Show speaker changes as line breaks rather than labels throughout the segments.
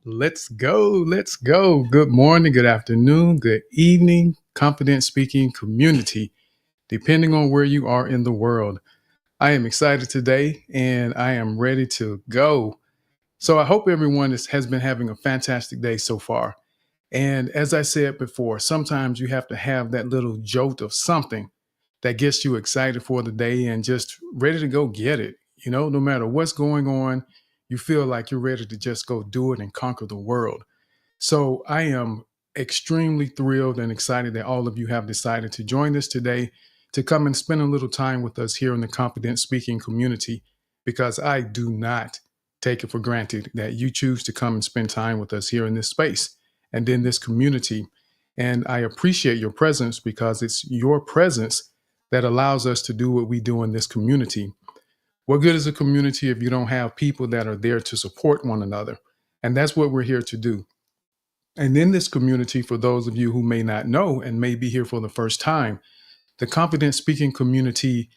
Let's go. Let's go. Good morning, good afternoon, good evening, confident speaking community, depending on where you are in the world. I am excited today and I am ready to go. So I hope everyone has been having a fantastic day so far. And as I said before, sometimes you have to have that little jolt of something that gets you excited for the day and just ready to go get it. No matter what's going on, you feel like you're ready to just go do it and conquer the world. So I am extremely thrilled and excited that all of you have decided to join us today to come and spend a little time with us here in the Confident Speaking community, because I do not take it for granted that you choose to come and spend time with us here in this space and in this community. And I appreciate your presence because it's your presence that allows us to do what we do in this community. What good is a community if you don't have people that are there to support one another? And that's what we're here to do. And in this community, for those of you who may not know and may be here for the first time, the Confident Speaking community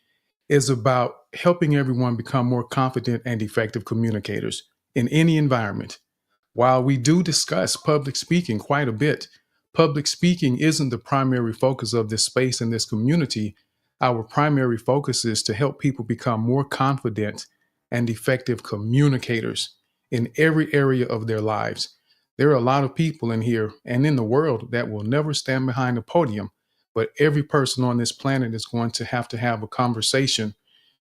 is about helping everyone become more confident and effective communicators in any environment. While we do discuss public speaking quite a bit, public speaking isn't the primary focus of this space and this community. Our primary focus is to help people become more confident and effective communicators in every area of their lives. There are a lot of people in here and in the world that will never stand behind a podium, but every person on this planet is going to have a conversation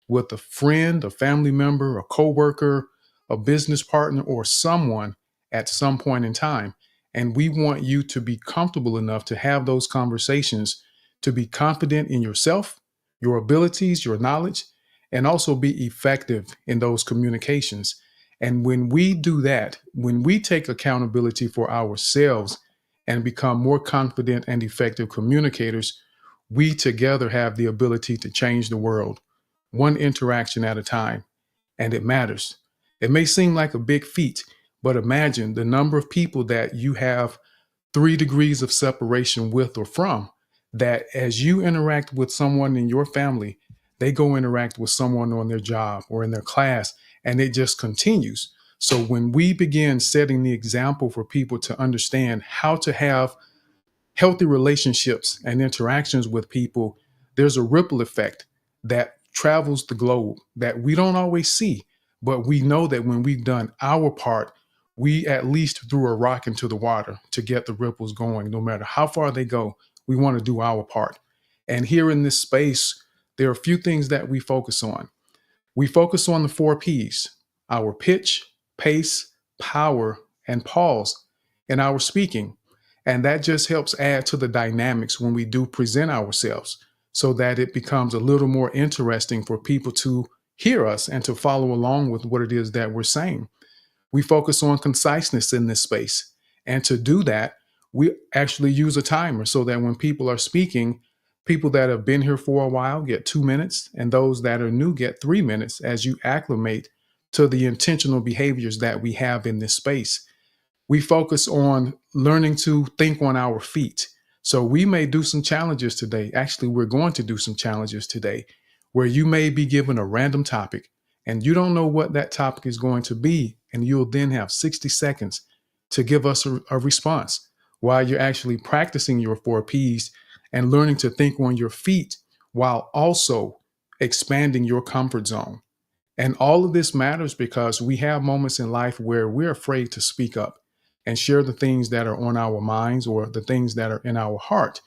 with a friend, a family member, a coworker, a business partner, or someone at some point in time. And we want you to be comfortable enough to have those conversations, to be confident in yourself, your abilities, your knowledge, and also be effective in those communications. And when we do that, when we take accountability for ourselves and become more confident and effective communicators, we together have the ability to change the world, one interaction at a time. And it matters. It may seem like a big feat, but imagine the number of people that you have 3 degrees of separation with or from, that as you interact with someone in your family, they go interact with someone on their job or in their class, and it just continues. So when we begin setting the example for people to understand how to have healthy relationships and interactions with people, there's a ripple effect that travels the globe that we don't always see, but we know that when we've done our part, we at least threw a rock into the water to get the ripples going. No matter how far they go, we want to do our part. And here in this space, there are a few things that we focus on. We focus on the 4 P's: our pitch, pace, power, and pause in our speaking. And that just helps add to the dynamics when we do present ourselves, so that it becomes a little more interesting for people to hear us and to follow along with what it is that we're saying. We focus on conciseness in this space. And to do that, we actually use a timer so that when people are speaking, People that have been here for a while get 2 minutes, and those that are new get 3 minutes as you acclimate to the intentional behaviors that we have in this space. We focus on learning to think on our feet. So we may do some challenges today. Actually, we're going to do some challenges today where you may be given a random topic and you don't know what that topic is going to be. And you'll then have 60 seconds to give us a response while you're actually practicing your 4Ps and learning to think on your feet while also expanding your comfort zone. And all of this matters because we have moments in life where we're afraid to speak up and share the things that are on our minds or the things that are in our heart.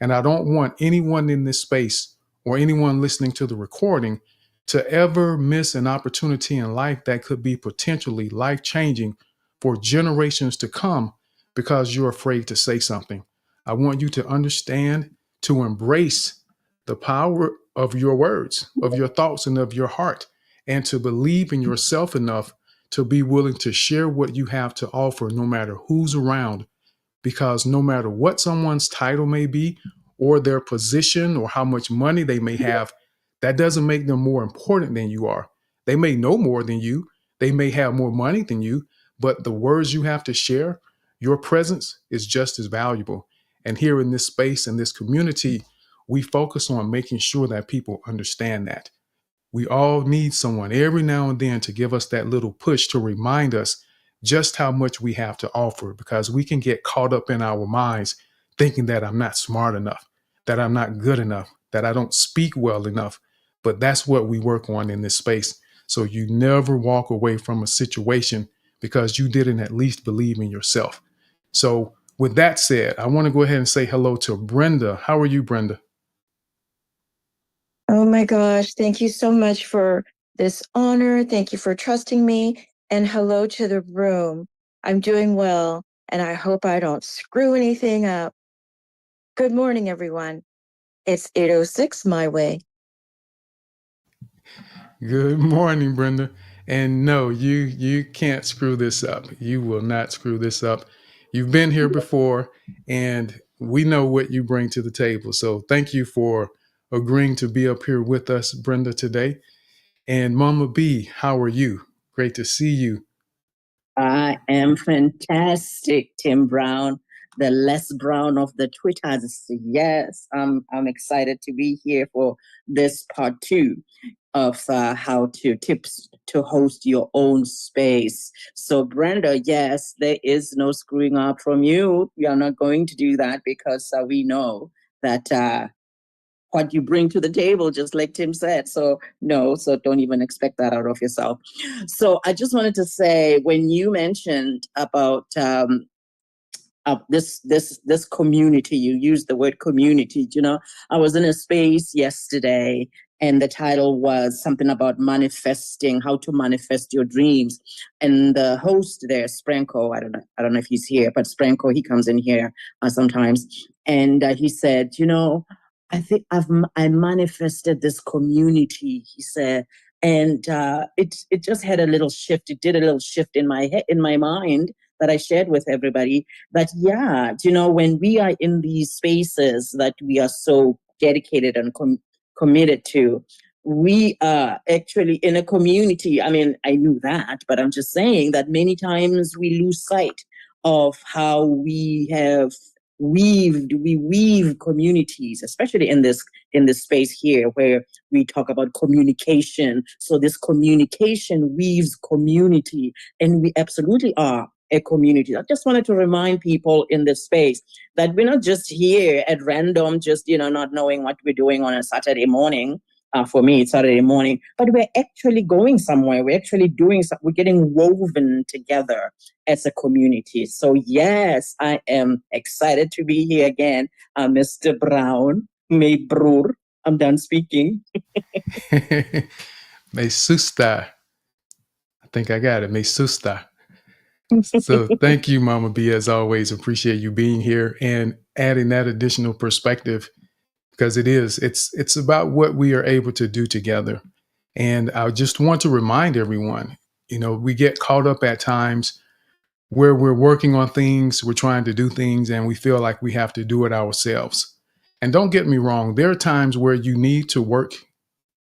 And I don't want anyone in this space or anyone listening to the recording to ever miss an opportunity in life that could be potentially life changing for generations to come because you're afraid to say something. I want you to understand, to embrace the power of your words, of your thoughts, and of your heart, and to believe in yourself enough to be willing to share what you have to offer, no matter who's around. Because no matter what someone's title may be, or their position, or how much money they may have, that doesn't make them more important than you are. They may know more than you, they may have more money than you, but the words you have to share, your presence is just as valuable. And here in this space, in this community, we focus on making sure that people understand that. We all need someone every now and then to give us that little push to remind us just how much we have to offer, because we can get caught up in our minds thinking that I'm not smart enough, that I'm not good enough, that I don't speak well enough. But that's what we work on in this space. So you never walk away from a situation because you didn't at least believe in yourself. So with that said, I want to go ahead and say hello to Brenda. How are you, Brenda?
Oh my gosh, thank you so much for this honor. Thank you for trusting me. And hello to the room. I'm doing well, and I hope I don't screw anything up. Good morning, everyone. It's 8:06 my way.
Good morning, Brenda. And no, you can't screw this up. You will not screw this up. You've been here before, and we know what you bring to the table. So thank you for agreeing to be up here with us, Brenda, today. And Mama B, how are you? Great to see you.
I am fantastic, Tim Brown, the Les Brown of the Twitters. Yes, I'm excited to be here for this part two of how to tips to host your own space. So, Brenda, yes, there is no screwing up from you. We are not going to do that because we know that what you bring to the table, just like Tim said. So no, so don't even expect that out of yourself. So I just wanted to say, when you mentioned about this community, you used the word community. You know, I was in a space yesterday, and the title was something about manifesting, how to manifest your dreams. And the host there, Spranko, I don't know if he's here, but Spranko, he comes in here sometimes, and he said, you know, I think I manifested this community, he said, and it just had a little shift. It did a little shift in my head, in my mind, that I shared with everybody. That yeah, you know, when we are in these spaces that we are so dedicated and committed to, we are actually in a community. I mean, I knew that, but I'm just saying that many times we lose sight of how we weave communities, especially in this space here where we talk about communication. So this communication weaves community, and we absolutely are a community. I just wanted to remind people in this space that we're not just here at random, just, you know, not knowing what we're doing on a Saturday morning. For me, it's Saturday morning, but we're actually going somewhere. We're actually doing something. We're getting woven together as a community. So yes, I am excited to be here again. Mr. Brown, my broer, I'm done speaking.
Me susta. I think I got it. Me susta. So thank you, Mama B, as always. Appreciate you being here and adding that additional perspective, because it's about what we are able to do together. And I just want to remind everyone, you know, we get caught up at times where we're working on things, we're trying to do things, and we feel like we have to do it ourselves. And don't get me wrong, there are times where you need to work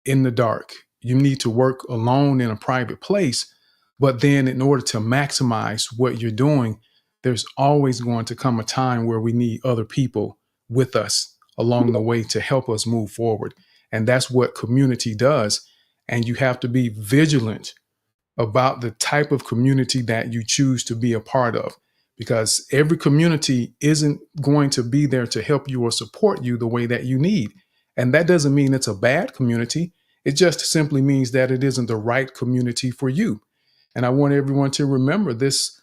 in the dark. You need to work alone in a private place. But then, in order to maximize what you're doing, there's always going to come a time where we need other people with us along the way to help us move forward. And that's what community does. And you have to be vigilant about the type of community that you choose to be a part of, because every community isn't going to be there to help you or support you the way that you need. And that doesn't mean it's a bad community. It just simply means that it isn't the right community for you. And I want everyone to remember this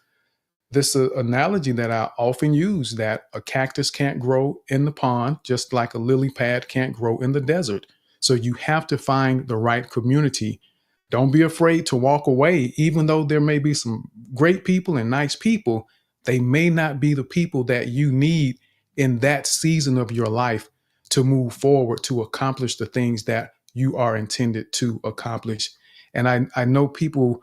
analogy that I often use, that a cactus can't grow in the pond, just like a lily pad can't grow in the desert. So you have to find the right community. Don't be afraid to walk away, even though there may be some great people and nice people. They may not be the people that you need in that season of your life to move forward, to accomplish the things that you are intended to accomplish. And I know people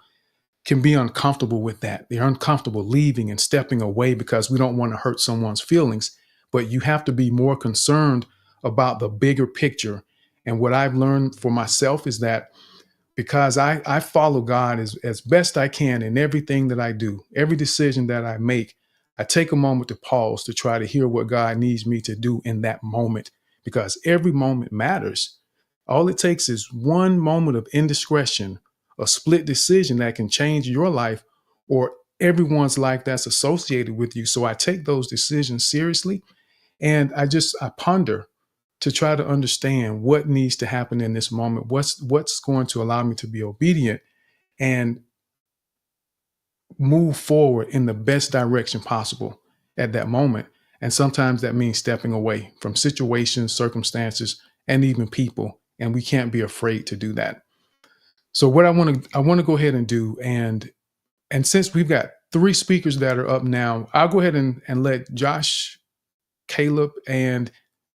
can be uncomfortable with that. They're uncomfortable leaving and stepping away because we don't want to hurt someone's feelings. But you have to be more concerned about the bigger picture. And what I've learned for myself is that because I follow God as best I can in everything that I do, every decision that I make, I take a moment to pause to try to hear what God needs me to do in that moment, because every moment matters. All it takes is one moment of indiscretion, a split decision that can change your life or everyone's life that's associated with you. So I take those decisions seriously, and I ponder to try to understand what needs to happen in this moment. What's going to allow me to be obedient and move forward in the best direction possible at that moment. And sometimes that means stepping away from situations, circumstances, and even people. And we can't be afraid to do that. So what I want to go ahead and do, and since we've got three speakers that are up now, I'll go ahead and let Josh, Caleb, and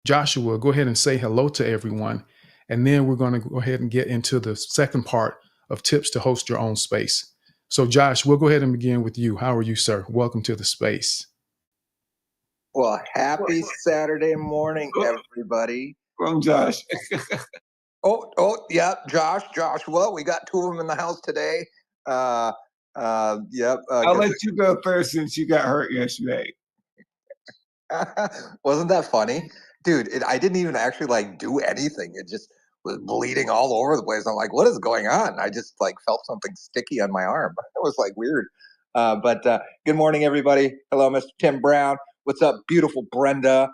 Joshua go ahead and say hello to everyone. And then we're going to go ahead and get into the second part of tips to host your own space. So Josh, we'll go ahead and begin with you. How are you, sir? Welcome to the space.
Well, happy Saturday morning, everybody.
From Josh.
Yeah, Josh. Well, we got two of them in the house today. Yep.
I'll let you go first since you got hurt yesterday.
Wasn't that funny? Dude, I didn't even actually do anything. It just was bleeding all over the place. I'm like, what is going on? I just felt something sticky on my arm. It was weird. But good morning, everybody. Hello, Mr. Tim Brown. What's up, beautiful Brenda?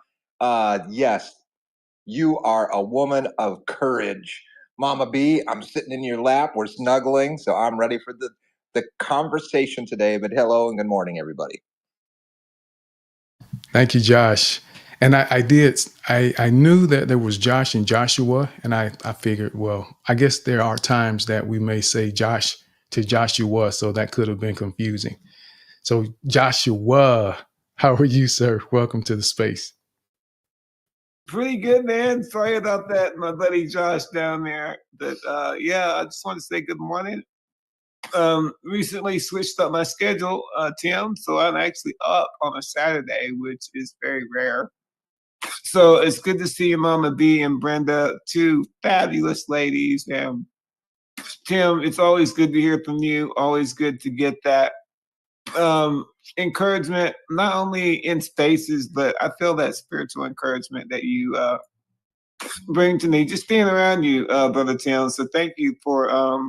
Yes, you are a woman of courage. Mama B, I'm sitting in your lap. We're snuggling, so I'm ready for the conversation today. But hello and good morning, everybody.
Thank you, Josh. And I knew that there was Josh and Joshua, and I figured, well, I guess there are times that we may say Josh to Joshua, so that could have been confusing. So Joshua, how are you, sir? Welcome to the space.
Pretty good, man. Sorry about that, my buddy Josh down there. But yeah, I just want to say good morning. Recently switched up my schedule, Tim, so I'm actually up on a Saturday, which is very rare. So it's good to see you, Mama B and Brenda, two fabulous ladies. And Tim, it's always good to hear from you. Always good to get that encouragement, not only in spaces, but I feel that spiritual encouragement that you bring to me, just being around you, Brother Tim. So thank you for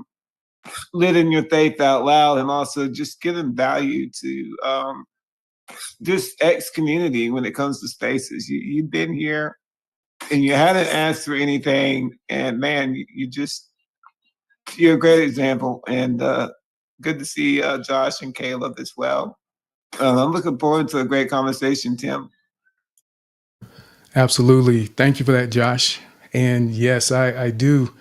living your faith out loud, and also just giving value to this X community when it comes to spaces. You've been here and you hadn't asked for anything, and man, you're a great example. And good to see Josh and Caleb as well. I'm looking forward to a great conversation, Tim.
Absolutely. Thank you for that, Josh. And yes, I do.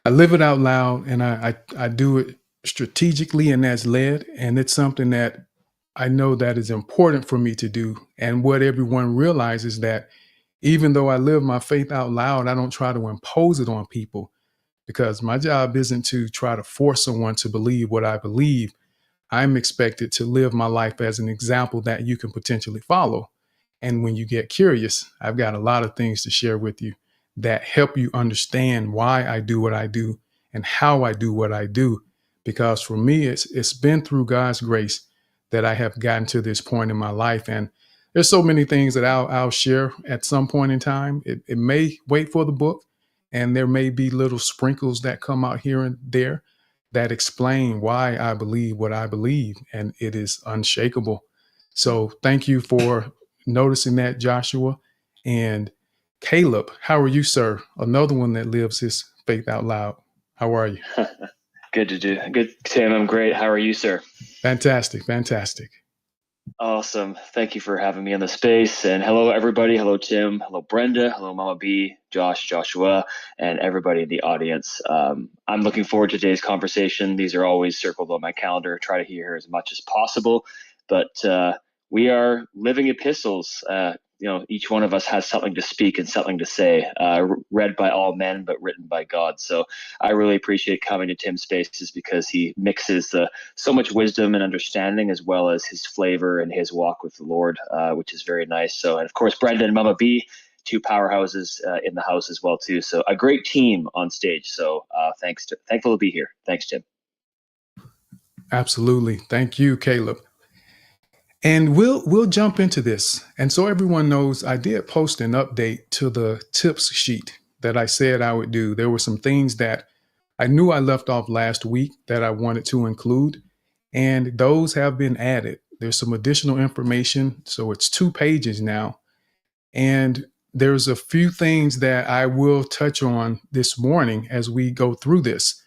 I live it out loud, and I do it strategically and as led. And it's something that I know that is important for me to do. And what everyone realizes, that even though I live my faith out loud, I don't try to impose it on people, because my job isn't to try to force someone to believe what I believe. I'm expected to live my life as an example that you can potentially follow. And when you get curious, I've got a lot of things to share with you that help you understand why I do what I do and how I do what I do. Because for me, it's been through God's grace that I have gotten to this point in my life. And there's so many things that I'll share at some point in time. It may wait for the book, and there may be little sprinkles that come out here and there that explain why I believe what I believe, and it is unshakable. So thank you for noticing that, Joshua. And Caleb, how are you, sir? Another one that lives his faith out loud. How are you?
Good, Tim. I'm great. How are you, sir?
Fantastic, fantastic.
Awesome. Thank you for having me in the space. And hello, everybody. Hello, Tim. Hello, Brenda. Hello, Mama B, Josh, Joshua, and everybody in the audience. I'm looking forward to today's conversation. These are always circled on my calendar. Try to hear as much as possible. But we are living epistles. Each one of us has something to speak and something to say, read by all men, but written by God. So I really appreciate coming to Tim's spaces because he mixes so much wisdom and understanding as well as his flavor and his walk with the Lord, which is very nice. So, and of course, Brenda and Mama B, two powerhouses in the house as well, too. So a great team on stage. So thankful to be here. Thanks, Tim.
Absolutely. Thank you, Caleb. And we'll jump into this. And so everyone knows, I did post an update to the tips sheet that I said I would do. There were some things that I knew I left off last week that I wanted to include, and those have been added. There's some additional information. So it's 2 pages now. And there's a few things that I will touch on this morning as we go through this.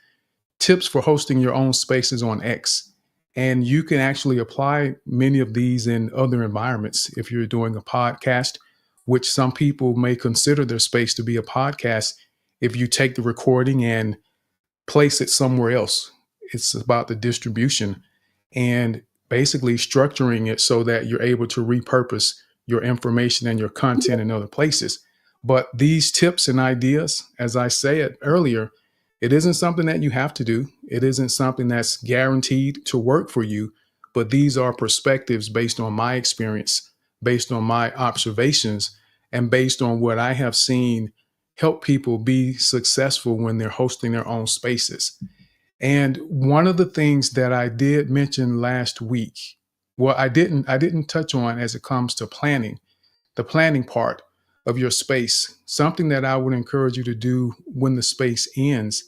Tips for hosting your own spaces on X. And you can actually apply many of these in other environments. If you're doing a podcast, which some people may consider their space to be a podcast, if you take the recording and place it somewhere else, it's about the distribution and basically structuring it so that you're able to repurpose your information and your content in other places. But these tips and ideas, as I said earlier, it isn't something that you have to do. It isn't something that's guaranteed to work for you, but these are perspectives based on my experience, based on my observations, and based on what I have seen help people be successful when they're hosting their own spaces. And one of the things that I did mention last week, well, I didn't touch on as it comes to planning, the planning part of your space, something that I would encourage you to do when the space ends.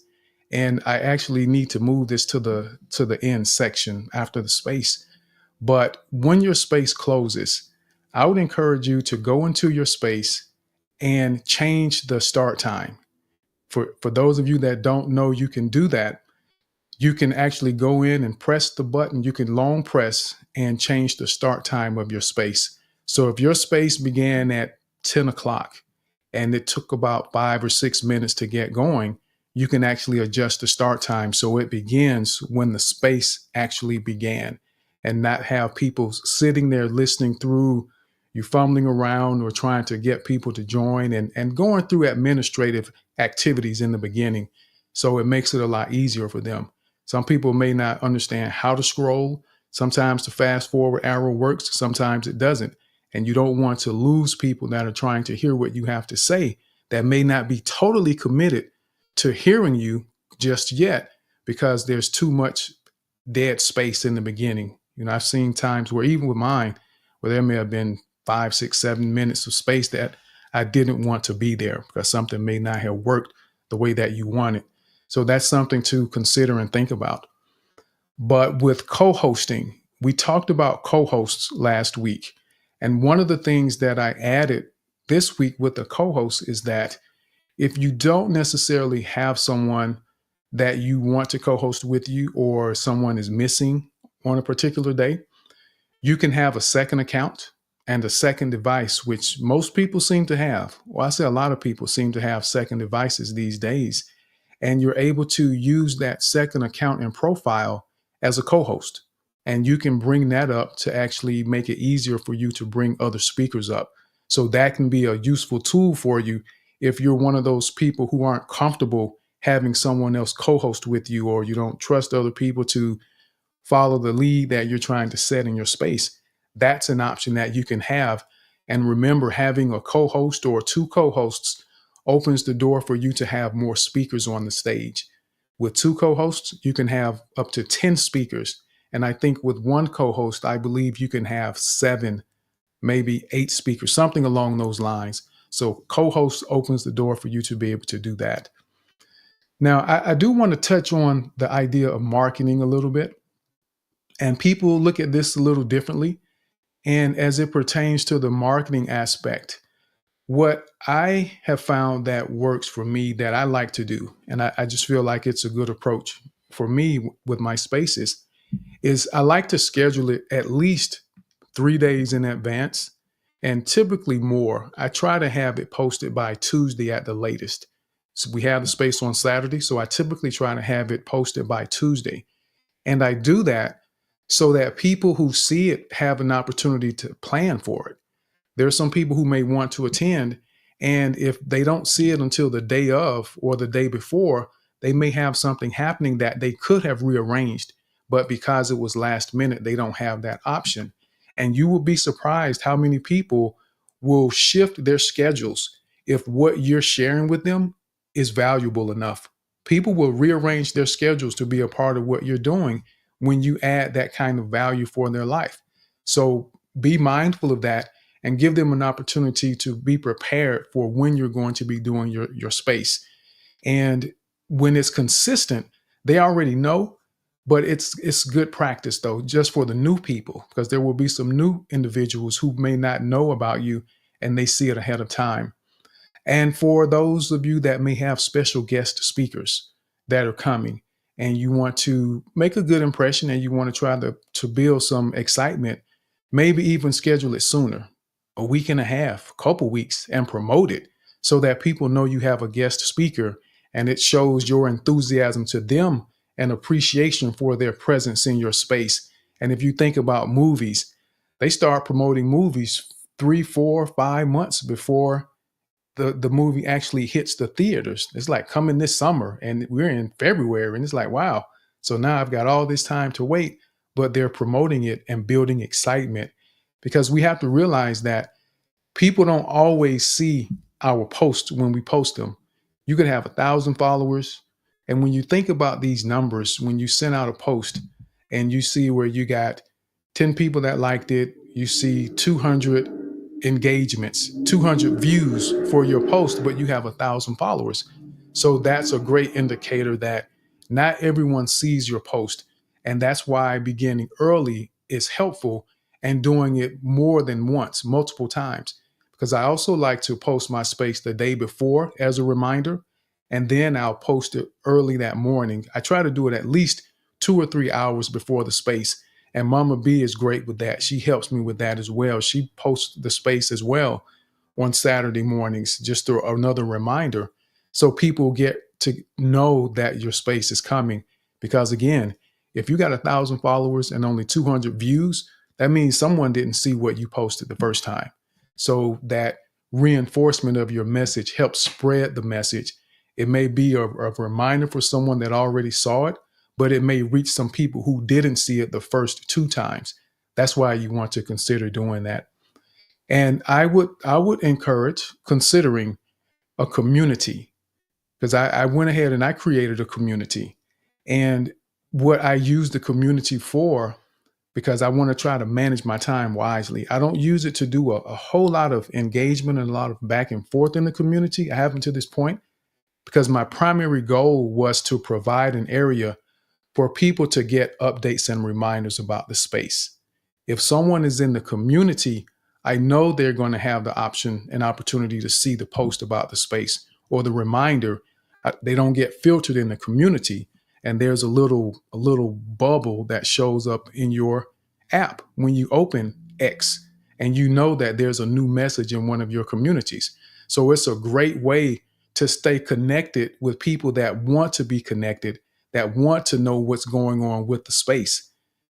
And I actually need to move this to the end section after the space. But when your space closes, I would encourage you to go into your space and change the start time. For those of you that don't know, you can do that. You can actually go in and press the button. You can long press and change the start time of your space. So if your space began at 10 o'clock and it took about 5 or 6 minutes to get going, you can actually adjust the start time so it begins when the space actually began, and not have people sitting there listening through you fumbling around or trying to get people to join and going through administrative activities in the beginning. So it makes it a lot easier for them. Some people may not understand how to scroll. Sometimes the fast forward arrow works, sometimes it doesn't. And you don't want to lose people that are trying to hear what you have to say that may not be totally committed to hearing you just yet because there's too much dead space in the beginning. You know, I've seen times where even with mine, where there may have been 5, 6, 7 minutes of space that I didn't want to be there because something may not have worked the way that you wanted. So that's something to consider and think about. But with co-hosting, we talked about co-hosts last week. And one of the things that I added this week with the co-host is that if you don't necessarily have someone that you want to co-host with you, or someone is missing on a particular day, you can have a second account and a second device, which most people seem to have. Well, I say a lot of people seem to have second devices these days. And you're able to use that second account and profile as a co-host. And you can bring that up to actually make it easier for you to bring other speakers up. So that can be a useful tool for you if you're one of those people who aren't comfortable having someone else co-host with you, or you don't trust other people to follow the lead that you're trying to set in your space. That's an option that you can have. And remember, having a co-host or two co-hosts opens the door for you to have more speakers on the stage. With two co-hosts, you can have up to 10 speakers. And I think with one co-host, I believe you can have 7, maybe 8 speakers, something along those lines. So co-host opens the door for you to be able to do that. Now, I do want to touch on the idea of marketing a little bit. And people look at this a little differently. And as it pertains to the marketing aspect, what I have found that works for me that I like to do, and I just feel like it's a good approach for me with my spaces, is I like to schedule it at least 3 days in advance and typically more. I try to have it posted by Tuesday at the latest. So we have the space on Saturday, so I typically try to have it posted by Tuesday. And I do that so that people who see it have an opportunity to plan for it. There are some people who may want to attend, and if they don't see it until the day of or the day before, they may have something happening that they could have rearranged, but because it was last minute, they don't have that option. And you will be surprised how many people will shift their schedules if what you're sharing with them is valuable enough. People will rearrange their schedules to be a part of what you're doing when you add that kind of value for their life. So be mindful of that and give them an opportunity to be prepared for when you're going to be doing your space. And when it's consistent, they already know, but it's good practice though, just for the new people, because there will be some new individuals who may not know about you and they see it ahead of time. And for those of you that may have special guest speakers that are coming and you want to make a good impression and you want to try to build some excitement, maybe even schedule it sooner, a week and a half, couple weeks, and promote it so that people know you have a guest speaker and it shows your enthusiasm to them and appreciation for their presence in your space. And if you think about movies, they start promoting movies 3, 4, 5 months before the movie actually hits the theaters. It's like coming this summer and we're in February and it's like, wow. So now I've got all this time to wait, but they're promoting it and building excitement because we have to realize that people don't always see our posts when we post them. You could have 1,000 followers. And when you think about these numbers, when you send out a post and you see where you got 10 people that liked it, you see 200 engagements, 200 views for your post, but you have 1,000 followers. So that's a great indicator that not everyone sees your post. And that's why beginning early is helpful and doing it more than once, multiple times. Because I also like to post my space the day before as a reminder, and then I'll post it early that morning. I try to do it at least 2 or 3 hours before the space. And Mama B is great with that. She helps me with that as well. She posts the space as well on Saturday mornings, just another reminder. So people get to know that your space is coming. Because again, if you got 1,000 followers and only 200 views, that means someone didn't see what you posted the first time. So that reinforcement of your message helps spread the message. It may be a reminder for someone that already saw it, but it may reach some people who didn't see it the first 2 times. That's why you want to consider doing that. And I would encourage considering a community, because I went ahead and I created a community. And what I use the community for, because I want to try to manage my time wisely. I don't use it to do a whole lot of engagement and a lot of back and forth in the community. I haven't to this point, because my primary goal was to provide an area for people to get updates and reminders about the space. If someone is in the community, I know they're going to have the option and opportunity to see the post about the space or the reminder. They don't get filtered in the community, and there's a little bubble that shows up in your app when you open X, and you know that there's a new message in one of your communities. So it's a great way to stay connected with people that want to be connected, that want to know what's going on with the space.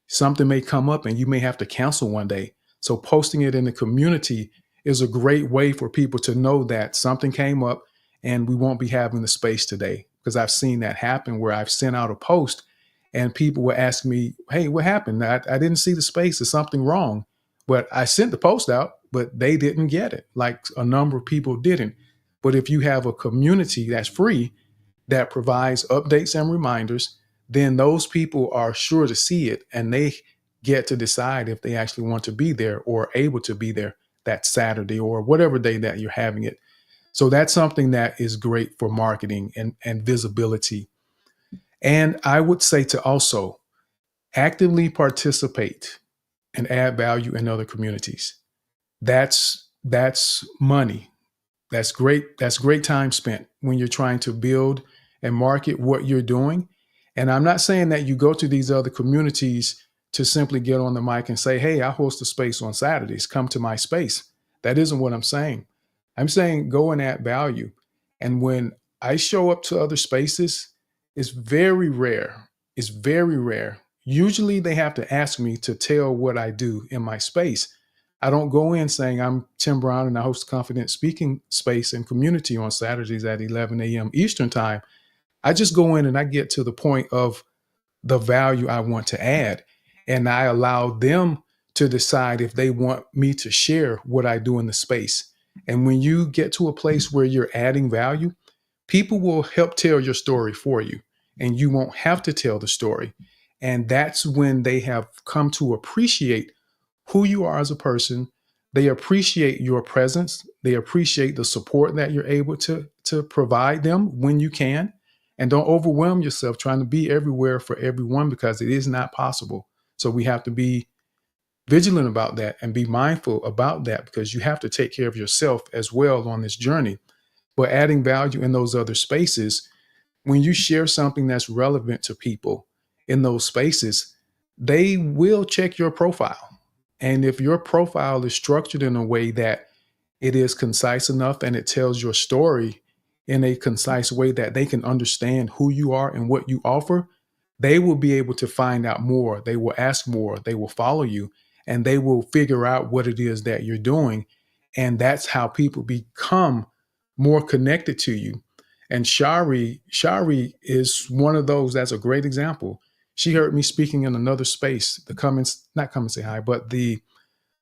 Something may come up and you may have to cancel one day. So posting it in the community is a great way for people to know that something came up and we won't be having the space today. Because I've seen that happen where I've sent out a post and people were asking me, hey, what happened? I didn't see the space. Is something wrong? But I sent the post out but they didn't get it. Like a number of people didn't. But if you have a community that's free, that provides updates and reminders, then those people are sure to see it and they get to decide if they actually want to be there or able to be there that Saturday or whatever day that you're having it. So that's something that is great for marketing and visibility. And I would say to also actively participate and add value in other communities. That's money. That's great. That's great time spent when you're trying to build and market what you're doing. And I'm not saying that you go to these other communities to simply get on the mic and say, hey, I host a space on Saturdays. Come to my space. That isn't what I'm saying. I'm saying go and add value. And when I show up to other spaces, it's very rare. It's very rare. Usually they have to ask me to tell what I do in my space. I don't go in saying I'm Tim Brown and I host a confident speaking space and community on Saturdays at 11 a.m. Eastern time. I just go in and I get to the point of the value I want to add. And I allow them to decide if they want me to share what I do in the space. And when you get to a place where you're adding value, people will help tell your story for you and you won't have to tell the story. And that's when they have come to appreciate who you are as a person. They appreciate your presence. They appreciate the support that you're able to provide them when you can. And don't overwhelm yourself trying to be everywhere for everyone because it is not possible. So we have to be vigilant about that and be mindful about that because you have to take care of yourself as well on this journey. But adding value in those other spaces, when you share something that's relevant to people in those spaces, they will check your profile. And if your profile is structured in a way that it is concise enough and it tells your story in a concise way that they can understand who you are and what you offer, they will be able to find out more. They will ask more. They will follow you and they will figure out what it is that you're doing. And that's how people become more connected to you. And Shari is one of those. That's a great example. She heard me speaking in another space, not come and say hi, but the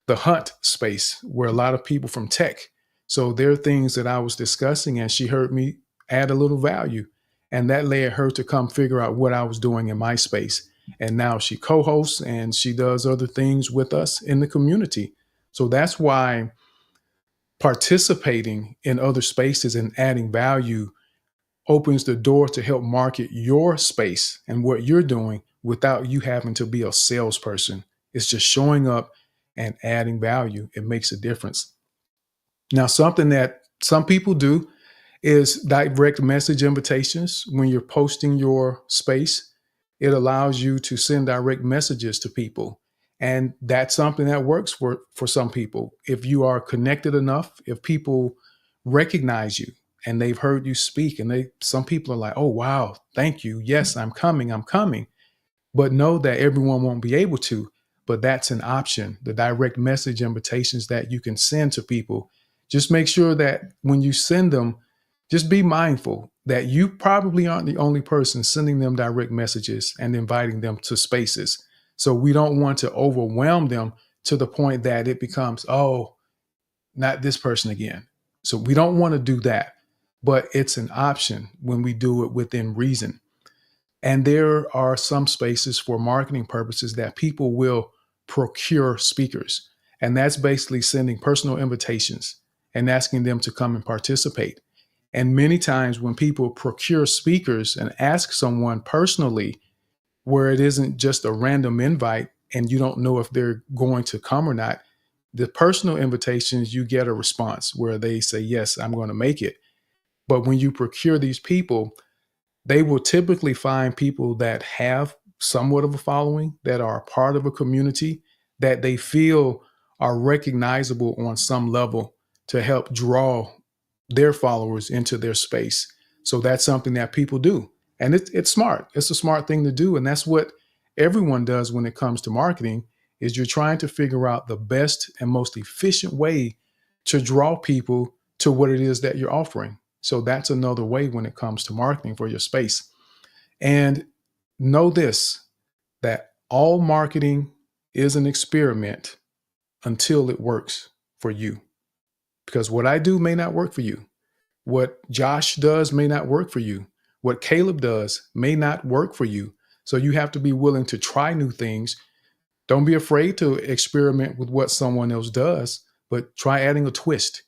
hunt space where a lot of people from tech. So there are things that I was discussing and she heard me add a little value. And that led her to come figure out what I was doing in my space. And now she co-hosts and she does other things with us in the community. So that's why participating in other spaces and adding value opens the door to help market your space and what you're doing without you having to be a salesperson. It's just showing up and adding value. It makes a difference. Now, something that some people do is direct message invitations. When you're posting your space, it allows you to send direct messages to people. And that's something that works for some people. If you are connected enough, if people recognize you and they've heard you speak and some people are like, oh, wow, thank you. Yes, I'm coming. But know that everyone won't be able to, but that's an option. The direct message invitations that you can send to people. Just make sure that when you send them, just be mindful that you probably aren't the only person sending them direct messages and inviting them to spaces. So we don't want to overwhelm them to the point that it becomes, oh, not this person again. So we don't want to do that, but it's an option when we do it within reason. And there are some spaces for marketing purposes that people will procure speakers. And that's basically sending personal invitations and asking them to come and participate. And many times when people procure speakers and ask someone personally, where it isn't just a random invite and you don't know if they're going to come or not, the personal invitations, you get a response where they say, yes, I'm going to make it. But when you procure these people, they will typically find people that have somewhat of a following, that are a part of a community, that they feel are recognizable on some level to help draw their followers into their space. So that's something that people do. And it's smart. It's a smart thing to do. And that's what everyone does when it comes to marketing is you're trying to figure out the best and most efficient way to draw people to what it is that you're offering. So that's another way when it comes to marketing for your space. And know this, that all marketing is an experiment until it works for you, because what I do may not work for you. What Josh does may not work for you. What Caleb does may not work for you. So you have to be willing to try new things. Don't be afraid to experiment with what someone else does, but try adding a twist.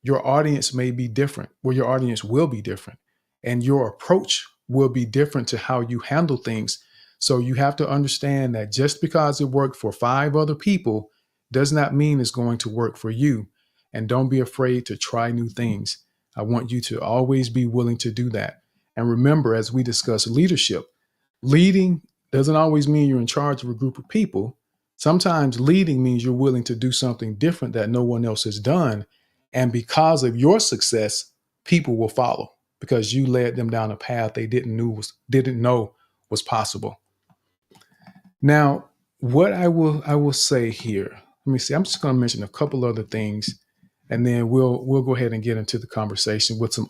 Your audience may be different, or your audience will be different, and your approach will be different to how you handle things. So you have to understand that just because it worked for 5 other people does not mean it's going to work for you. And don't be afraid to try new things. I want you to always be willing to do that. And remember, as we discuss leadership, leading doesn't always mean you're in charge of a group of people. Sometimes leading means you're willing to do something different that no one else has done. And because of your success, people will follow because you led them down a path they didn't know was possible. Now, what I will say here, let me see. I'm just going to mention a couple other things, and then we'll go ahead and get into the conversation with some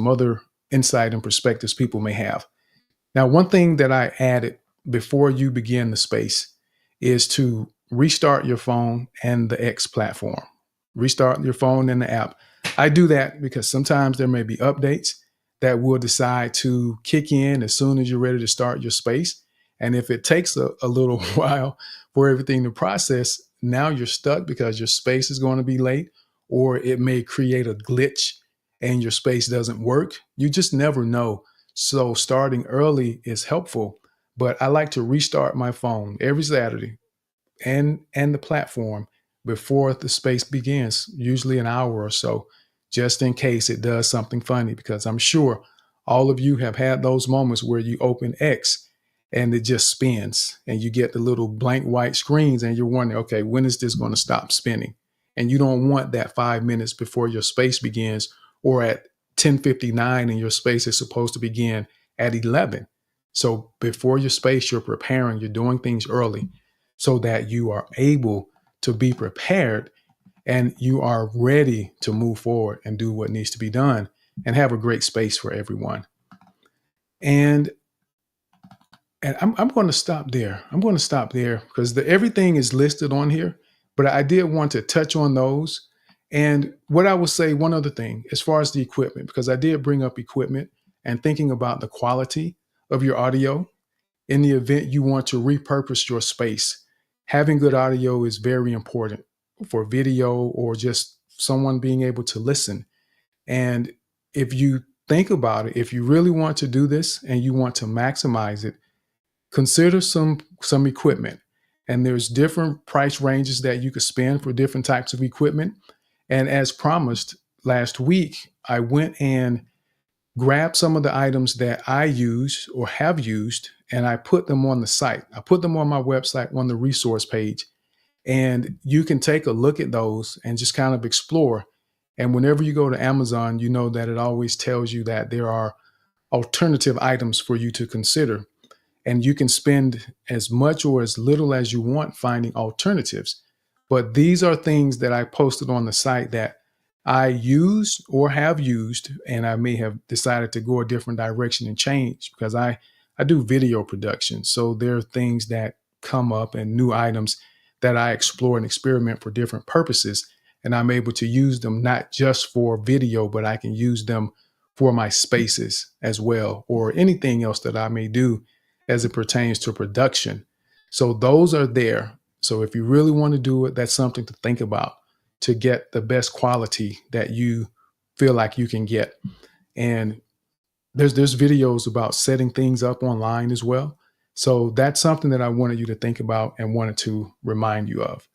other insight and perspectives people may have. Now, one thing that I added before you begin the space is to restart your phone and the X platform. Restart your phone and the app. I do that because sometimes there may be updates that will decide to kick in as soon as you're ready to start your space. And if it takes a little while for everything to process, now you're stuck because your space is going to be late, or it may create a glitch and your space doesn't work. You just never know. So starting early is helpful, but I like to restart my phone every Saturday and the platform before the space begins, usually an hour or so, just in case it does something funny, because I'm sure all of you have had those moments where you open X and it just spins and you get the little blank white screens and you're wondering, okay, when is this going to stop spinning? And you don't want that 5 minutes before your space begins, or at 10:59 and your space is supposed to begin at 11. So before your space, you're preparing, you're doing things early so that you are able to be prepared and you are ready to move forward and do what needs to be done and have a great space for everyone. And I'm going to stop there. I'm going to stop there because everything is listed on here, but I did want to touch on those. And what I will say, one other thing, as far as the equipment, because I did bring up equipment and thinking about the quality of your audio in the event you want to repurpose your space. Having good audio is very important for video or just someone being able to listen. And if you think about it, if you really want to do this and you want to maximize it, consider some equipment. And there's different price ranges that you could spend for different types of equipment. And as promised last week, I went and grabbed some of the items that I use or have used, and I put them on the site. I put them on my website on the resource page. And you can take a look at those and just kind of explore. And whenever you go to Amazon, you know that it always tells you that there are alternative items for you to consider. And you can spend as much or as little as you want finding alternatives. But these are things that I posted on the site that I use or have used, and I may have decided to go a different direction and change because I do video production. So there are things that come up and new items that I explore and experiment for different purposes. And I'm able to use them not just for video, but I can use them for my spaces as well, or anything else that I may do as it pertains to production. So those are there. So if you really want to do it, that's something to think about to get the best quality that you feel like you can get. And there's videos about setting things up online as well. So that's something that I wanted you to think about and wanted to remind you of.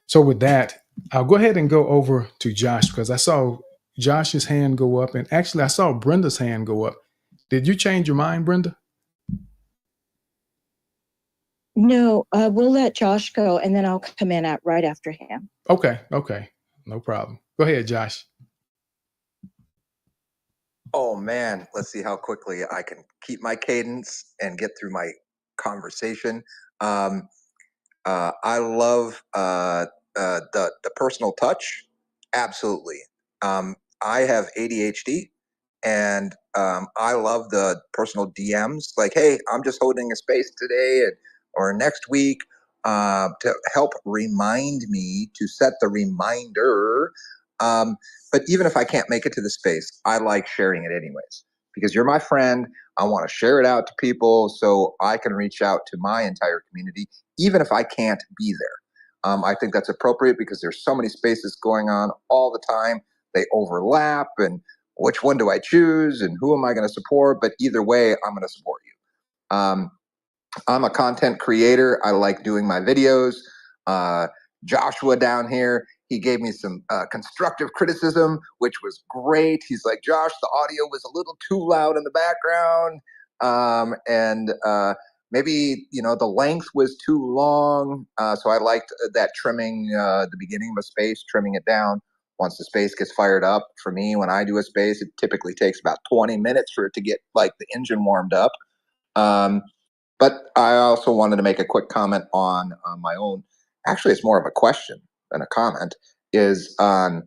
So with that, I'll go ahead and go over to Josh because I saw Josh's hand go up, and actually I saw Brenda's hand go up. Did you change your mind, Brenda?
No, we'll let Josh go, and then I'll come in right after him.
Okay, no problem. Go ahead, Josh.
Oh man, let's see how quickly I can keep my cadence and get through my conversation. I love the personal touch. Absolutely. I have ADHD, and I love the personal DMs. Like, hey, I'm just holding a space today, or next week, to help remind me to set the reminder. But even if I can't make it to the space, I like sharing it anyways, because you're my friend. I want to share it out to people so I can reach out to my entire community, even if I can't be there. I think that's appropriate because there's so many spaces going on all the time. They overlap, and which one do I choose and who am I going to support? But either way, I'm going to support you. I'm a content creator. I like doing my videos. Joshua down here, he gave me some constructive criticism, which was great. He's like, Josh, the audio was a little too loud in the background. And maybe, the length was too long. So I liked that trimming the beginning of a space, trimming it down. Once the space gets fired up, for me, when I do a space, it typically takes about 20 minutes for it to get like the engine warmed up. But I also wanted to make a quick comment on my own. Actually, it's more of a question than a comment. Is on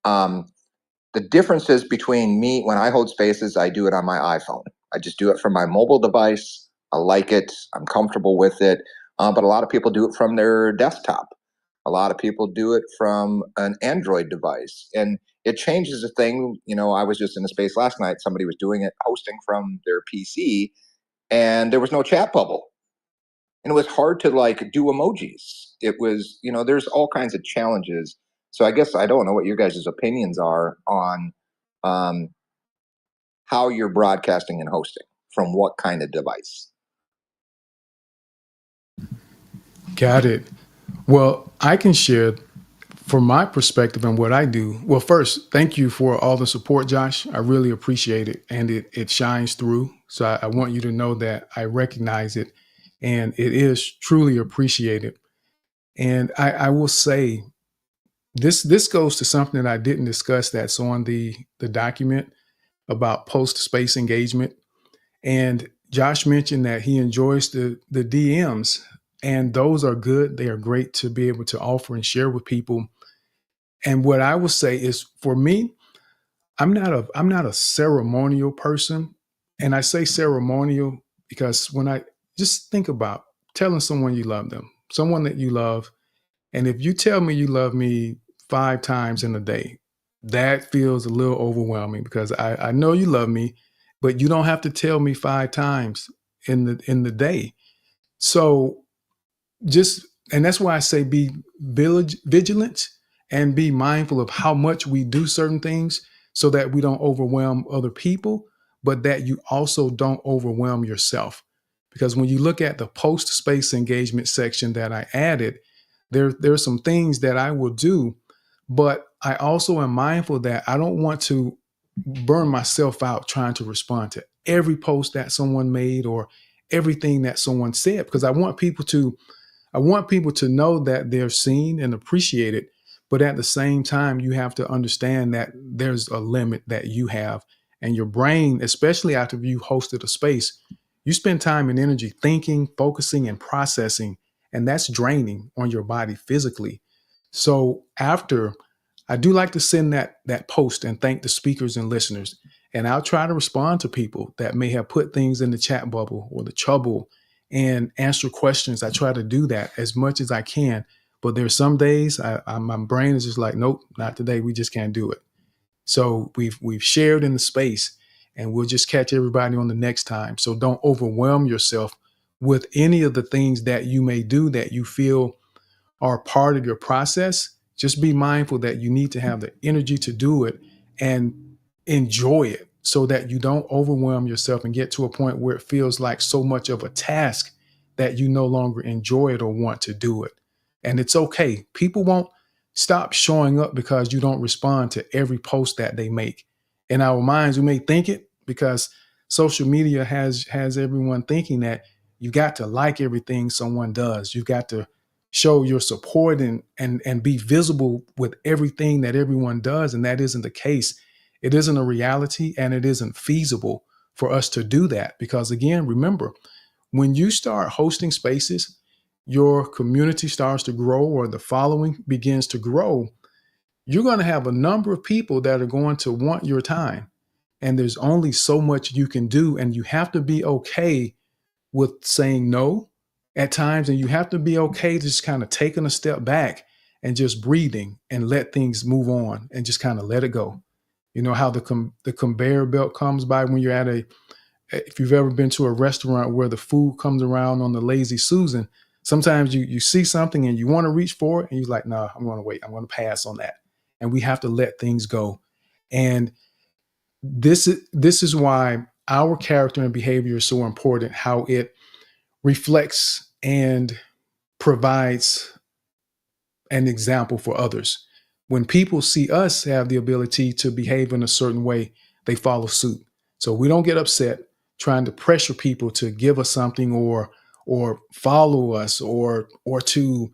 the differences between me when I hold spaces. I do it on my iPhone. I just do it from my mobile device. I like it. I'm comfortable with it. But a lot of people do it from their desktop. A lot of people do it from an Android device, and it changes the thing. I was just in a space last night. Somebody was doing it, hosting from their PC, and there was no chat bubble, and it was hard to like do emojis. It was, there's all kinds of challenges. So I guess I don't know what your guys' opinions are on um, how you're broadcasting and hosting from what kind of device.
Got it. Well, I can share from my perspective and what I do. Well, first, thank you for all the support, Josh. I really appreciate it, and it shines through. So I want you to know that I recognize it, and it is truly appreciated. And I will say this goes to something that I didn't discuss that's on the document about post space engagement. And Josh mentioned that he enjoys the DMs, and those are good. They are great to be able to offer and share with people. And what I would say is, for me, I'm not a ceremonial person. And I say ceremonial because when I just think about telling someone you love them, someone that you love, and if you tell me you love me 5 times in a day, that feels a little overwhelming because I know you love me, but you don't have to tell me 5 times in the day. So just, and that's why I say be vigilant and be mindful of how much we do certain things so that we don't overwhelm other people, but that you also don't overwhelm yourself. Because when you look at the post space engagement section that I added, there's some things that I will do, but I also am mindful that I don't want to burn myself out trying to respond to every post that someone made or everything that someone said, because I want people to know that they're seen and appreciated, but at the same time, you have to understand that there's a limit that you have, and your brain, especially after you hosted a space, you spend time and energy thinking, focusing, and processing, and that's draining on your body physically. So after, I do like to send that post and thank the speakers and listeners, and I'll try to respond to people that may have put things in the chat bubble or the trouble and answer questions. I try to do that as much as I can. But there's some days my brain is just like, nope, not today. We just can't do it. So we've shared in the space, and we'll just catch everybody on the next time. So don't overwhelm yourself with any of the things that you may do that you feel are part of your process. Just be mindful that you need to have the energy to do it and enjoy it so that you don't overwhelm yourself and get to a point where it feels like so much of a task that you no longer enjoy it or want to do it. And it's okay. People won't stop showing up because you don't respond to every post that they make. In our minds, we may think it because social media has everyone thinking that you got to like everything someone does. You've got to show your support and be visible with everything that everyone does. And that isn't the case. It isn't a reality, and it isn't feasible for us to do that. Because again, remember, when you start hosting spaces, your community starts to grow or the following begins to grow. You're going to have a number of people that are going to want your time. And there's only so much you can do. And you have to be okay with saying no at times, and you have to be okay just kind of taking a step back and just breathing and let things move on and just kind of let it go. You know how the conveyor belt comes by when you're at if you've ever been to a restaurant where the food comes around on the lazy Susan, sometimes you see something and you want to reach for it and you're like, no, I'm going to wait. I'm going to pass on that. And we have to let things go. And this is why our character and behavior is so important, how it reflects and provides an example for others. When people see us have the ability to behave in a certain way, they follow suit. So we don't get upset trying to pressure people to give us something or follow us or to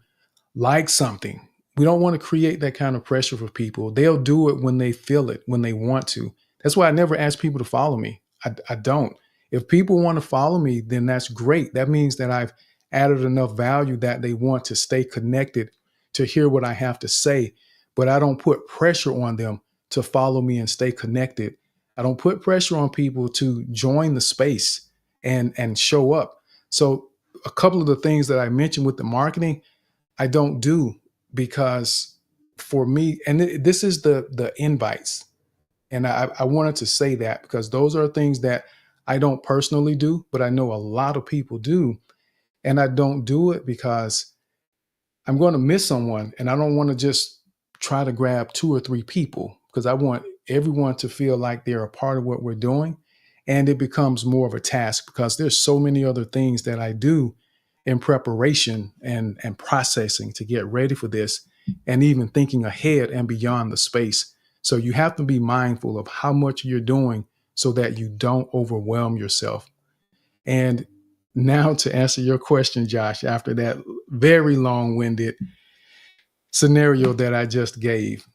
like something. We don't want to create that kind of pressure for people. They'll do it when they feel it, when they want to. That's why I never ask people to follow me. I don't. If people want to follow me, then that's great. That means that I've added enough value that they want to stay connected to hear what I have to say. But I don't put pressure on them to follow me and stay connected. I don't put pressure on people to join the space and show up. So a couple of the things that I mentioned with the marketing, I don't do because for me, and this is the invites. And I wanted to say that because those are things that I don't personally do, but I know a lot of people do. And I don't do it because I'm going to miss someone and I don't want to just try to grab 2 or 3 people because I want everyone to feel like they're a part of what we're doing. And it becomes more of a task because there's so many other things that I do in preparation and processing to get ready for this and even thinking ahead and beyond the space. So you have to be mindful of how much you're doing so that you don't overwhelm yourself. And now to answer your question, Josh, after that very long-winded scenario that I just gave,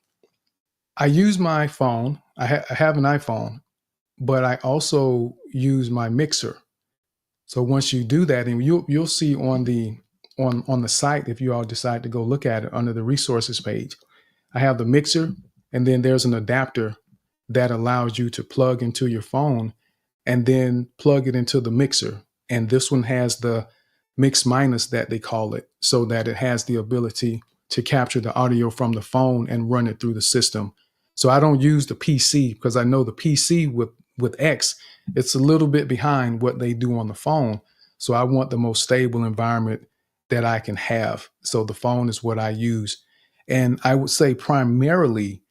I use my phone. I have an iPhone, but I also use my mixer. So once you do that, and you'll see on the site, if you all decide to go look at it under the resources page, I have the mixer, and then there's an adapter that allows you to plug into your phone and then plug it into the mixer. And this one has the mix minus that they call it, so that it has the ability to capture the audio from the phone and run it through the system. So I don't use the PC because I know the PC with X, it's a little bit behind what they do on the phone. So I want the most stable environment that I can have. So the phone is what I use. And I would say primarily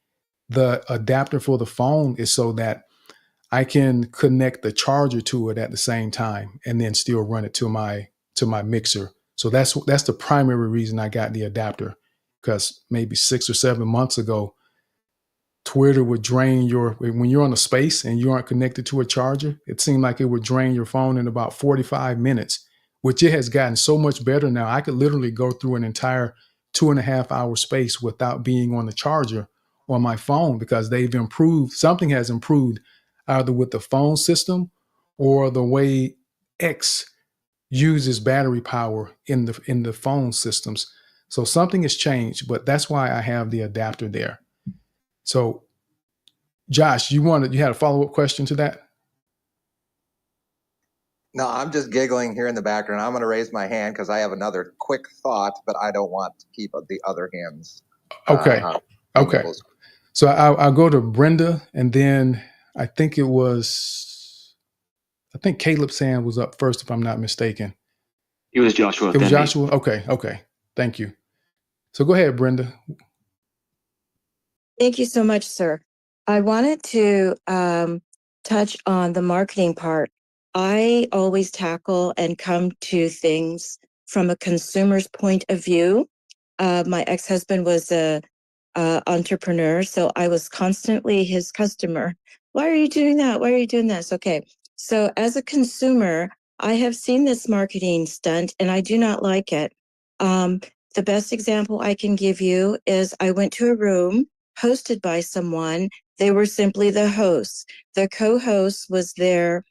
the adapter for the phone is so that I can connect the charger to it at the same time and then still run it to my mixer. So that's the primary reason I got the adapter, because maybe 6 or 7 months ago, Twitter would drain when you're on a space and you aren't connected to a charger, it seemed like it would drain your phone in about 45 minutes, which it has gotten so much better now. I could literally go through an entire 2.5 hour space without being on the charger on my phone because they've improved. Something has improved either with the phone system or the way X uses battery power in the phone systems. So something has changed, but that's why I have the adapter there. So, Josh, you had a follow-up question to that?
No, I'm just giggling here in the background. I'm going to raise my hand because I have another quick thought, but I don't want to keep the other hands.
Okay. Okay. So I'll go to Brenda, and then I think Caleb's hand was up first, if I'm not mistaken.
It was Joshua.
It was Joshua? Okay. Okay. Thank you. So go ahead, Brenda.
Thank you so much, sir. I wanted to touch on the marketing part. I always tackle and come to things from a consumer's point of view. My ex-husband was a entrepreneur, so I was constantly his customer. Why are you doing that? Why are you doing this? Okay. So as a consumer, I have seen this marketing stunt and I do not like it. The best example I can give you is I went to a room hosted by someone. They were simply the hosts. The co-host was there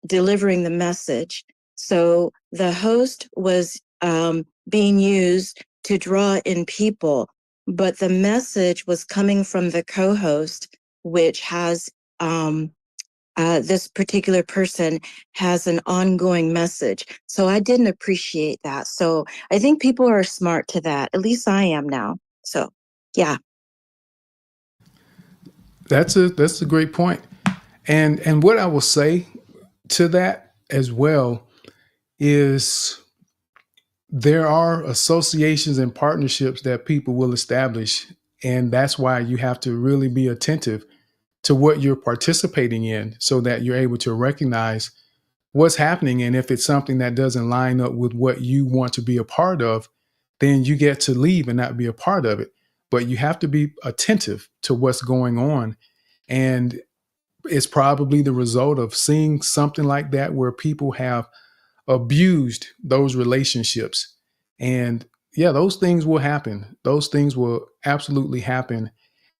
delivering the message. So the host was being used to draw in people, but the message was coming from the co-host, which has this particular person has an ongoing message. So I didn't appreciate that. So I think people are smart to that. At least I am now. So yeah.
That's a great point. And what I will say to that as well is there are associations and partnerships that people will establish, and that's why you have to really be attentive to what you're participating in so that you're able to recognize what's happening. And if it's something that doesn't line up with what you want to be a part of, then you get to leave and not be a part of it. But you have to be attentive to what's going on. And it's probably the result of seeing something like that where people have abused those relationships. And yeah, those things will happen. Those things will absolutely happen.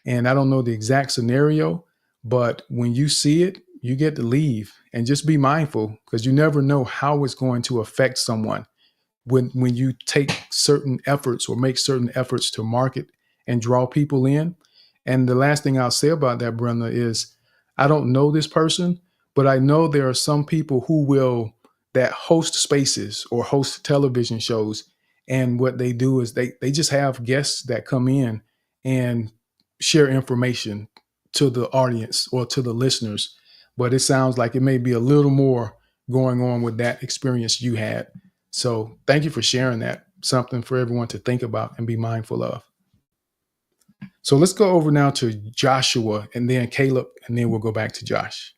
And I don't know the exact scenario, but when you see it, you get to leave and just be mindful because you never know how it's going to affect someone when you take certain efforts or make certain efforts to market and draw people in. And the last thing I'll say about that, Brenda, is I don't know this person, but I know there are some people who will that host spaces or host television shows. And what they do is they just have guests that come in and share information to the audience or to the listeners. But it sounds like it may be a little more going on with that experience you had. So thank you for sharing that. Something for everyone to think about and be mindful of. So let's go over now to Joshua and then Caleb, and then we'll go back to Josh.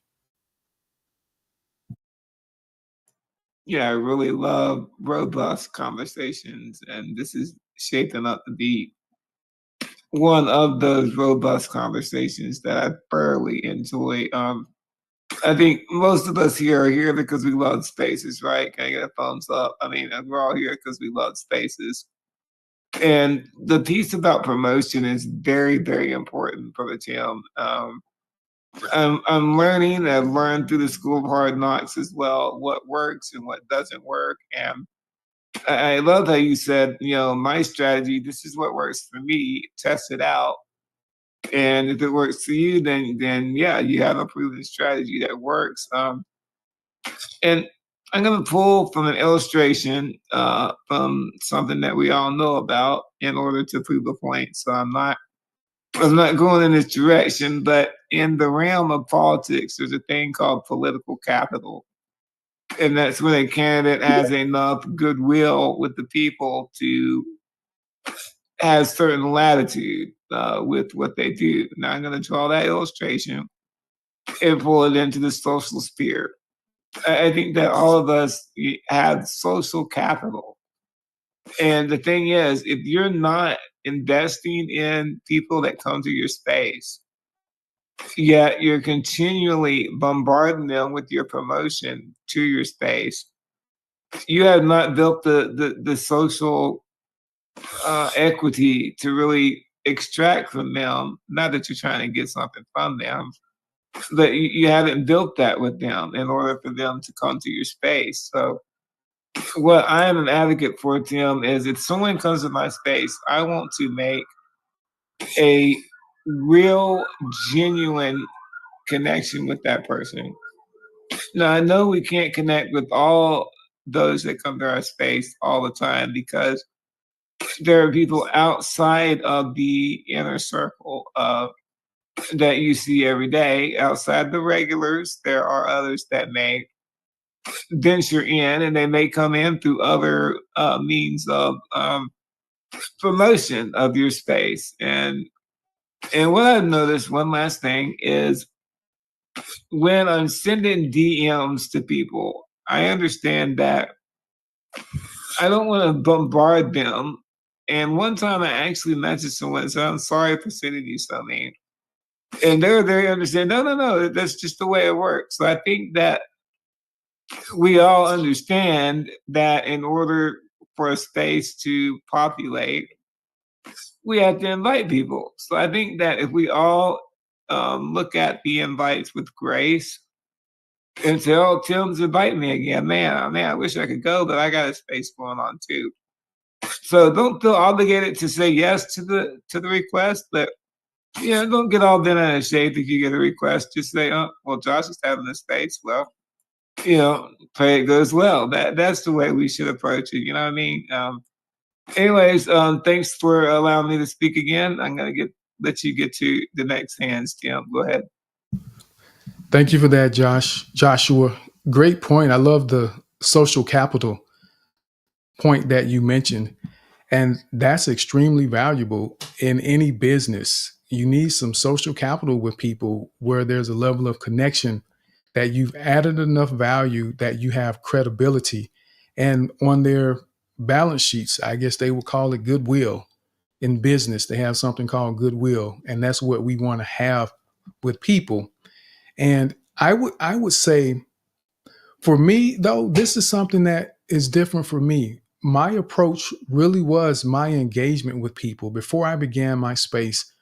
Yeah, I really love robust conversations, and this is shaping up to be one of those robust conversations that I thoroughly enjoy. I think most of us here are here because we love spaces, right? Can I get a thumbs up? I mean, we're all here because we love spaces. And the piece about promotion is very, very important for the team. I'm learning. I've learned through the school of hard knocks as well what works and what doesn't work. And I love how you said, my strategy. This is what works for me. Test it out, and if it works for you, then yeah, you have a proven strategy that works. And I'm going to pull from an illustration from something that we all know about in order to prove a point. So I'm not going in this direction, but in the realm of politics, there's a thing called political capital. And that's when a candidate has enough goodwill with the people to have certain latitude with what they do. Now I'm going to draw that illustration and pull it into the social sphere. I think that all of us have social capital. And the thing is, if you're not investing in people that come to your space, yet you're continually bombarding them with your promotion to your space, you have not built the social equity to really extract from them. Not that you're trying to get something from them, but you haven't built that with them in order for them to come to your space. So what I am an advocate for, Tim, is if someone comes to my space, I want to make a real, genuine connection with that person. Now, I know we can't connect with all those that come to our space all the time because there are people outside of the inner circle that you see every day. Outside the regulars, there are others that may venture in, and they may come in through other means of promotion of your space. And what I've noticed, one last thing, is when I'm sending DMs to people, I understand that I don't want to bombard them. And one time I actually messaged someone and said, I'm sorry for sending you something. And they were very understanding. No, no, no, that's just the way it works. So I think that we all understand that in order for a space to populate, we have to invite people. So I think that if we all look at the invites with grace and say, "Oh, Tim's inviting me again, man, I wish I could go, but I got a space going on too." So don't feel obligated to say yes to the request, but don't get all bent out of shape if you get a request. Just say, oh, well, Josh is having a space. Well, pray it goes well. That's the way we should approach it. You know what I mean? Anyways, thanks for allowing me to speak again. I'm gonna let you get to the next hands, Tim. Go ahead.
Thank you for that, Joshua. Great point. I love the social capital point that you mentioned. And that's extremely valuable in any business. You need some social capital with people where there's a level of connection that you've added enough value that you have credibility. And on their balance sheets, I guess they would call it goodwill. In business, they have something called goodwill. And that's what we want to have with people. And I would say, for me, though, this is something that is different for me. My approach really was my engagement with people. Before I began my space,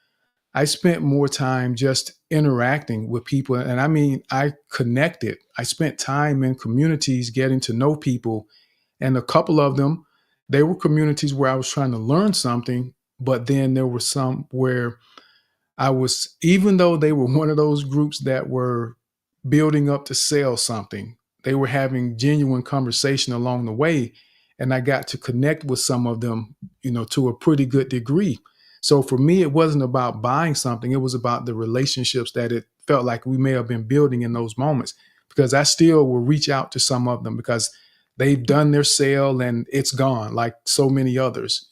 I spent more time just interacting with people. And I mean, I connected. I spent time in communities getting to know people. And a couple of them, they were communities where I was trying to learn something. But then there were some where I was, even though they were one of those groups that were building up to sell something, they were having genuine conversation along the way. And I got to connect with some of them, to a pretty good degree. So for me, it wasn't about buying something. It was about the relationships that it felt like we may have been building in those moments, because I still will reach out to some of them because they've done their sale and it's gone, like so many others.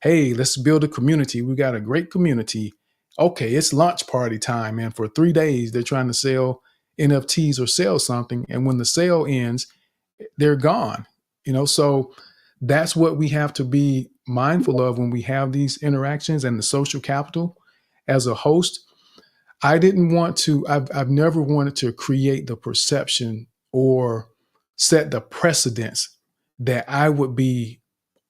Hey, let's build a community. We got a great community. Okay, it's launch party time. And for 3 days, they're trying to sell NFTs or sell something. And when the sale ends, they're gone. So that's what we have to be mindful of when we have these interactions and the social capital. As a host, I've never wanted to create the perception or set the precedence that I would be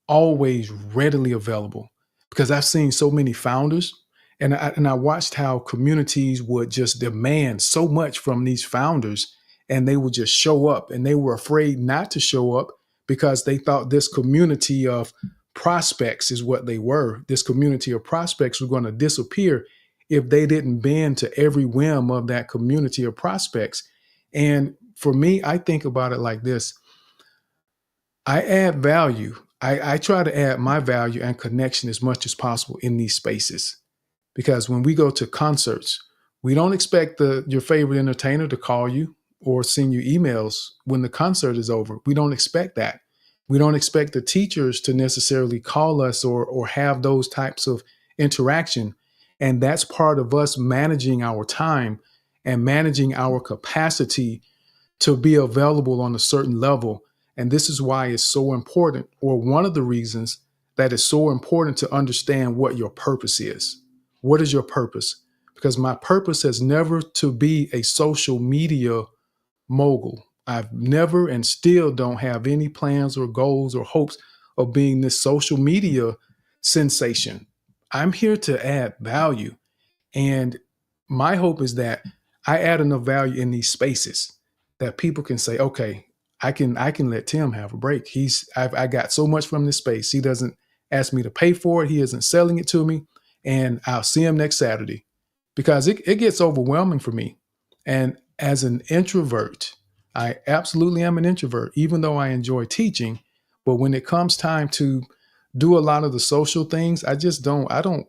always readily available, because I've seen so many founders, and I watched how communities would just demand so much from these founders, and they would just show up, and they were afraid not to show up because they thought this community of prospects is what they were. This community of prospects were going to disappear if they didn't bend to every whim of that community of prospects. And for me, I think about it like this. I add value. I try to add my value and connection as much as possible in these spaces. Because when we go to concerts, we don't expect your favorite entertainer to call you or send you emails when the concert is over. We don't expect that. We don't expect the teachers to necessarily call us or have those types of interaction. And that's part of us managing our time and managing our capacity to be available on a certain level. And this is why it's so important, or one of the reasons that it's so important to understand what your purpose is. What is your purpose? Because my purpose has never to be a social media mogul. I've never and still don't have any plans or goals or hopes of being this social media sensation. I'm here to add value. And my hope is that I add enough value in these spaces that people can say, okay, I can let Tim have a break. I got so much from this space. He doesn't ask me to pay for it. He isn't selling it to me. And I'll see him next Saturday, because it gets overwhelming for me. And as an introvert, I absolutely am an introvert, even though I enjoy teaching. But when it comes time to do a lot of the social things, I don't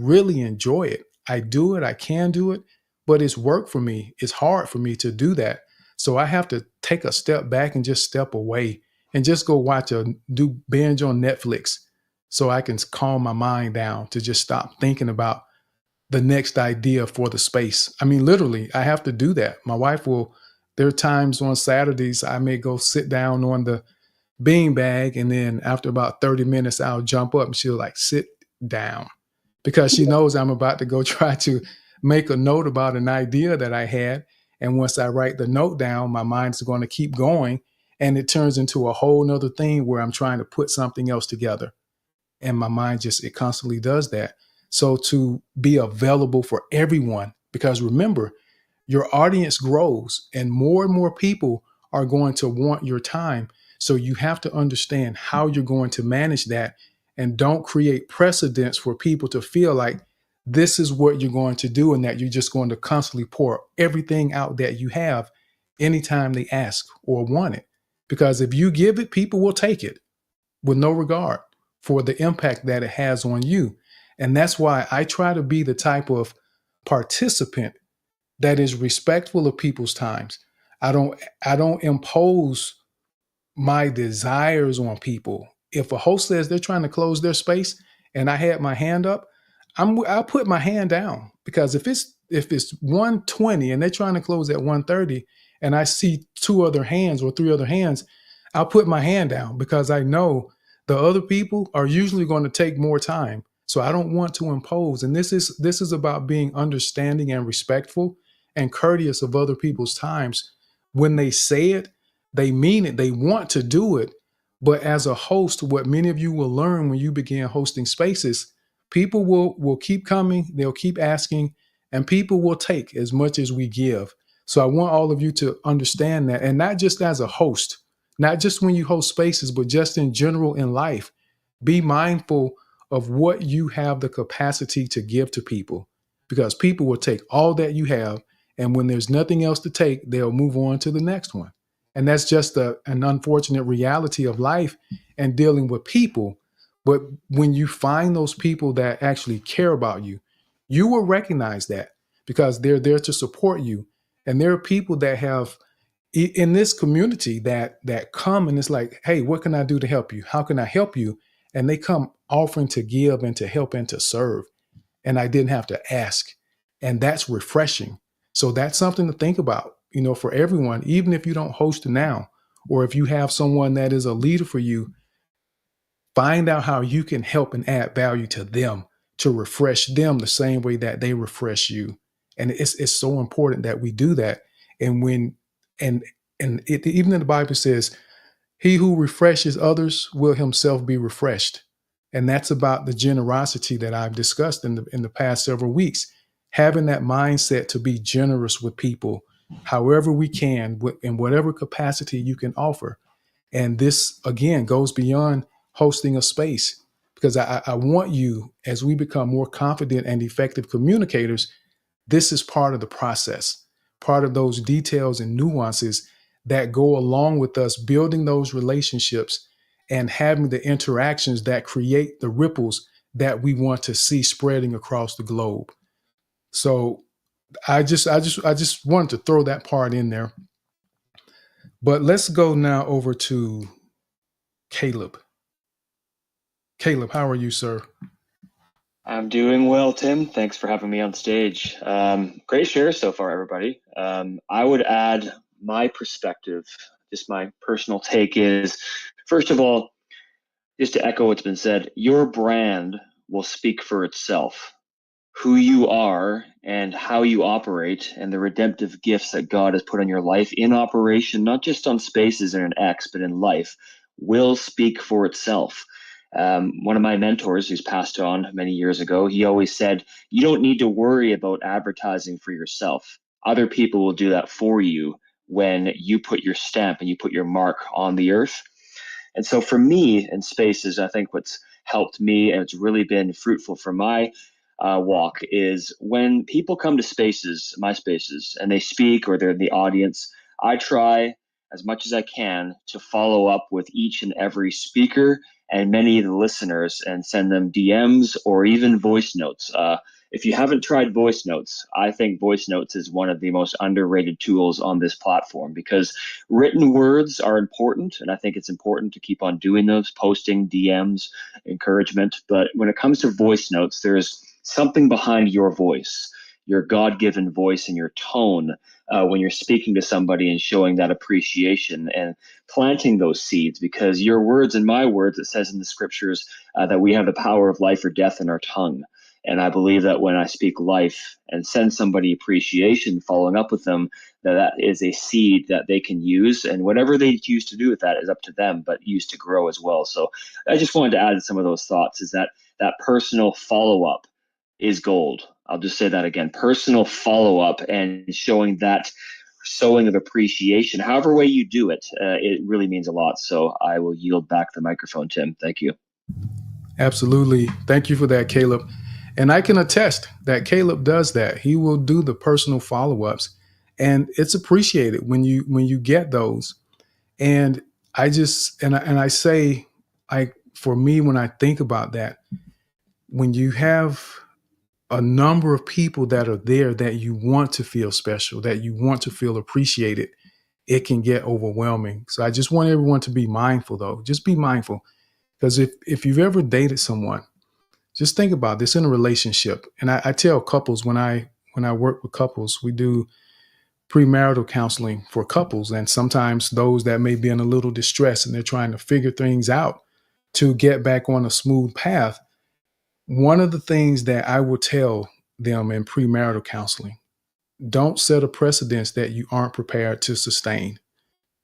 really enjoy it. I do it, I can do it, but it's work for me. It's hard for me to do that. So I have to take a step back and just step away and just go binge on Netflix so I can calm my mind down, to just stop thinking about the next idea for the space. I mean, literally, I have to do that. My wife there are times on Saturdays I may go sit down on the beanbag, and then after about 30 minutes, I'll jump up and she'll like, sit down, because she knows I'm about to go try to make a note about an idea that I had. And once I write the note down, my mind's going to keep going, and it turns into a whole nother thing where I'm trying to put something else together. And my mind it constantly does that. So to be available for everyone, because remember, your audience grows and more people are going to want your time. So you have to understand how you're going to manage that, and don't create precedents for people to feel like this is what you're going to do, and that you're just going to constantly pour everything out that you have anytime they ask or want it. Because if you give it, people will take it with no regard for the impact that it has on you. And that's why I try to be the type of participant that is respectful of people's times. I don't impose my desires on people. If a host says they're trying to close their space and I had my hand up, I'll put my hand down, because if it's 120 and they're trying to close at 130 and I see two other hands or three other hands, I'll put my hand down, because I know the other people are usually going to take more time. So I don't want to impose. And this is about being understanding and respectful and courteous of other people's times. When they say it, they mean it. They want to do it. But as a host, what many of you will learn when you begin hosting spaces, people will keep coming, they'll keep asking, and people will take as much as we give. So I want all of you to understand that, and not just as a host, not just when you host spaces, but just in general in life. Be mindful of what you have the capacity to give to people, because people will take all that you have, and when there's nothing else to take, they'll move on to the next one. And that's just an unfortunate reality of life and dealing with people. But when you find those people that actually care about you, you will recognize that, because they're there to support you. And there are people that have in this community that come and it's like, hey, what can I do to help you? How can I help you? And they come offering to give and to help and to serve. And I didn't have to ask. And that's refreshing. So that's something to think about, for everyone, even if you don't host now, or if you have someone that is a leader for you, find out how you can help and add value to them, to refresh them the same way that they refresh you. And it's so important that we do that. And when and even in the Bible says, he who refreshes others will himself be refreshed. And that's about the generosity that I've discussed in the past several weeks. Having that mindset to be generous with people, however we can, in whatever capacity you can offer. And this, again, goes beyond hosting a space, because I want you, as we become more confident and effective communicators, this is part of the process, part of those details and nuances that go along with us building those relationships and having the interactions that create the ripples that we want to see spreading across the globe. So I just wanted to throw that part in there. But let's go now over to Caleb. Caleb, how are you, sir?
I'm doing well, Tim. Thanks for having me on stage. Great share so far, everybody. I would add my perspective, just my personal take is, first of all, just to echo what's been said, your brand will speak for itself. Who you are and how you operate and the redemptive gifts that God has put on your life in operation, not just on spaces and an X, but in life, will speak for itself. One of my mentors who's passed on many years ago, he always said, you don't need to worry about advertising for yourself. Other people will do that for you when you put your stamp and you put your mark on the earth. And so for me in spaces, I think what's helped me and it's really been fruitful for my walk is when people come to spaces, my spaces, and they speak or they're in the audience, I try as much as I can to follow up with each and every speaker and many of the listeners and send them DMs or even voice notes. If you haven't tried voice notes, I think voice notes is one of the most underrated tools on this platform, because written words are important. And I think it's important to keep on doing those, posting DMs, encouragement. But when it comes to voice notes, there's something behind your voice, your God-given voice and your tone when you're speaking to somebody and showing that appreciation and planting those seeds, because your words and my words, it says in the scriptures that we have the power of life or death in our tongue. And I believe that when I speak life and send somebody appreciation, following up with them, that is a seed that they can use. And whatever they choose to do with that is up to them, but used to grow as well. So I just wanted to add some of those thoughts, is that personal follow-up is gold. I'll just say that again, personal follow-up and showing that sowing of appreciation, however way you do it, it really means a lot. So I will yield back the microphone, Tim. Thank you.
Absolutely. Thank you for that, Caleb. And I can attest that Caleb does that. He will do the personal follow-ups, and it's appreciated when you get those. And I say, like, for me, when I think about that, when you have a number of people that are there that you want to feel special, that you want to feel appreciated, it can get overwhelming. So I just want everyone to be mindful, though. Just be mindful. Because if you've ever dated someone, just think about this in a relationship. And I tell couples when I work with couples, we do premarital counseling for couples, and sometimes those that may be in a little distress and they're trying to figure things out to get back on a smooth path. One of the things that I will tell them in premarital counseling, don't set a precedence that you aren't prepared to sustain.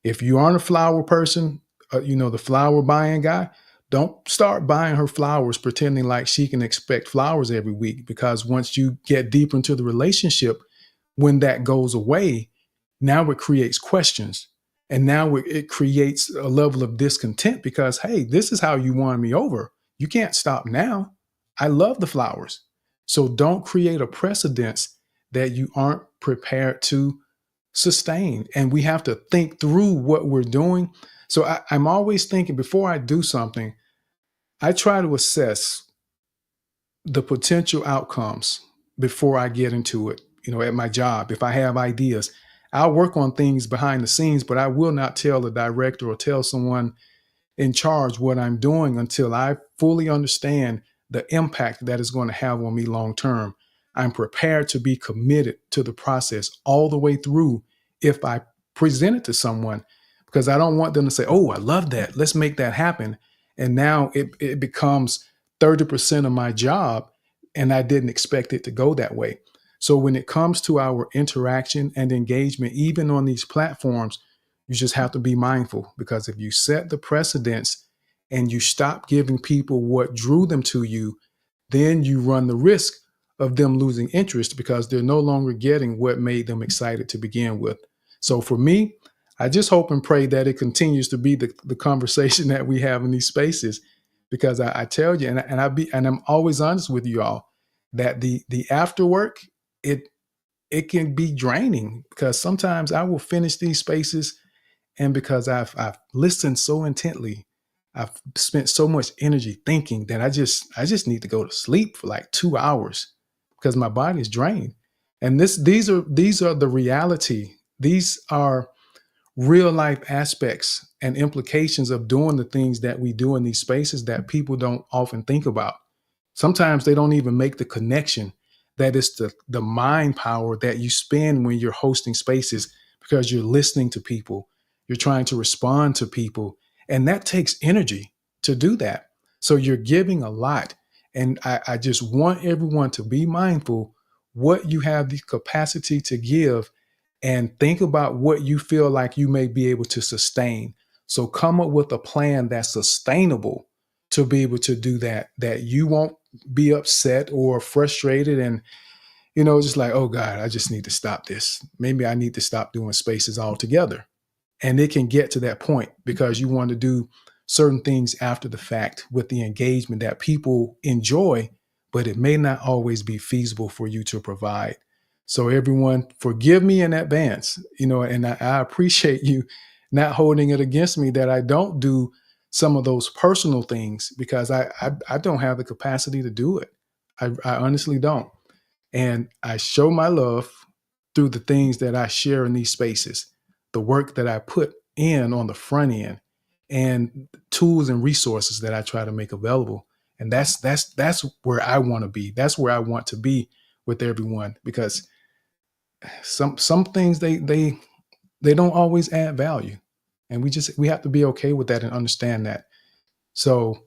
If you aren't a flower person, the flower buying guy, don't start buying her flowers pretending like she can expect flowers every week, because once you get deeper into the relationship, when that goes away, now it creates questions. And now it creates a level of discontent because, hey, this is how you won me over. You can't stop now. I love the flowers. So don't create a precedence that you aren't prepared to sustain. And we have to think through what we're doing. So I'm always thinking before I do something, I try to assess the potential outcomes before I get into it. At my job, if I have ideas, I'll work on things behind the scenes, but I will not tell the director or tell someone in charge what I'm doing until I fully understand the impact that is going to have on me long term. I'm prepared to be committed to the process all the way through if I present it to someone, because I don't want them to say, oh, I love that. Let's make that happen. And now it becomes 30% of my job, and I didn't expect it to go that way. So when it comes to our interaction and engagement, even on these platforms, you just have to be mindful, because if you set the precedence and you stop giving people what drew them to you, then you run the risk of them losing interest because they're no longer getting what made them excited to begin with. So for me, I just hope and pray that it continues to be the conversation that we have in these spaces, because I tell you, and I'm always honest with you all, that the after work, it can be draining, because sometimes I will finish these spaces, and because I've listened so intently, I've spent so much energy thinking that I just need to go to sleep for like 2 hours because my body is drained. And these are the reality. These are real life aspects and implications of doing the things that we do in these spaces that people don't often think about. Sometimes they don't even make the connection that it's the mind power that you spend when you're hosting spaces, because you're listening to people, you're trying to respond to people, and that takes energy to do that. So you're giving a lot. And I just want everyone to be mindful what you have the capacity to give, and think about what you feel like you may be able to sustain. So come up with a plan that's sustainable to be able to do that you won't be upset or frustrated and, just like, oh God, I just need to stop this. Maybe I need to stop doing spaces altogether. And it can get to that point because you want to do certain things after the fact with the engagement that people enjoy, but it may not always be feasible for you to provide. So everyone, forgive me in advance, and I appreciate you not holding it against me that I don't do some of those personal things, because I don't have the capacity to do it. I honestly don't. And I show my love through the things that I share in these spaces, the work that I put in on the front end, and tools and resources that I try to make available. And that's where I want to be. That's where I want to be with everyone, because some things they don't always add value. And we have to be okay with that and understand that. So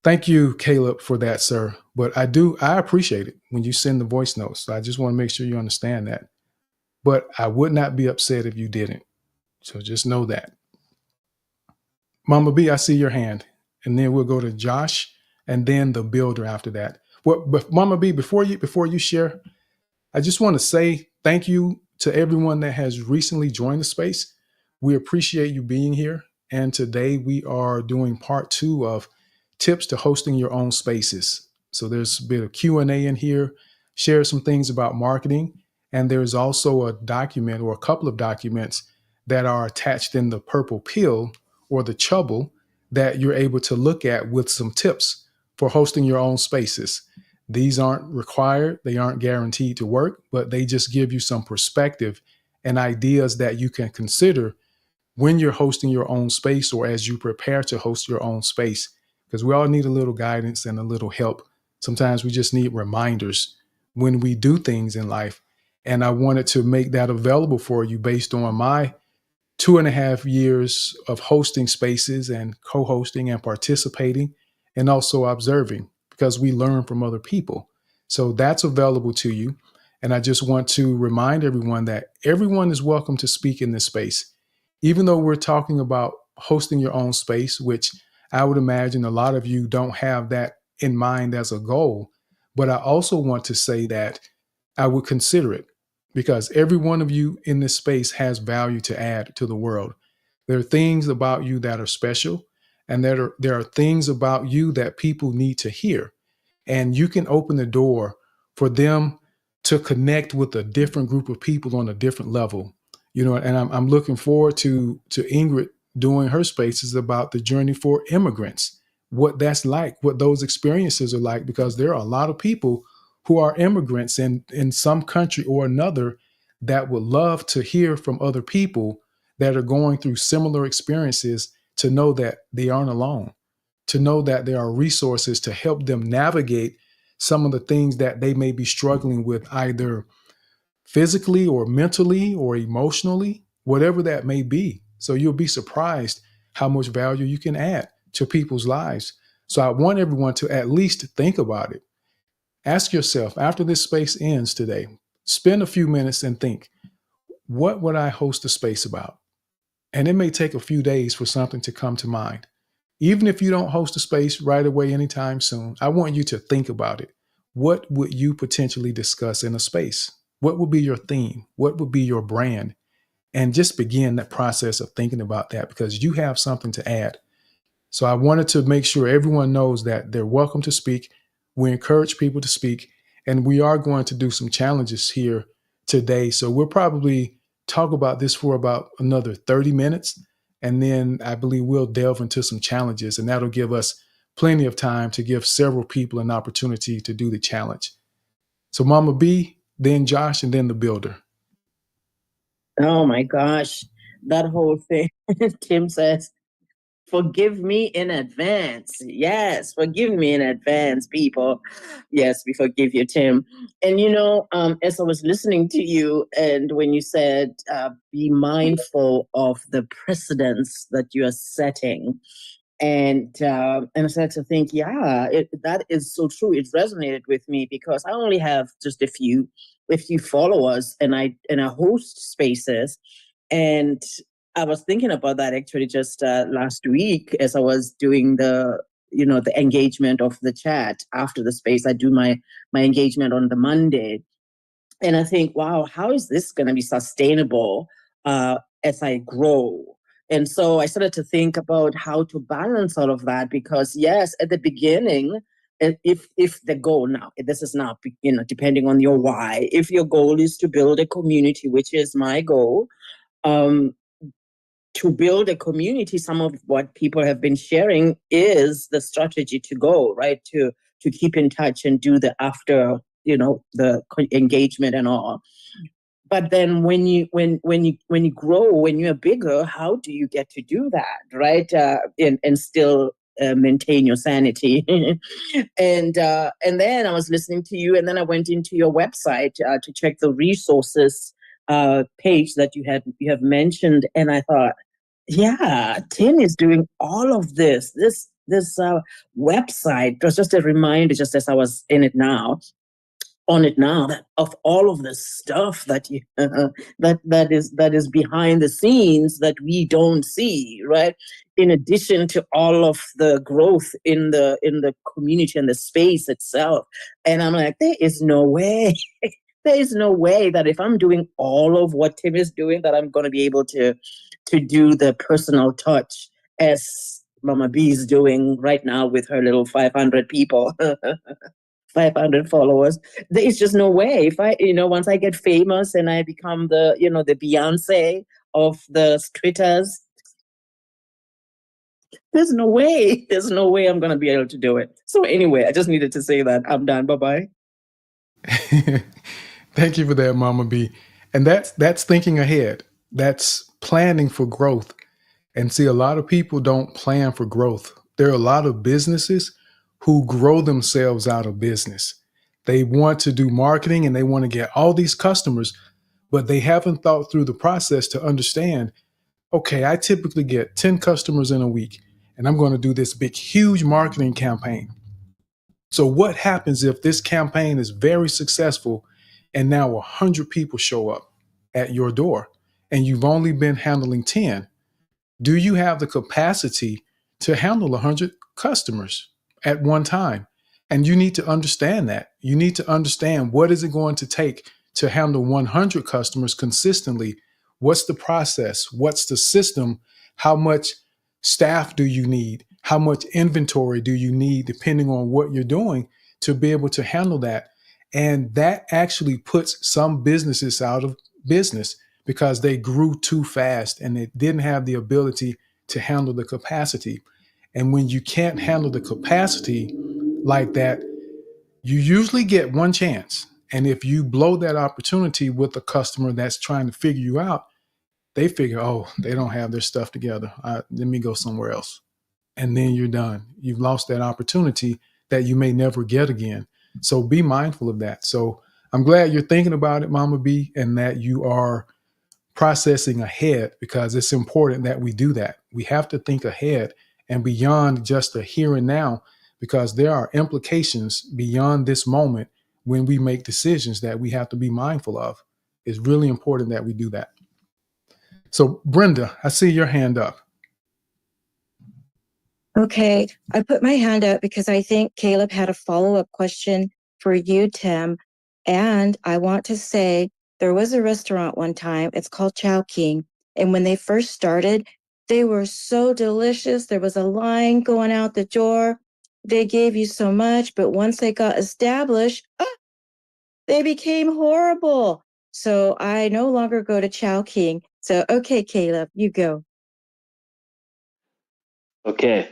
thank you, Caleb, for that, sir. But I appreciate it when you send the voice notes. So I just want to make sure you understand that. But I would not be upset if you didn't. So just know that. Mama B, I see your hand. And then we'll go to Josh and then the builder after that. Well, but Mama B, before you share, I just want to say thank you to everyone that has recently joined the space. We appreciate you being here. And today we are doing part 2 of tips to hosting your own spaces. So there's a bit of Q&A in here, share some things about marketing. And there's also a document or a couple of documents that are attached in the purple pill or the chubble that you're able to look at with some tips for hosting your own spaces. These aren't required, they aren't guaranteed to work, but they just give you some perspective and ideas that you can consider when you're hosting your own space or as you prepare to host your own space. Because we all need a little guidance and a little help. Sometimes we just need reminders when we do things in life. And I wanted to make that available for you based on my 2.5 years of hosting spaces and co-hosting and participating and also observing, because we learn from other people. So that's available to you. And I just want to remind everyone that everyone is welcome to speak in this space. Even though we're talking about hosting your own space, which I would imagine a lot of you don't have that in mind as a goal. But I also want to say that I would consider it, because every one of you in this space has value to add to the world. There are things about you that are special, and there are things about you that people need to hear. And you can open the door for them to connect with a different group of people on a different level. And I'm looking forward to Ingrid doing her spaces about the journey for immigrants, what that's like, what those experiences are like, because there are a lot of people who are immigrants in some country or another that would love to hear from other people that are going through similar experiences, to know that they aren't alone, to know that there are resources to help them navigate some of the things that they may be struggling with, either physically or mentally or emotionally, whatever that may be. So you'll be surprised how much value you can add to people's lives. So I want everyone to at least think about it. Ask yourself, after this space ends today, spend a few minutes and think, what would I host a space about? And it may take a few days for something to come to mind. Even if you don't host a space right away anytime soon, I want you to think about it. What would you potentially discuss in a space? What would be your theme? What would be your brand? And just begin that process of thinking about that, because you have something to add. So I wanted to make sure everyone knows that they're welcome to speak. We encourage people to speak, and we are going to do some challenges here today. So we'll probably talk about this for about another 30 minutes. And then I believe we'll delve into some challenges, and that'll give us plenty of time to give several people an opportunity to do the challenge. So Mama B, then Josh, and then the builder.
Oh my gosh, that whole thing. Tim says, forgive me in advance. Yes, forgive me in advance, people. Yes, we forgive you, Tim. And as I was listening to you, and when you said, be mindful of the precedents that you are setting. And I started to think, yeah, that is so true. It resonated with me because I only have just a few followers, and I host spaces. And I was thinking about that actually just last week as I was doing the engagement of the chat after the space. I do my engagement on the Monday, and I think, wow, how is this going to be sustainable as I grow? And so I started to think about how to balance all of that, because yes, at the beginning, if the goal now, this is now, depending on your why, if your goal is to build a community, which is my goal, to build a community, some of what people have been sharing is the strategy to go, right? To keep in touch and do the after, the engagement and all. But then when you grow, when you're bigger, how do you get to do that, right? And still maintain your sanity. And then I was listening to you, and then I went into your website to check the resources page that you have mentioned, and I thought, yeah, Tim is doing all of this. This website was just a reminder, just as I was on it now, that of all of the stuff that you that is behind the scenes that we don't see, right? In addition to all of the growth in the community and the space itself. And I'm like, there is no way. There is no way that if I'm doing all of what Tim is doing, that I'm going to be able to do the personal touch as Mama B is doing right now with her little 500 people. 500 followers. There is just no way. If I, once I get famous and I become the, the Beyonce of the Twitters, there's no way. There's no way I'm going to be able to do it. So anyway, I just needed to say that. I'm done. Bye-bye.
Thank you for that, Mama B. And that's thinking ahead. That's planning for growth. And see, a lot of people don't plan for growth. There are a lot of businesses who grow themselves out of business. They want to do marketing and they want to get all these customers, but they haven't thought through the process to understand, okay, I typically get 10 customers in a week, and I'm going to do this big, huge marketing campaign. So what happens if this campaign is very successful and now 100 people show up at your door and you've only been handling 10? Do you have the capacity to handle 100 customers at one time? And you need to understand that. You need to understand, what is it going to take to handle 100 customers consistently? What's the process? What's the system? How much staff do you need? How much inventory do you need, depending on what you're doing, to be able to handle that? And that actually puts some businesses out of business because they grew too fast and they didn't have the ability to handle the capacity. And when you can't handle the capacity like that, you usually get one chance. And if you blow that opportunity with a customer that's trying to figure you out, they figure, oh, they don't have their stuff together. Let me go somewhere else. And then you're done. You've lost that opportunity that you may never get again. So be mindful of that. So I'm glad you're thinking about it, Mama B, and that you are processing ahead, because it's important that we do that. We have to think ahead and beyond just the here and now, because there are implications beyond this moment when we make decisions that we have to be mindful of. It's really important that we do that. So Brenda, I see your hand up.
Okay, I put my hand up because I think Caleb had a follow-up question for you, Tim. And I want to say, there was a restaurant one time, it's called Chow King. And when they first started, they were so delicious. There was a line going out the door. They gave you so much, but once they got established, they became horrible. So I no longer go to Chow King. So, okay, Caleb, you go.
Okay.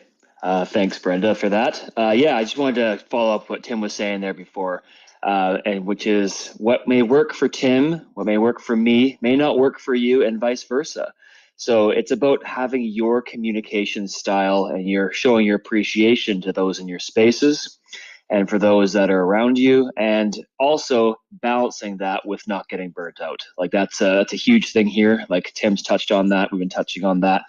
Thanks, Brenda, for that. Yeah, I just wanted to follow up what Tim was saying there before, and which is, what may work for Tim, what may work for me, may not work for you, and vice versa. So it's about having your communication style, and you're showing your appreciation to those in your spaces and for those that are around you, and also balancing that with not getting burnt out. Like that's a huge thing here. Like Tim's touched on that. We've been touching on that,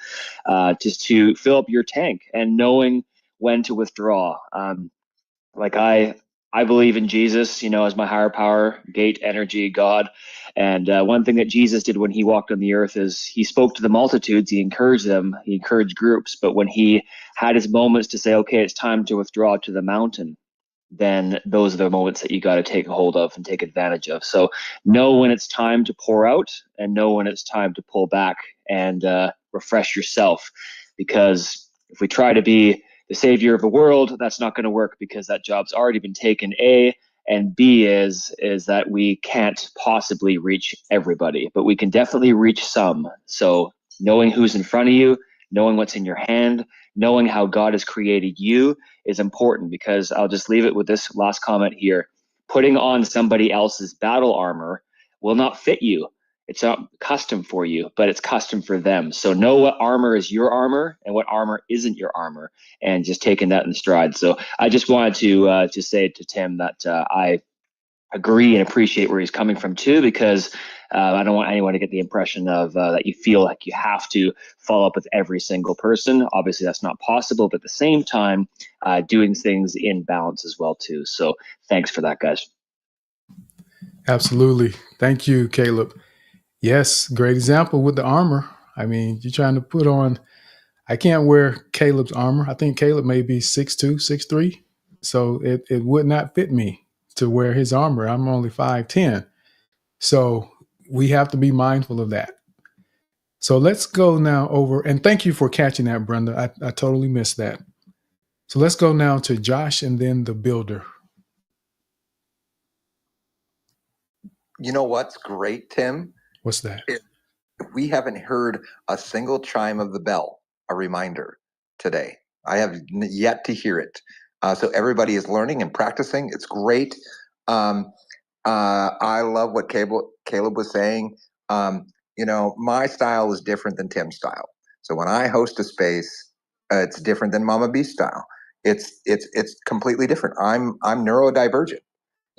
just to fill up your tank and knowing when to withdraw. Like I believe in Jesus, as my higher power, gate, energy, God. And one thing that Jesus did when he walked on the earth is he spoke to the multitudes, he encouraged them, he encouraged groups. But when he had his moments to say, okay, it's time to withdraw to the mountain, then those are the moments that you got to take hold of and take advantage of. So know when it's time to pour out and know when it's time to pull back and refresh yourself. Because if we try to be the savior of the world, that's not going to work, because that job's already been taken, A. And B is that we can't possibly reach everybody, but we can definitely reach some. So knowing who's in front of you, knowing what's in your hand, knowing how God has created you is important, because I'll just leave it with this last comment here. Putting on somebody else's battle armor will not fit you. It's not custom for you, but it's custom for them. So know what armor is your armor and what armor isn't your armor, and just taking that in stride. So I just wanted to say to Tim that I agree and appreciate where he's coming from too, because I don't want anyone to get the impression of that you feel like you have to follow up with every single person. Obviously, that's not possible, but at the same time, doing things in balance as well too. So thanks for that, guys.
Absolutely. Thank you, Caleb. Yes, great example with the armor. I mean, you're trying to put on, I can't wear Caleb's armor. I think Caleb may be 6'2", 6'3". So it would not fit me to wear his armor. I'm only 5'10". So we have to be mindful of that. So let's go now over, and thank you for catching that, Brenda. I totally missed that. So let's go now to Josh and then the builder.
You know what's great, Tim?
What's that?
We haven't heard a single chime of the bell, a reminder today. I have yet to hear it. So everybody is learning and practicing. It's great. I love what Caleb was saying. My style is different than Tim's style. So when I host a space, it's different than Mama B's style. It's completely different. I'm neurodivergent.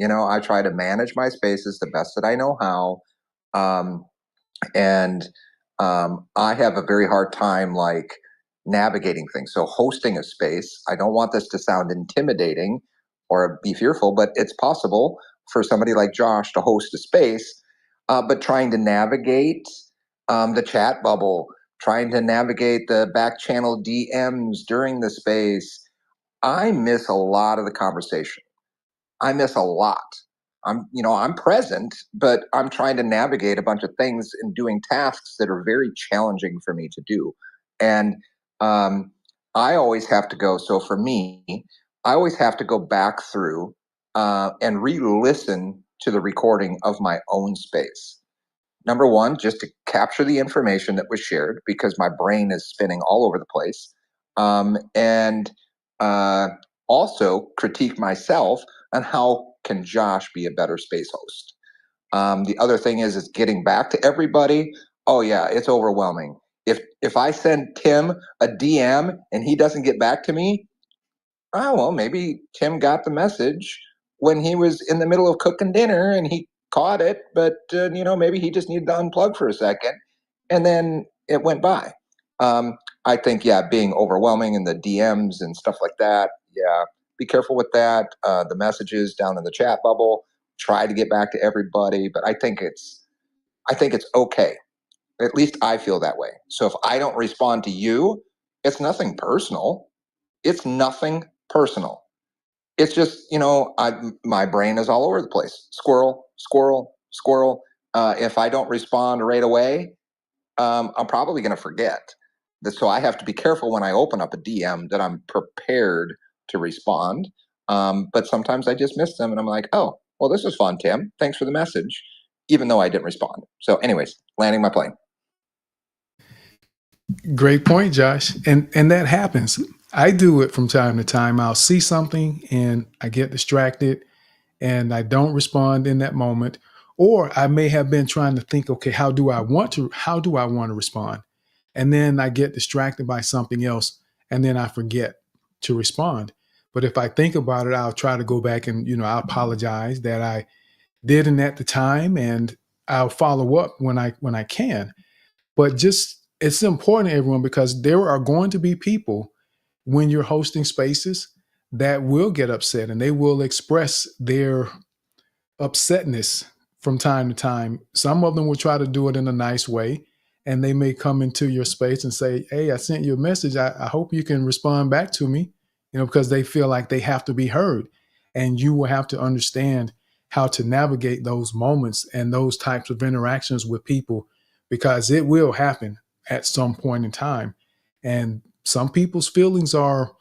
I try to manage my spaces the best that I know how. Um, and I have a very hard time like navigating things. So hosting a space, I don't want this to sound intimidating or be fearful, but it's possible for somebody like Josh to host a space, but trying to navigate the chat bubble, trying to navigate the back channel DMs during the space, I miss a lot of the conversation. I miss a lot. I'm present, but I'm trying to navigate a bunch of things and doing tasks that are very challenging for me to do. And um, I always have to go. So for me, I always have to go back through and re-listen to the recording of my own space. Number one, just to capture the information that was shared because my brain is spinning all over the place. And also critique myself on how can Josh be a better space host. The other thing is getting back to everybody. Oh yeah, it's overwhelming. If I send Tim a DM and he doesn't get back to me, oh well, maybe Tim got the message when he was in the middle of cooking dinner and he caught it, but maybe he just needed to unplug for a second, and then it went by. I think being overwhelming in the DMs and stuff like that. Yeah, be careful with that. The messages down in the chat bubble. Try to get back to everybody, but I think it's okay. At least I feel that way. So if I don't respond to you, it's nothing personal. It's nothing personal. It's just, my brain is all over the place. Squirrel, squirrel, squirrel. If I don't respond right away, I'm probably going to forget. So I have to be careful when I open up a DM that I'm prepared to respond. But sometimes I just miss them and I'm like, oh, well, this is fun, Tim. Thanks for the message, even though I didn't respond. So anyways, landing my plane.
Great point, Josh. And that happens. I do it from time to time. I'll see something and I get distracted and I don't respond in that moment. Or I may have been trying to think, okay, how do I want to respond? And then I get distracted by something else and then I forget to respond. But if I think about it, I'll try to go back and, I'll apologize that I didn't at the time and I'll follow up when I can. But just it's important, everyone, because there are going to be people when you're hosting spaces that will get upset and they will express their upsetness from time to time. Some of them will try to do it in a nice way, and they may come into your space and say, "Hey, I sent you a message. I hope you can respond back to me," because they feel like they have to be heard, and you will have to understand how to navigate those moments and those types of interactions with people because it will happen at some point in time. And some people are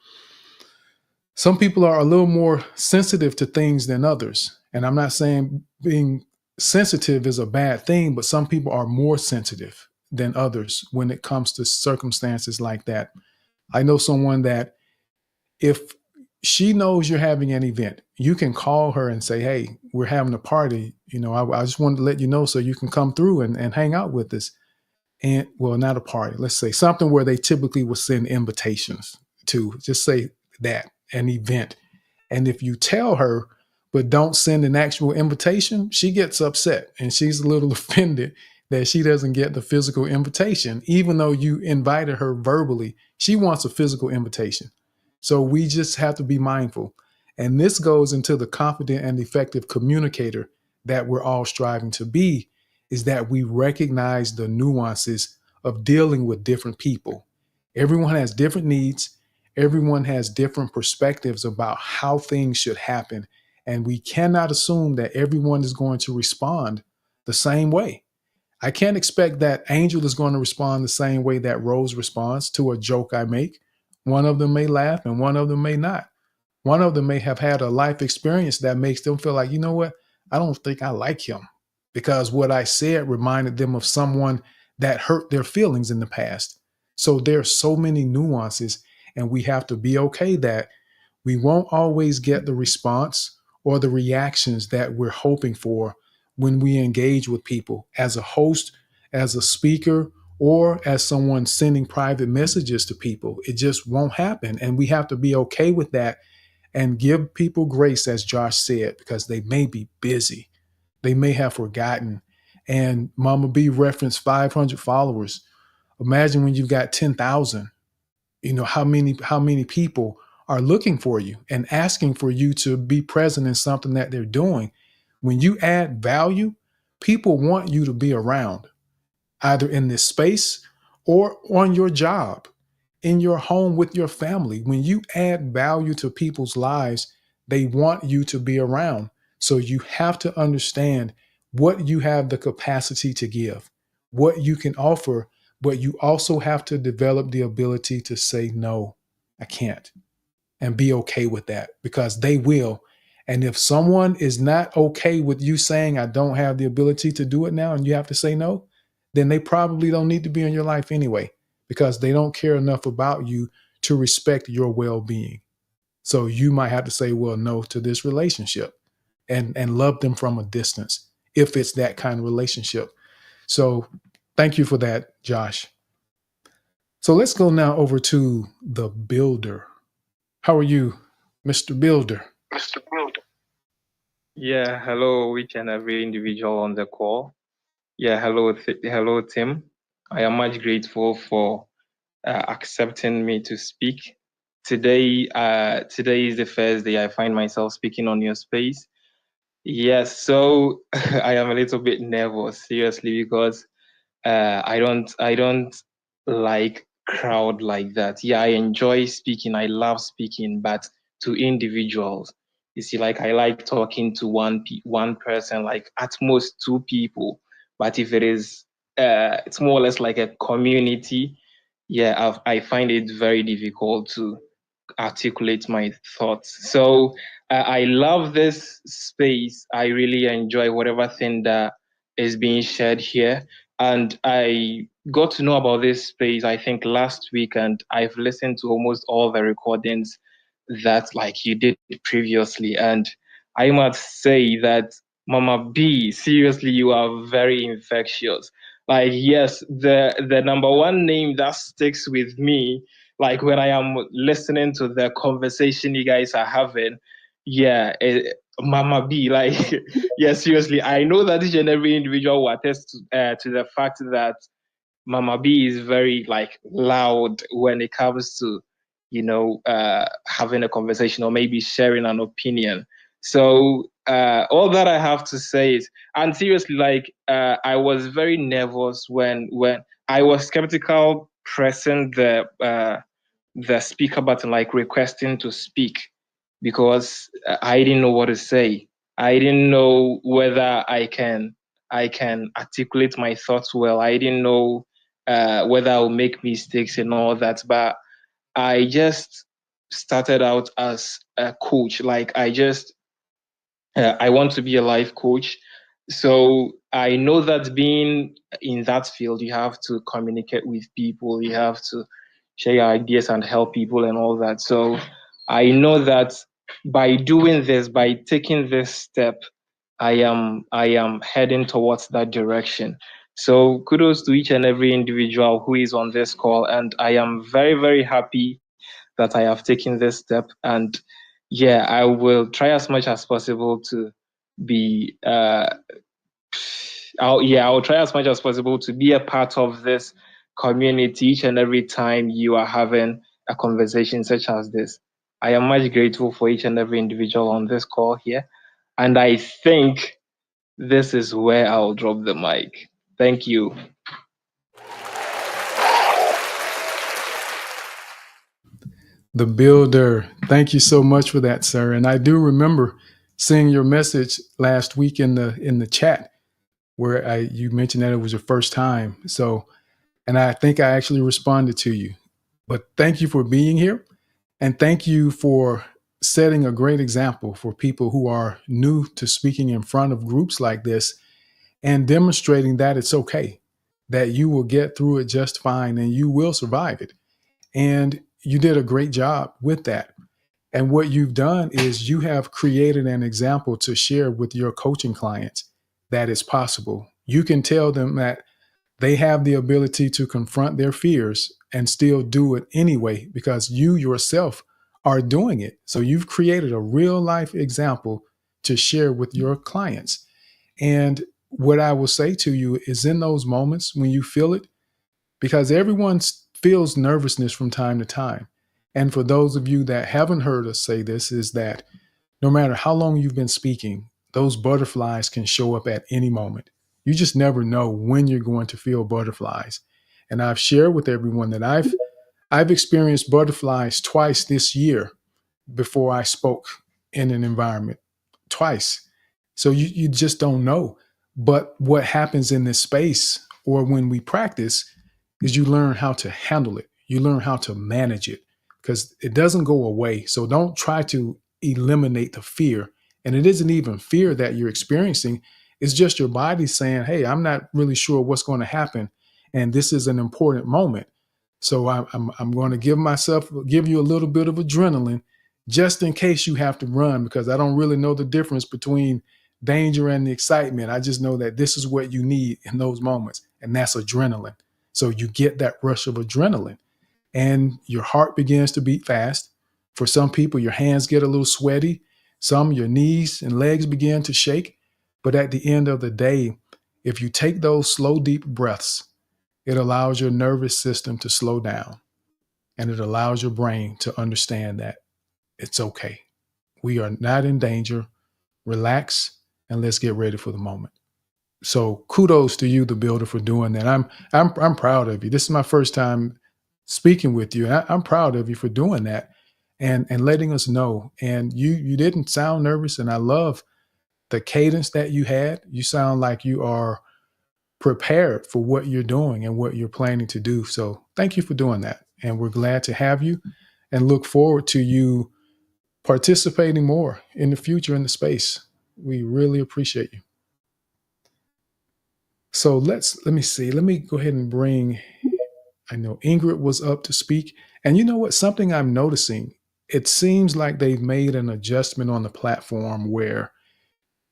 a little more sensitive to things than others. And I'm not saying being sensitive is a bad thing, but some people are more sensitive than others when it comes to circumstances like that. I know someone that if she knows you're having an event, you can call her and say, "Hey, we're having a party. I just wanted to let you know so you can come through and hang out with us." And well, not a party. Let's say something where they typically will send invitations to. Just say that, an event. And if you tell her, but don't send an actual invitation, she gets upset and she's a little offended that she doesn't get the physical invitation, even though you invited her verbally. She wants a physical invitation. So we just have to be mindful. And this goes into the confident and effective communicator that we're all striving to be, is that we recognize the nuances of dealing with different people. Everyone has different needs. Everyone has different perspectives about how things should happen. And we cannot assume that everyone is going to respond the same way. I can't expect that Angel is going to respond the same way that Rose responds to a joke I make. One of them may laugh and one of them may not. One of them may have had a life experience that makes them feel like, you know what? I don't think I like him. because what I said reminded them of someone that hurt their feelings in the past. So there's so many nuances, and we have to be okay that we won't always get the response or the reactions that we're hoping for when we engage with people as a host, as a speaker, or as someone sending private messages to people. It just won't happen. And we have to be okay with that and give people grace, as Josh said, because they may be busy. They may have forgotten. And Mama B referenced 500 followers. Imagine when you've got 10,000, how many people are looking for you and asking for you to be present in something that they're doing. When you add value, people want you to be around, either in this space or on your job, in your home with your family. When you add value to people's lives, they want you to be around. So you have to understand what you have the capacity to give, what you can offer, but you also have to develop the ability to say, no, I can't, and be okay with that, because they will. And if someone is not okay with you saying, I don't have the ability to do it now, and you have to say no, then they probably don't need to be in your life anyway, because they don't care enough about you to respect your well-being. So you might have to say, well, no to this relationship, and love them from a distance if it's that kind of relationship. So thank you for that, Josh. So let's go now over to the builder. How are you, Mr. Builder?
Yeah, hello, each and every individual on the call. Yeah, hello, Tim. I am much grateful for accepting me to speak. Today is the first day I find myself speaking on your space. Yes, so I am a little bit nervous, seriously, because I don't like crowd like that. Yeah, I enjoy speaking. I love speaking, but to individuals. You see, like I like talking to one person, like at most two people. But if it is, it's more or less like a community. Yeah, I find it very difficult to articulate my thoughts. So I love this space. I really enjoy whatever thing that is being shared here. And I got to know about this space, I think, last week, and I've listened to almost all the recordings that like you did previously. And I must say that Mama B, seriously, you are very infectious. Like, yes, the number one name that sticks with me, like when I am listening to the conversation you guys are having, yeah, Mama B, like, yeah, seriously, I know that each and every individual will attest to the fact that Mama B is very like loud when it comes to, having a conversation or maybe sharing an opinion. So all that I have to say is, and seriously, like I was very nervous when I was skeptical pressing the speaker button, like requesting to speak, because I didn't know what to say. I didn't know whether I can articulate my thoughts well. I didn't know whether I'll make mistakes and all that. But I just started out as a coach. Like I want to be a life coach. So I know that being in that field, you have to communicate with people, you have to share your ideas and help people and all that. So I know that by doing this, by taking this step, I am heading towards that direction. So kudos to each and every individual who is on this call, and I am very, very happy that I have taken this step. And yeah, I will try as much as possible to be I'll try as much as possible to be a part of this community each and every time you are having a conversation such as this. I am much grateful for each and every individual on this call here. And I think this is where I'll drop the mic. Thank you.
The builder. Thank you so much for that, sir. And I do remember seeing your message last week in the chat where you mentioned that it was your first time. So, and I think I actually responded to you. But thank you for being here, and thank you for setting a great example for people who are new to speaking in front of groups like this, and demonstrating that it's okay, that you will get through it just fine and you will survive it. And you did a great job with that. And what you've done is you have created an example to share with your coaching clients that it's possible. You can tell them that they have the ability to confront their fears and still do it anyway because you yourself are doing it. So you've created a real life example to share with your clients. And what I will say to you is in those moments when you feel it, because everyone feels nervousness from time to time. And for those of you that haven't heard us say this, is that no matter how long you've been speaking, those butterflies can show up at any moment. You just never know when you're going to feel butterflies. And I've shared with everyone that I've experienced butterflies twice this year before I spoke in an environment. Twice. So you just don't know. But what happens in this space or when we practice is you learn how to handle it. You learn how to manage it because it doesn't go away. So don't try to eliminate the fear. And it isn't even fear that you're experiencing. It's just your body saying, hey, I'm not really sure what's going to happen. And this is an important moment. So I'm going to give you a little bit of adrenaline just in case you have to run, because I don't really know the difference between danger and the excitement. I just know that this is what you need in those moments, and that's adrenaline. So you get that rush of adrenaline and your heart begins to beat fast. For some people, your hands get a little sweaty. Some, your knees and legs begin to shake. But at the end of the day, if you take those slow, deep breaths, it allows your nervous system to slow down and it allows your brain to understand that it's okay. We are not in danger. Relax and let's get ready for the moment. So kudos to you, the builder, for doing that. I'm proud of you. This is my first time speaking with you. And I'm proud of you for doing that and letting us know. And you didn't sound nervous, and I love the cadence that you had. You sound like you are prepared for what you're doing and what you're planning to do. So thank you for doing that. And we're glad to have you and look forward to you participating more in the future in the space. We really appreciate you. So let me see. Let me go ahead and bring, I know Ingrid was up to speak. And you know what? Something I'm noticing, it seems like they've made an adjustment on the platform where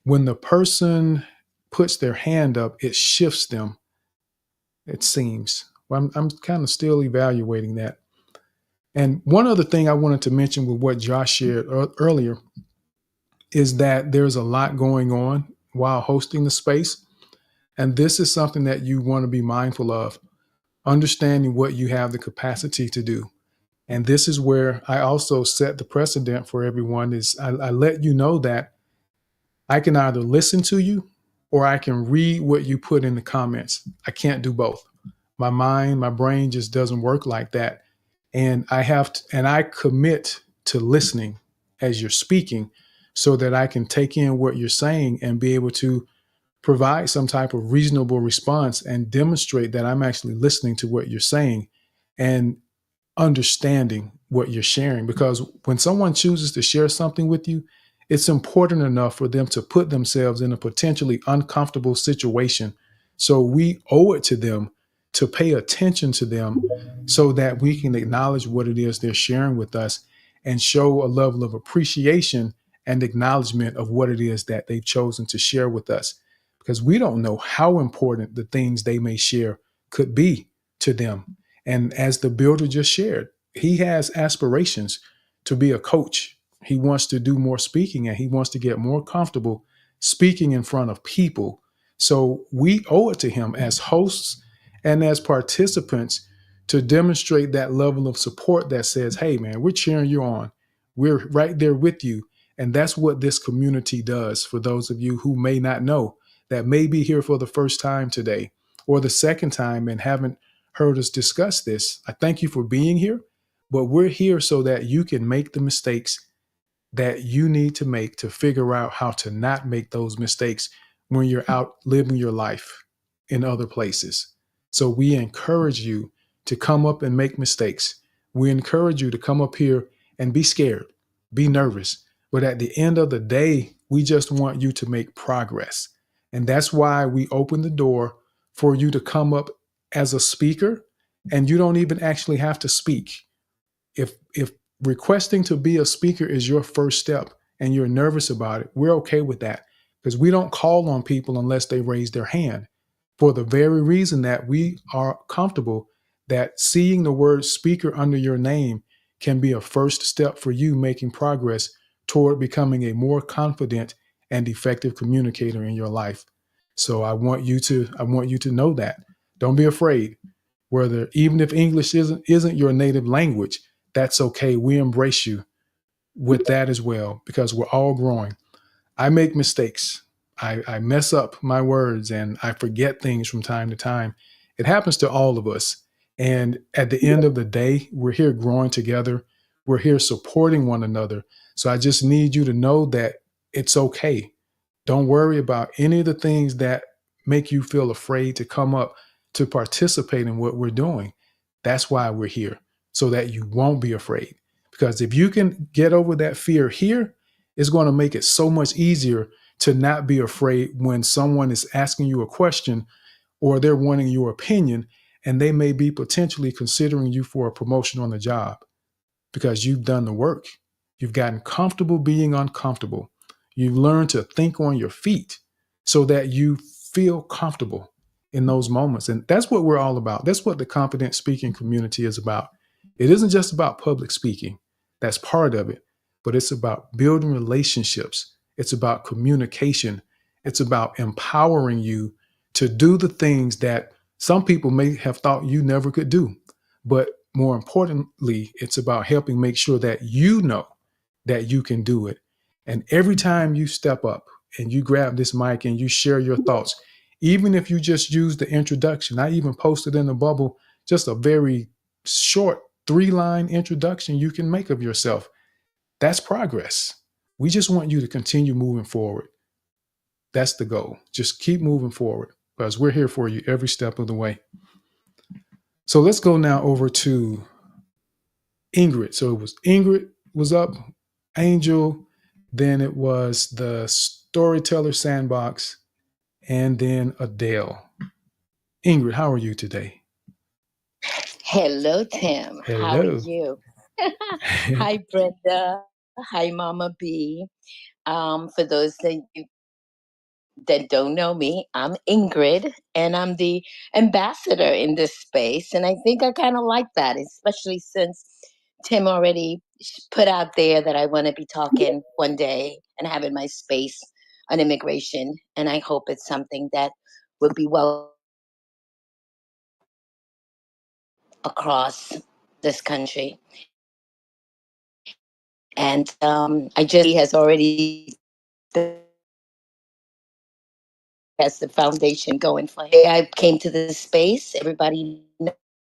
when the person puts their hand up, it shifts them. It seems. Well, I'm kind of still evaluating that. And one other thing I wanted to mention with what Josh shared earlier is that there's a lot going on while hosting the space. And this is something that you want to be mindful of, understanding what you have the capacity to do. And this is where I also set the precedent for everyone is I let you know that I can either listen to you or I can read what you put in the comments. I can't do both. My mind, my brain just doesn't work like that. And I commit to listening as you're speaking so that I can take in what you're saying and be able to provide some type of reasonable response and demonstrate that I'm actually listening to what you're saying and understanding what you're sharing. Because when someone chooses to share something with you, it's important enough for them to put themselves in a potentially uncomfortable situation. So we owe it to them to pay attention to them so that we can acknowledge what it is they're sharing with us and show a level of appreciation and acknowledgement of what it is that they've chosen to share with us. Because we don't know how important the things they may share could be to them. And as the builder just shared, he has aspirations to be a coach. He wants to do more speaking and he wants to get more comfortable speaking in front of people. So we owe it to him as hosts and as participants to demonstrate that level of support that says, hey, man, we're cheering you on. We're right there with you. And that's what this community does for those of you who may not know, that may be here for the first time today or the second time and haven't heard us discuss this. I thank you for being here, but we're here so that you can make the mistakes that you need to make to figure out how to not make those mistakes when you're out living your life in other places. So we encourage you to come up and make mistakes. We encourage you to come up here and be scared, be nervous. But at the end of the day, we just want you to make progress. And that's why we open the door for you to come up as a speaker, and you don't even actually have to speak. If requesting to be a speaker is your first step and you're nervous about it, we're okay with that, because we don't call on people unless they raise their hand, for the very reason that we are comfortable that seeing the word speaker under your name can be a first step for you making progress toward becoming a more confident and effective communicator in your life. So I want you to know that. Don't be afraid. Whether even if English isn't your native language, that's okay. We embrace you with that as well, because we're all growing. I make mistakes. I mess up my words and I forget things from time to time. It happens to all of us. And at the end of the day, we're here growing together. We're here supporting one another. So I just need you to know that it's okay. Don't worry about any of the things that make you feel afraid to come up to participate in what we're doing. That's why we're here, so that you won't be afraid. Because if you can get over that fear here, it's going to make it so much easier to not be afraid when someone is asking you a question or they're wanting your opinion, and they may be potentially considering you for a promotion on the job, because you've done the work. You've gotten comfortable being uncomfortable. You've learned to think on your feet so that you feel comfortable in those moments. And that's what we're all about. That's what the confident speaking community is about. It isn't just about public speaking, that's part of it, but it's about building relationships. It's about communication. It's about empowering you to do the things that some people may have thought you never could do. But more importantly, it's about helping make sure that you know that you can do it. And every time you step up and you grab this mic and you share your thoughts, even if you just use the introduction, I even posted in the bubble just a very short 3-line introduction you can make of yourself. That's progress. We just want you to continue moving forward. That's the goal. Just keep moving forward, because we're here for you every step of the way. So let's go now over to Ingrid. So it was Ingrid was up, Angel, then it was the Storyteller Sandbox, and then Adele. Ingrid, how are you today?
Hello, Tim. How are
Hello.
you? Hi, Brenda. Hi, Mama B. For those that don't know me, I'm Ingrid, and I'm the ambassador in this space. And I think I kind of like that, especially since Tim already put out there that I want to be talking one day and having my space on immigration. And I hope it's something that will be well across this country. And I just has already has the foundation going for him. I came to this space. Everybody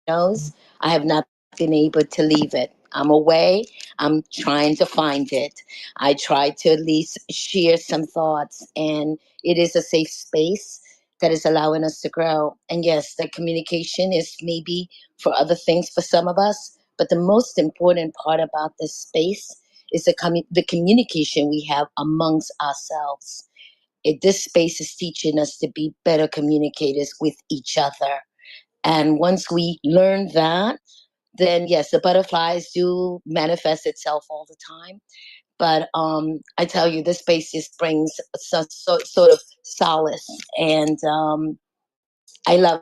knows I have not been able to leave it. I'm away. I'm trying to find it. I try to at least share some thoughts, and it is a safe space that is allowing us to grow. And yes, the communication is maybe for other things for some of us, but the most important part about this space is the communication we have amongst ourselves. This space is teaching us to be better communicators with each other. And once we learn that, then yes, the butterflies do manifest itself all the time. But I tell you, this space just brings some sort of solace, and I love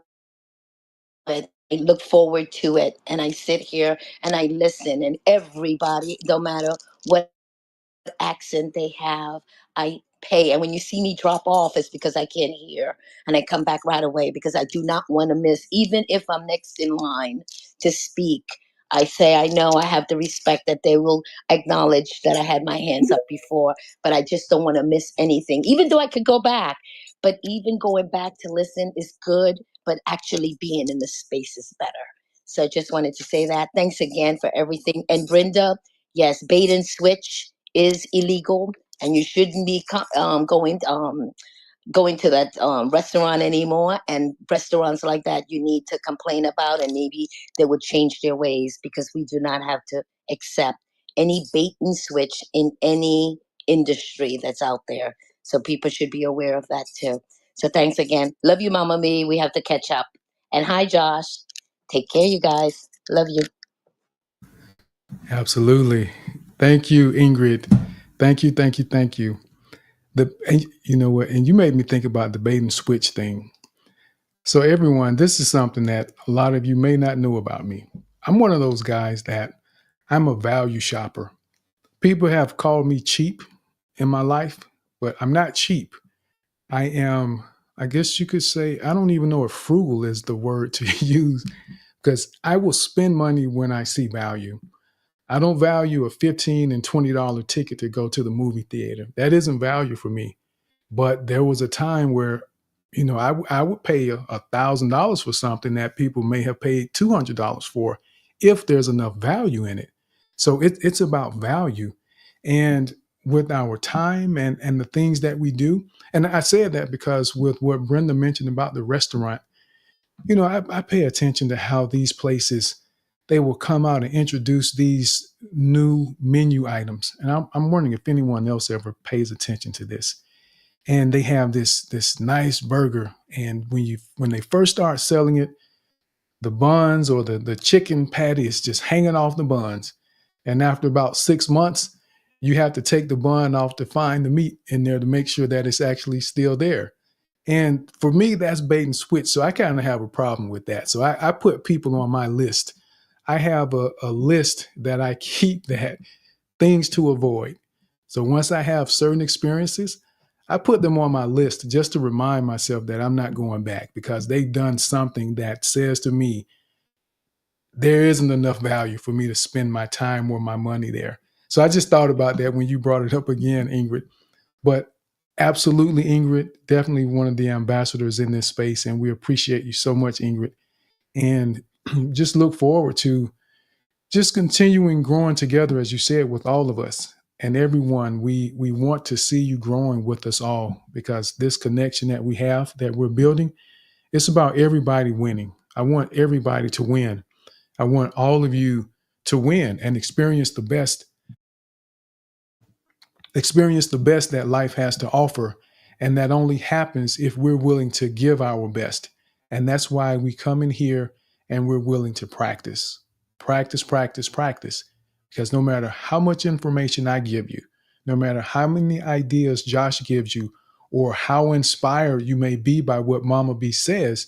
it. I look forward to it, and I sit here and I listen, and everybody, no matter what accent they have, I pay. And when you see me drop off, it's because I can't hear. And I come back right away because I do not want to miss, even if I'm next in line to speak. I say, I know I have the respect that they will acknowledge that I had my hands up before, but I just don't want to miss anything, even though I could go back. But even going back to listen is good, but actually being in the space is better. So just wanted to say that. Thanks again for everything. And Brenda, yes, bait and switch is illegal, and you shouldn't be going to that restaurant anymore. And restaurants like that, you need to complain about, and maybe they would change their ways, because we do not have to accept any bait and switch in any industry that's out there. So people should be aware of that too. So thanks again. Love you, Mama Me. We have to catch up. And hi, Josh. Take care, you guys. Love you.
Absolutely. Thank you, Ingrid. Thank you, thank you, thank you. And you know what? And you made me think about the bait and switch thing. So, everyone, this is something that a lot of you may not know about me. I'm one of those guys that I'm a value shopper. People have called me cheap in my life, but I'm not cheap. I am, I guess you could say, I don't even know if frugal is the word to use because I will spend money when I see value. I don't value a $15 and $20 ticket to go to the movie theater. That isn't value for me. But there was a time where, I would pay $1,000 for something that people may have paid $200 for if there's enough value in it. So it's about value. And with our time and the things that we do, and I said that because with what Brenda mentioned about the restaurant, I pay attention to how these places they will come out and introduce these new menu items, and I'm wondering if anyone else ever pays attention to this. And they have this nice burger, and when they first start selling it, the buns or the chicken patty is just hanging off the buns, and after about 6 months, you have to take the bun off to find the meat in there to make sure that it's actually still there. And for me, that's bait and switch. So I kind of have a problem with that. So I put people on my list. I have a list that I keep that things to avoid. So once I have certain experiences, I put them on my list just to remind myself that I'm not going back because they've done something that says to me, there isn't enough value for me to spend my time or my money there. So I just thought about that when you brought it up again, Ingrid. But absolutely, Ingrid, definitely one of the ambassadors in this space. And we appreciate you so much, Ingrid. And just look forward to just continuing growing together, as you said, with all of us and everyone. We want to see you growing with us all because this connection that we have, that we're building, it's about everybody winning. I want everybody to win. I want all of you to win and experience the best that life has to offer. And that only happens if we're willing to give our best. And that's why we come in here and we're willing to practice, practice, practice, practice. Because no matter how much information I give you, no matter how many ideas Josh gives you, or how inspired you may be by what Mama B says,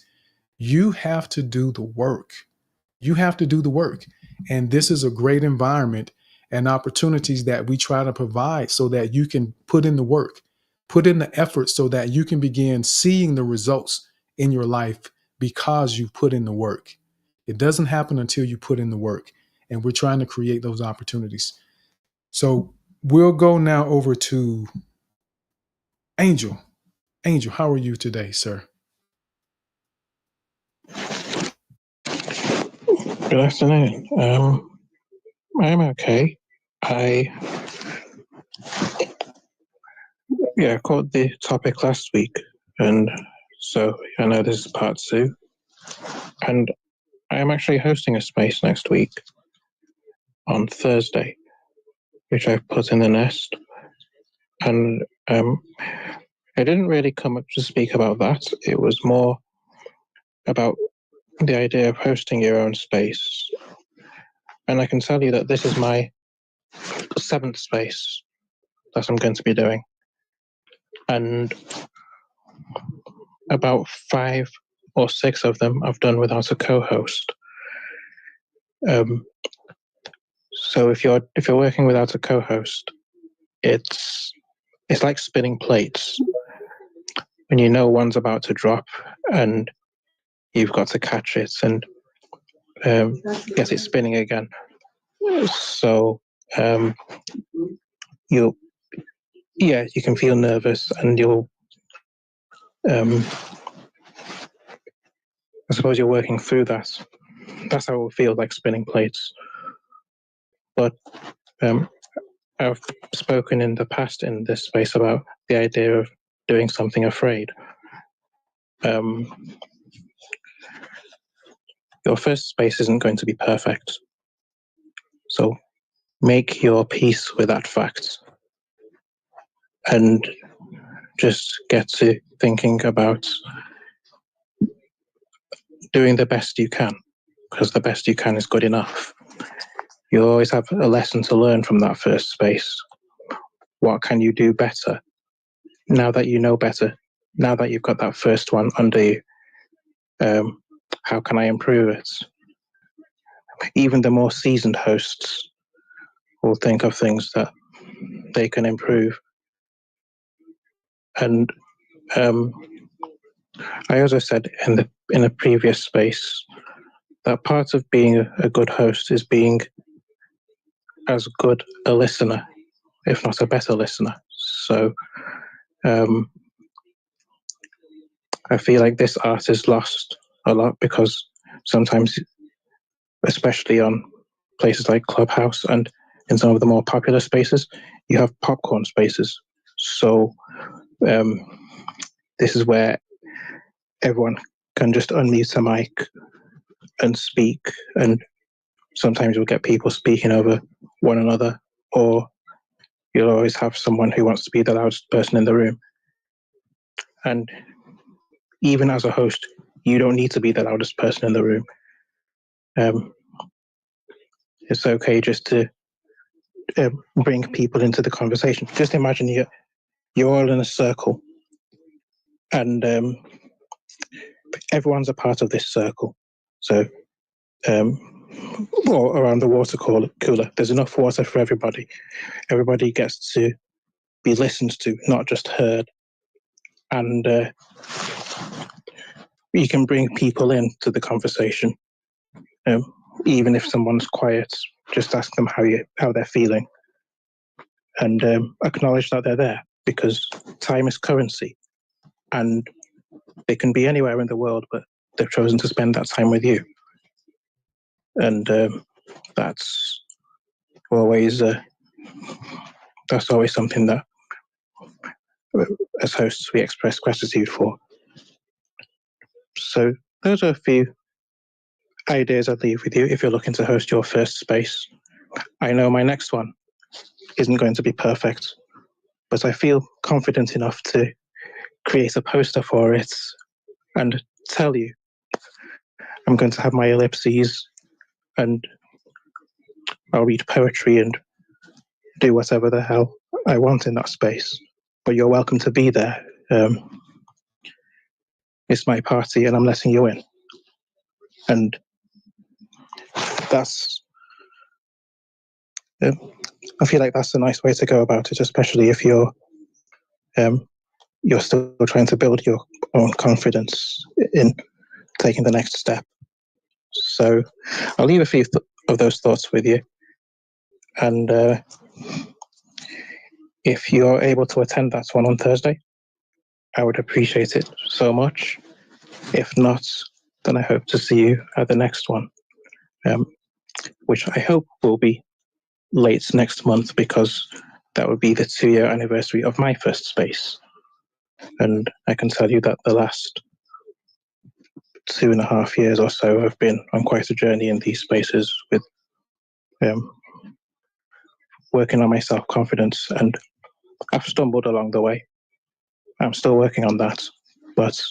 you have to do the work. You have to do the work. And this is a great environment and opportunities that we try to provide so that you can put in the work, put in the effort so that you can begin seeing the results in your life because you put in the work. It doesn't happen until you put in the work. And we're trying to create those opportunities. So we'll go now over to Angel. Angel, how are you today, sir?
Good afternoon. I'm okay. I caught the topic last week, and so I know this is part two. And I am actually hosting a space next week on Thursday, which I've put in the nest. And I didn't really come up to speak about that. It was more about the idea of hosting your own space. And I can tell you that this is my 7th space that I'm going to be doing. And about 5 or 6 of them I've done without a co-host. So if you're working without a co-host, it's like spinning plates. When you know one's about to drop, and you've got to catch it and get it spinning again. So you can feel nervous, and you'll I suppose you're working through that. That's how it will feel, like spinning plates. But I've spoken in the past in this space about the idea of doing something afraid. Your first space isn't going to be perfect. So make your peace with that fact and just get to thinking about doing the best you can, because the best you can is good enough. You always have a lesson to learn from that first space. What can you do better? Now that you know better, now that you've got that first one under you, how can I improve it? Even the more seasoned hosts will think of things that they can improve. And I also said in a previous space that part of being a good host is being as good a listener, if not a better listener. So I feel like this art is lost a lot because sometimes, especially on places like Clubhouse and in some of the more popular spaces, you have popcorn spaces. So this is where everyone can just unmute a mic and speak, and sometimes you'll get people speaking over one another, or you'll always have someone who wants to be the loudest person in the room. And even as a host, you don't need to be the loudest person in the room. It's okay just to bring people into the conversation. Just imagine you're all in a circle, and everyone's a part of this circle. So, or around the water cooler, there's enough water for everybody. Everybody gets to be listened to, not just heard. And you can bring people into the conversation, even if someone's quiet. Just ask them how they're feeling, and acknowledge that they're there, because time is currency, and they can be anywhere in the world, but they've chosen to spend that time with you. And that's always something that as hosts we express gratitude for. So those are a few ideas I'd leave with you if you're looking to host your first space. I know my next one isn't going to be perfect, but I feel confident enough to create a poster for it and tell you I'm going to have my ellipses, and I'll read poetry and do whatever the hell I want in that space. But you're welcome to be there. It's my party and I'm letting you in. And that's, I feel like that's a nice way to go about it, especially if you're still trying to build your own confidence in taking the next step. So I'll leave a few of those thoughts with you. And if you're able to attend that one on Thursday, I would appreciate it so much. If not, then I hope to see you at the next one, which I hope will be late next month, because that would be the 2-year anniversary of my first space. And I can tell you that the last 2.5 years or so have been on quite a journey in these spaces with working on my self-confidence, and I've stumbled along the way. I'm still working on that, but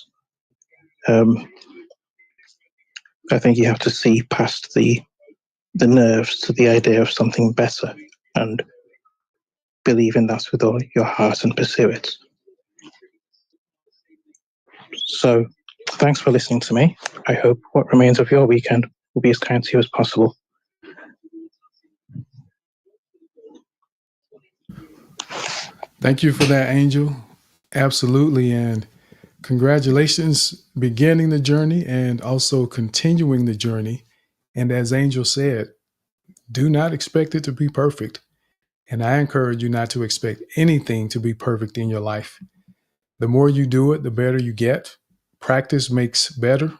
I think you have to see past the nerves to the idea of something better and believe in that with all your heart and pursue it. So thanks for listening to me. I hope what remains of your weekend will be as kind to you as possible.
Thank you for that, Angel. Absolutely. And congratulations beginning the journey and also continuing the journey. And as Angel said, do not expect it to be perfect. And I encourage you not to expect anything to be perfect in your life. The more you do it, the better you get. Practice makes better,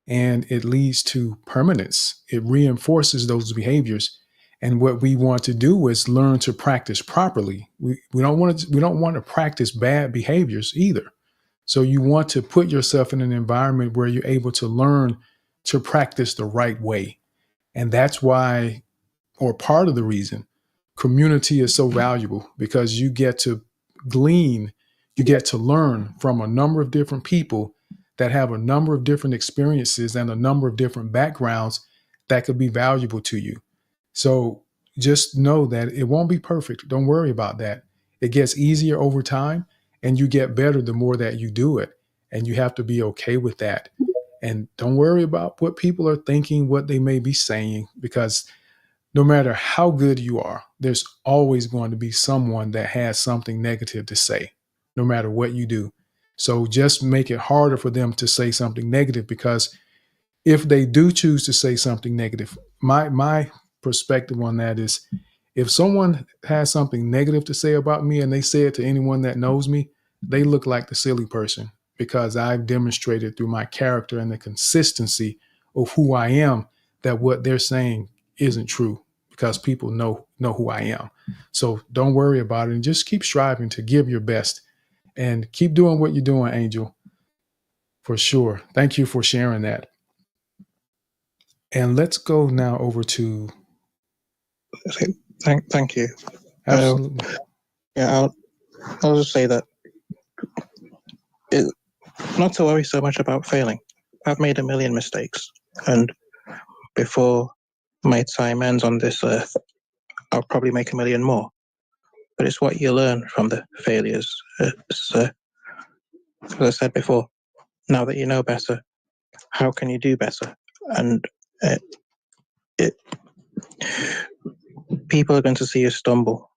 and it leads to permanence. It reinforces those behaviors. And what we want to do is learn to practice properly. We don't want to practice bad behaviors either. So you want to put yourself in an environment where you're able to learn to practice the right way. And that's why, or part of the reason, community is so valuable, because you get to glean, You get to learn from a number of different people that have a number of different experiences and a number of different backgrounds that could be valuable to you. So just know that it won't be perfect. Don't worry about that. It gets easier over time and you get better the more that you do it. And you have to be okay with that. And don't worry about what people are thinking, what they may be saying, because no matter how good you are, there's always going to be someone that has something negative to say, no matter what you do. So just make it harder for them to say something negative, because if they do choose to say something negative, my perspective on that is, if someone has something negative to say about me and they say it to anyone that knows me, they look like the silly person, because I've demonstrated through my character and the consistency of who I am that what they're saying isn't true, because people know who I am. So don't worry about it and just keep striving to give your best and keep doing what you're doing, Angel, for sure. Thank you for sharing that. And let's go now over to.
Thank you.
Absolutely.
Yeah, I'll just say that not to worry so much about failing. I've made a million mistakes, and before my time ends on this earth, I'll probably make a million more. But it's what you learn from the failures. As I said before, now that you know better, how can you do better? And people are going to see you stumble,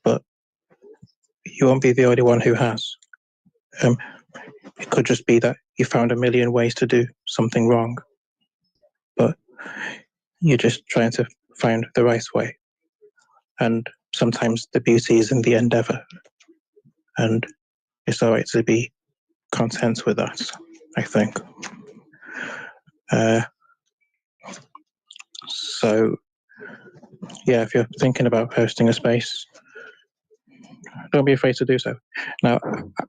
but you won't be the only one who has. It could just be that you found a million ways to do something wrong, but you're just trying to find the right way. And sometimes the beauty is in the endeavor. And it's all right to be content with that, I think. So, yeah, if you're thinking about hosting a space, don't be afraid to do so. Now,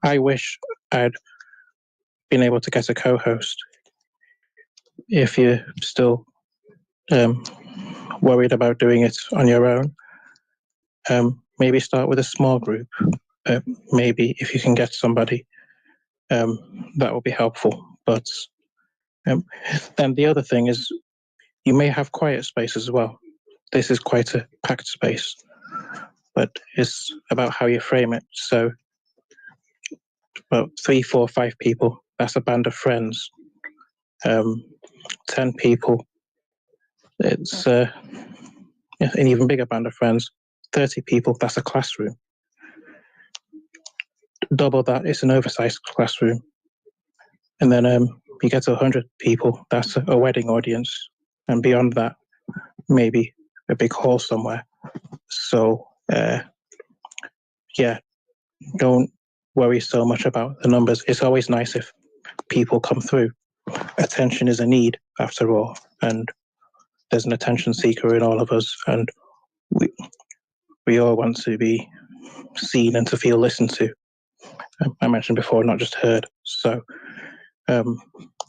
I wish I'd been able to get a co-host. If you're still worried about doing it on your own, maybe start with a small group. Maybe if you can get somebody, that will be helpful. But then the other thing is, you may have quiet space as well. This is quite a packed space, but it's about how you frame it. So about 3, 4, 5 people, that's a band of friends. 10 people, it's an even bigger band of friends. 30 people, that's a classroom. Double that, it's an oversized classroom. And then you get to 100 people, that's a wedding audience. And beyond that, maybe a big hall somewhere. So, yeah, don't worry so much about the numbers. It's always nice if people come through. Attention is a need, after all, and there's an attention seeker in all of us, and we all want to be seen and to feel listened to. I mentioned before, not just heard. So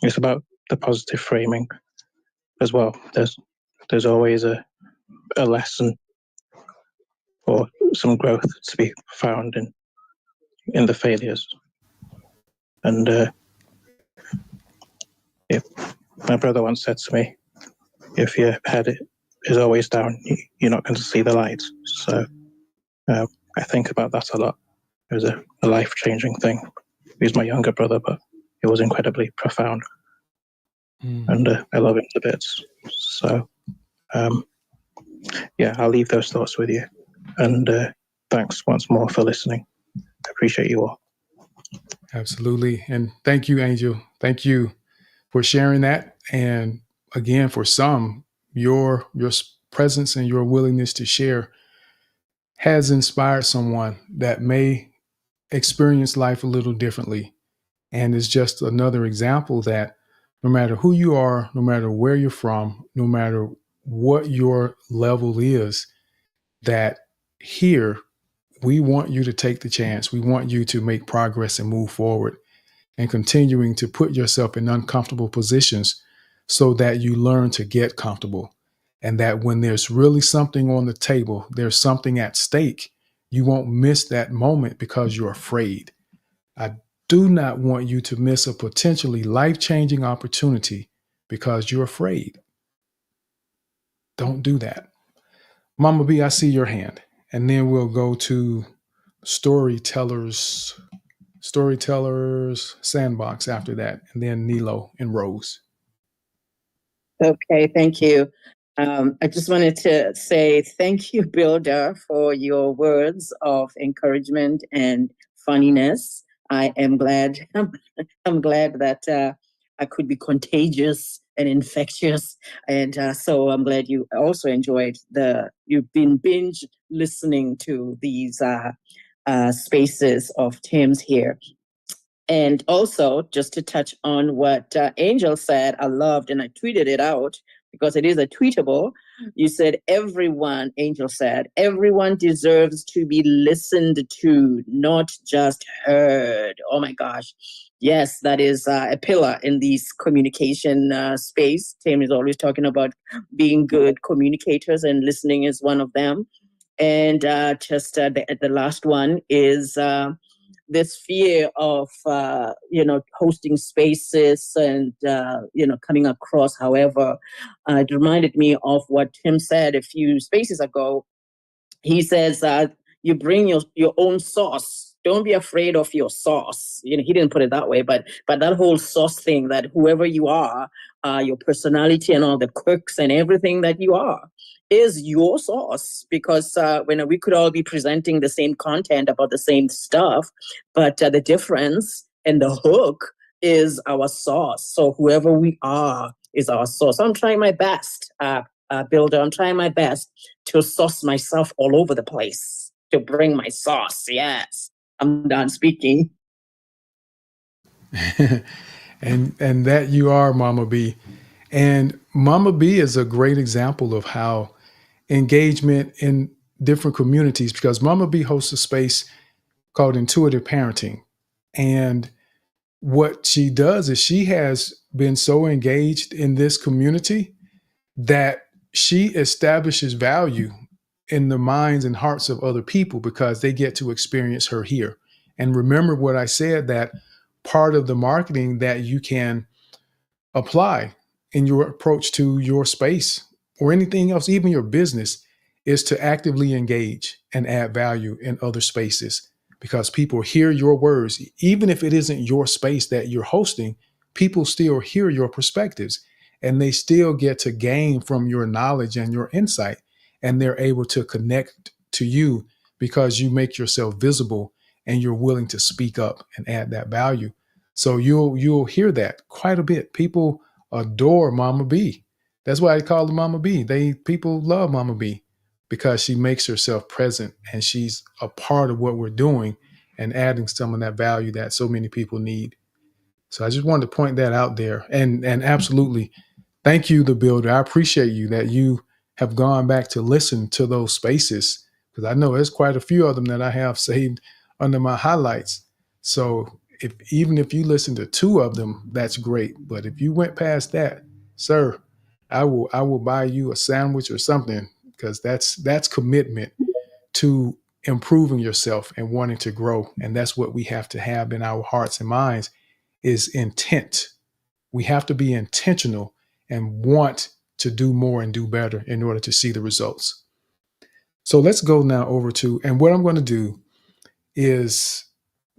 it's about the positive framing as well. There's always a lesson or some growth to be found in the failures. And my brother once said to me, if your head is always down, you're not going to see the light. So I think about that a lot. It was a life-changing thing. He was my younger brother, but it was incredibly profound. And I love him to bits. So, yeah, I'll leave those thoughts with you. And thanks once more for listening. I appreciate you all.
Absolutely. And thank you, Angel. Thank you for sharing that. And again, for some, your presence and your willingness to share has inspired someone that may experience life a little differently. And it's just another example that no matter who you are, no matter where you're from, no matter what your level is, that here we want you to take the chance. We want you to make progress and move forward, and continuing to put yourself in uncomfortable positions so that you learn to get comfortable. And that when there's really something on the table, there's something at stake, you won't miss that moment because you're afraid. I do not want you to miss a potentially life-changing opportunity because you're afraid. Don't do that. Mama B, I see your hand. And then we'll go to storytellers sandbox after that, and then Nilo and Rose.
Okay, thank you. I just wanted to say thank you, Builder, for your words of encouragement and funniness. I am glad. I'm glad that I could be contagious and infectious, and so I'm glad you also enjoyed You've been binge listening to these spaces of Tim's here. And also, just to touch on what Angel said, I loved, and I tweeted it out because it is a tweetable. You said, everyone, Angel said, everyone deserves to be listened to, not just heard. Oh my gosh. Yes, that is a pillar in this communication space. Tim is always talking about being good communicators, and listening is one of them. And the last one is this fear of hosting spaces and coming across. However, it reminded me of what Tim said a few spaces ago. He says you bring your own sauce. Don't be afraid of your sauce. He didn't put it that way, but that whole sauce thing, that whoever you are, your personality and all the quirks and everything that you are is your sauce. Because when we could all be presenting the same content about the same stuff, but the difference and the hook is our sauce. So whoever we are is our sauce. So I'm trying my best, Builder. I'm trying my best to sauce myself all over the place, to bring my sauce. Yes. I'm done speaking.
and that you are, Mama B. And Mama B is a great example of how engagement in different communities, because Mama B hosts a space called Intuitive Parenting. And what she does is she has been so engaged in this community that she establishes value in the minds and hearts of other people because they get to experience her here. And remember what I said, that part of the marketing that you can apply in your approach to your space or anything else, even your business, is to actively engage and add value in other spaces, because people hear your words. Even if it isn't your space that you're hosting, people still hear your perspectives and they still get to gain from your knowledge and your insight. And they're able to connect to you because you make yourself visible and you're willing to speak up and add that value. So you'll hear that quite a bit. People adore Mama B. That's why I call her Mama B. People love Mama B because she makes herself present and she's a part of what we're doing and adding some of that value that so many people need. So I just wanted to point that out there. And absolutely, thank you, the builder. I appreciate you that you have gone back to listen to those spaces, because I know there's quite a few of them that I have saved under my highlights. So even if you listen to two of them, that's great. But if you went past that, sir, I will buy you a sandwich or something, because that's commitment to improving yourself and wanting to grow. And that's what we have to have in our hearts and minds, is intent. We have to be intentional and want to do more and do better in order to see the results. So let's go now over to, and what I'm going to do is,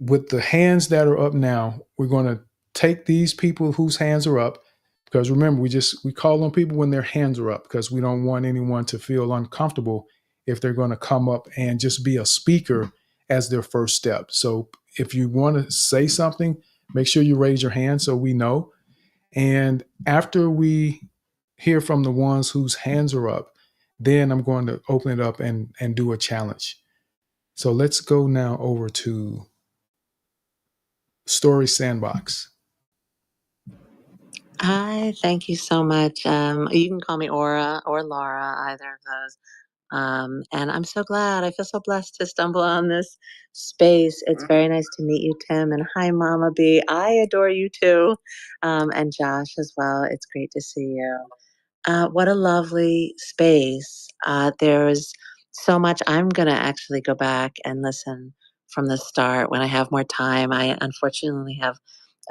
with the hands that are up now, we're going to take these people whose hands are up, because remember, we call on people when their hands are up, because we don't want anyone to feel uncomfortable if they're going to come up and just be a speaker as their first step. So if you want to say something, make sure you raise your hand so we know. And after we hear from the ones whose hands are up, then I'm going to open it up and do a challenge. So let's go now over to Story Sandbox.
Hi, thank you so much. You can call me Aura or Laura, either of those. And I'm so glad. I feel so blessed to stumble on this space. It's very nice to meet you, Tim. And hi, Mama B. I adore you too. And Josh as well. It's great to see you. What a lovely space. There's so much. I'm going to actually go back and listen from the start. When I have more time, I unfortunately have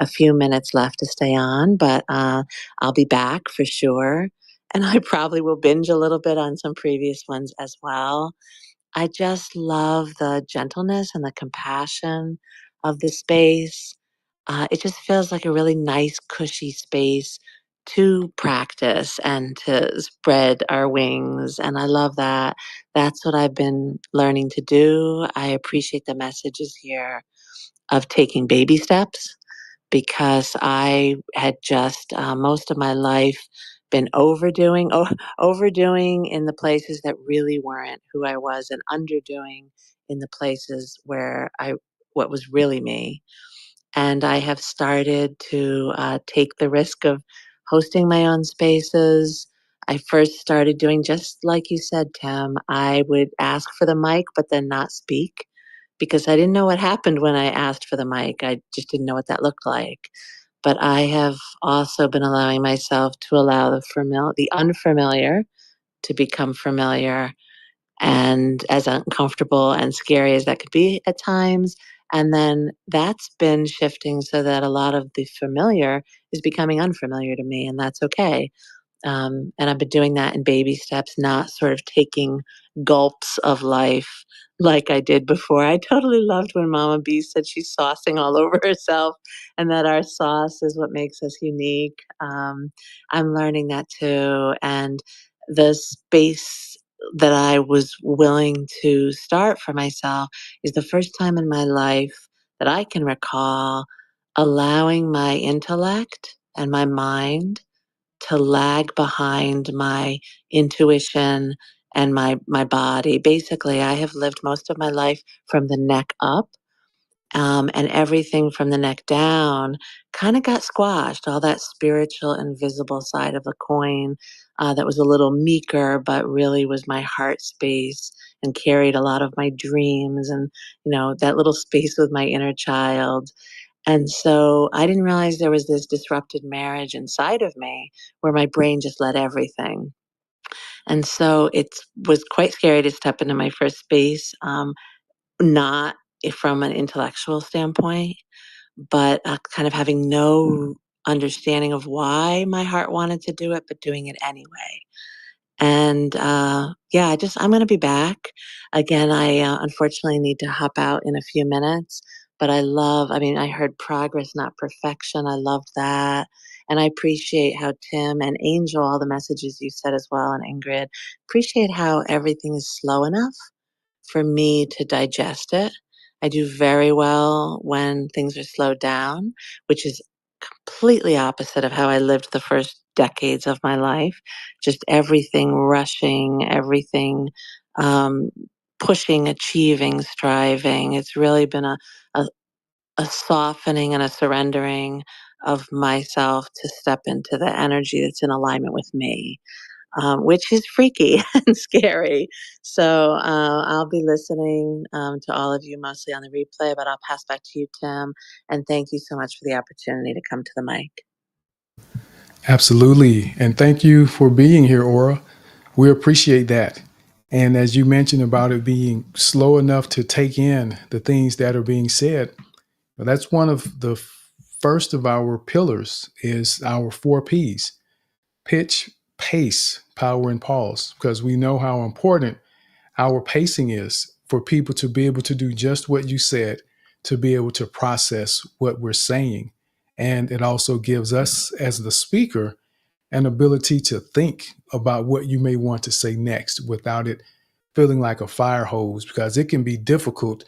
a few minutes left to stay on, but I'll be back for sure. And I probably will binge a little bit on some previous ones as well. I just love the gentleness and the compassion of the space. It just feels like a really nice, cushy space to practice and to spread our wings. And I love that. That's what I've been learning to do. I appreciate the messages here of taking baby steps because I had just most of my life been overdoing in the places that really weren't who I was, and underdoing in the places where what was really me. And I have started to take the risk of hosting my own spaces. I first started doing just like you said, Tim. I would ask for the mic, but then not speak because I didn't know what happened when I asked for the mic. I just didn't know what that looked like. But I have also been allowing myself to allow the unfamiliar to become familiar, and as uncomfortable and scary as that could be at times. And then that's been shifting so that a lot of the familiar is becoming unfamiliar to me, and that's okay. And I've been doing that in baby steps, not sort of taking gulps of life like I did before. I totally loved when Mama B said she's saucing all over herself and that our sauce is what makes us unique. I'm learning that too. And the space that I was willing to start for myself is the first time in my life that I can recall allowing my intellect and my mind to lag behind my intuition and my body. Basically, I have lived most of my life from the neck up, and everything from the neck down kind of got squashed. All that spiritual, invisible side of the coin that was a little meeker, but really was my heart space and carried a lot of my dreams and that little space with my inner child. And so I didn't realize there was this disrupted marriage inside of me where my brain just led everything. And so it was quite scary to step into my first space, not from an intellectual standpoint, but kind of having no understanding of why my heart wanted to do it, but doing it anyway. And yeah, I'm going to be back. Again, I unfortunately need to hop out in a few minutes, but I heard progress, not perfection. I loved that. And I appreciate how Tim and Angel, all the messages you said as well, and Ingrid, appreciate how everything is slow enough for me to digest it. I do very well when things are slowed down, which is completely opposite of how I lived the first decades of my life. Just everything rushing, everything um, pushing, achieving, striving. It's really been a, a softening and a surrendering of myself to step into the energy that's in alignment with me, which is freaky and scary. So I'll be listening to all of you, mostly on the replay, but I'll pass back to you, Tim. And thank you so much for the opportunity to come to the mic.
Absolutely. And thank you for being here, Aura. We appreciate that. And as you mentioned about it being slow enough to take in the things that are being said, well, that's one of the first of our pillars is our 4 Ps: pitch, pace, power, and pause, because we know how important our pacing is for people to be able to do just what you said, to be able to process what we're saying. And it also gives us, as the speaker, an ability to think about what you may want to say next without it feeling like a fire hose, because it can be difficult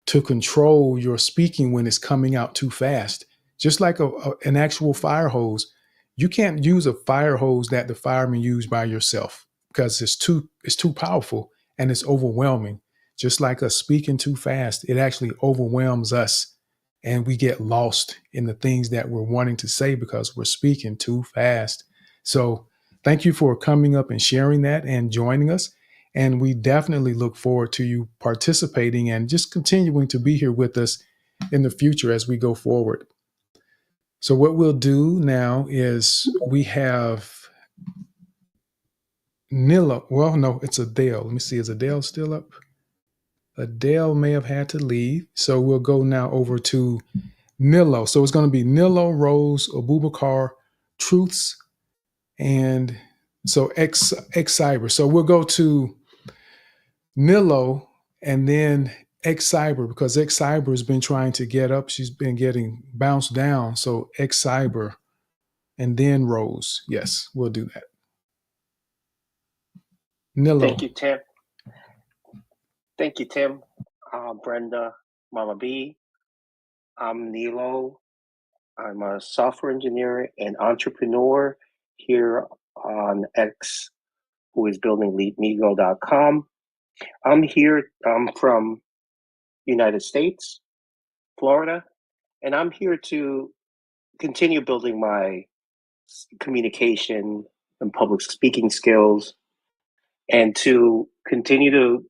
to control your speaking when it's coming out too fast. Just like an actual fire hose, you can't use a fire hose that the firemen use by yourself because it's too powerful and it's overwhelming. Just like us speaking too fast, it actually overwhelms us and we get lost in the things that we're wanting to say because we're speaking too fast. So thank you for coming up and sharing that and joining us. And we definitely look forward to you participating and just continuing to be here with us in the future as we go forward. So, what we'll do now is we have Nilla. Well, no, it's Adele. Let me see. Is Adele still up? Adele may have had to leave. So we'll go now over to Nilo. So it's going to be Nilo, Rose, Abubakar, Truths, and so X Cyber. So we'll go to Nilo and then X Cyber because X Cyber has been trying to get up. She's been getting bounced down. So X Cyber and then Rose. Yes, we'll do that. Nilo.
Thank you, Tim. Thank you, Tim. Brenda, Mama B. I'm Nilo. I'm a software engineer and entrepreneur here on X, who is building LeapMeGo.com. I'm here from United States, Florida, and I'm here to continue building my communication and public speaking skills and to continue to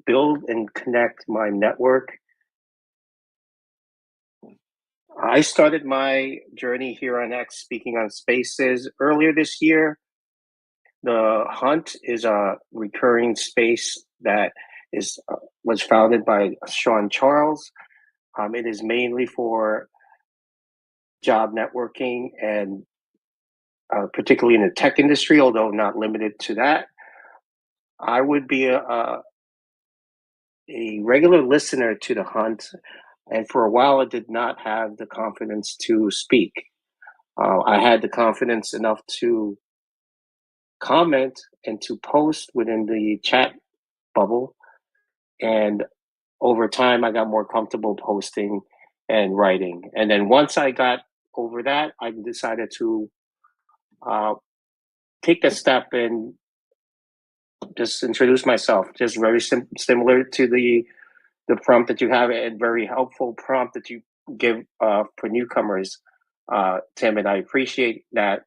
build and connect my network. I started my journey here on X speaking on spaces earlier this year. The Hunt is a recurring space that was founded by Sean Charles. It is mainly for job networking and particularly in the tech industry, although not limited to that. I would be a regular listener to the Hunt, and for a while I did not have the confidence to speak. I had the confidence enough to comment and to post within the chat bubble, and over time I got more comfortable posting and writing. And then once I got over that, I decided to take the step and just introduce myself, just very similar to the prompt that you have, a very helpful prompt that you give for newcomers, Tim, and I appreciate that,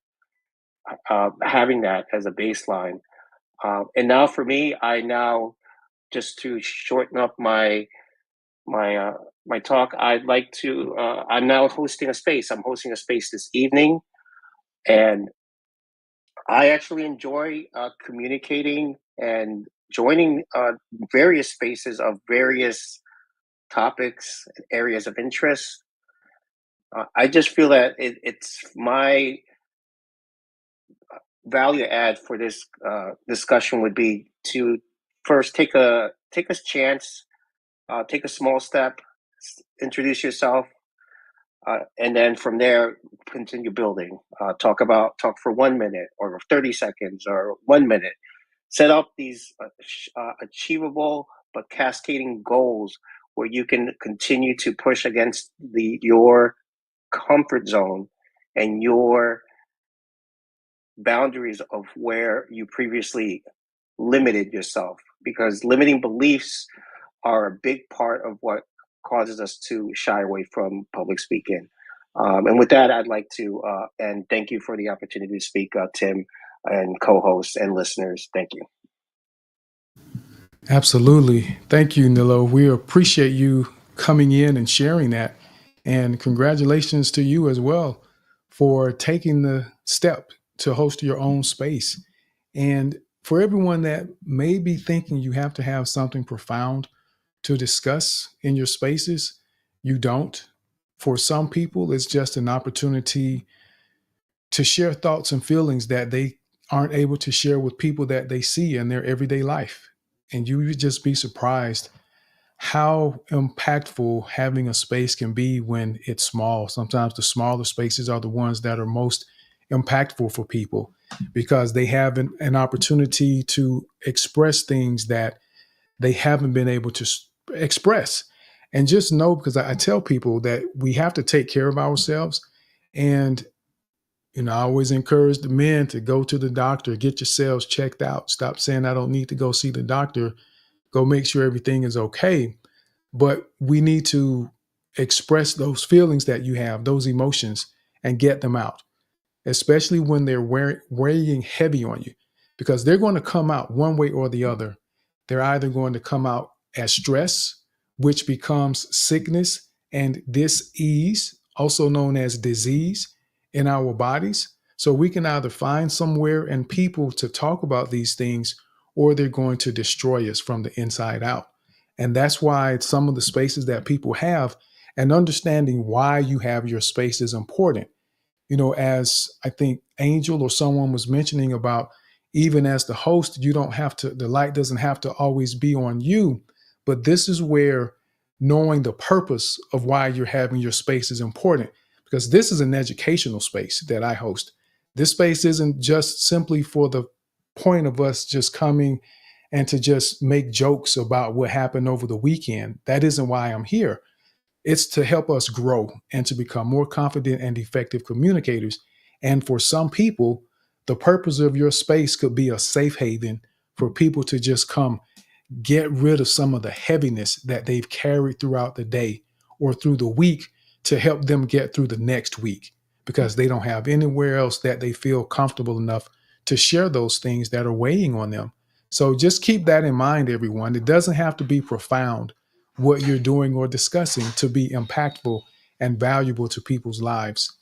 having that as a baseline. And now for me, just to shorten up my talk, I'd like to, I'm now hosting a space. I'm hosting a space this evening, and I actually enjoy communicating and joining various spaces of various topics, areas of interest. I just feel that it's my value add for this discussion would be to first take a chance, take a small step, introduce yourself, and then from there continue building. Talk for 1 minute or 30 seconds or 1 minute. Set up these achievable but cascading goals where you can continue to push against your comfort zone and your boundaries of where you previously limited yourself, because limiting beliefs are a big part of what causes us to shy away from public speaking. And with that, I'd like to and thank you for the opportunity to speak, Tim, and co-hosts and listeners. Thank you.
Absolutely. Thank you, Nilo. We appreciate you coming in and sharing that. And congratulations to you as well for taking the step to host your own space. And for everyone that may be thinking you have to have something profound to discuss in your spaces, you don't. For some people, it's just an opportunity to share thoughts and feelings that they aren't able to share with people that they see in their everyday life. And you would just be surprised how impactful having a space can be when it's small. Sometimes the smaller spaces are the ones that are most impactful for people because they have an opportunity to express things that they haven't been able to express. And just know, because I tell people that we have to take care of ourselves. And I always encourage the men to go to the doctor, get yourselves checked out. Stop saying I don't need to go see the doctor. Go make sure everything is okay. But we need to express those feelings that you have, those emotions, and get them out, especially when they're weighing heavy on you, because they're going to come out one way or the other. They're either going to come out as stress, which becomes sickness and dis-ease, also known as disease in our bodies. So we can either find somewhere and people to talk about these things, or they're going to destroy us from the inside out. And that's why some of the spaces that people have, and understanding why you have your space is important. As I think Angel or someone was mentioning about, even as the host, you don't have to, the light doesn't have to always be on you. But this is where knowing the purpose of why you're having your space is important, because this is an educational space that I host. This space isn't just simply for the point of us just coming and to just make jokes about what happened over the weekend. That isn't why I'm here. It's to help us grow and to become more confident and effective communicators. And for some people, the purpose of your space could be a safe haven for people to just come get rid of some of the heaviness that they've carried throughout the day or through the week, to help them get through the next week, because they don't have anywhere else that they feel comfortable enough to share those things that are weighing on them. So just keep that in mind, everyone. It doesn't have to be profound what you're doing or discussing to be impactful and valuable to people's lives.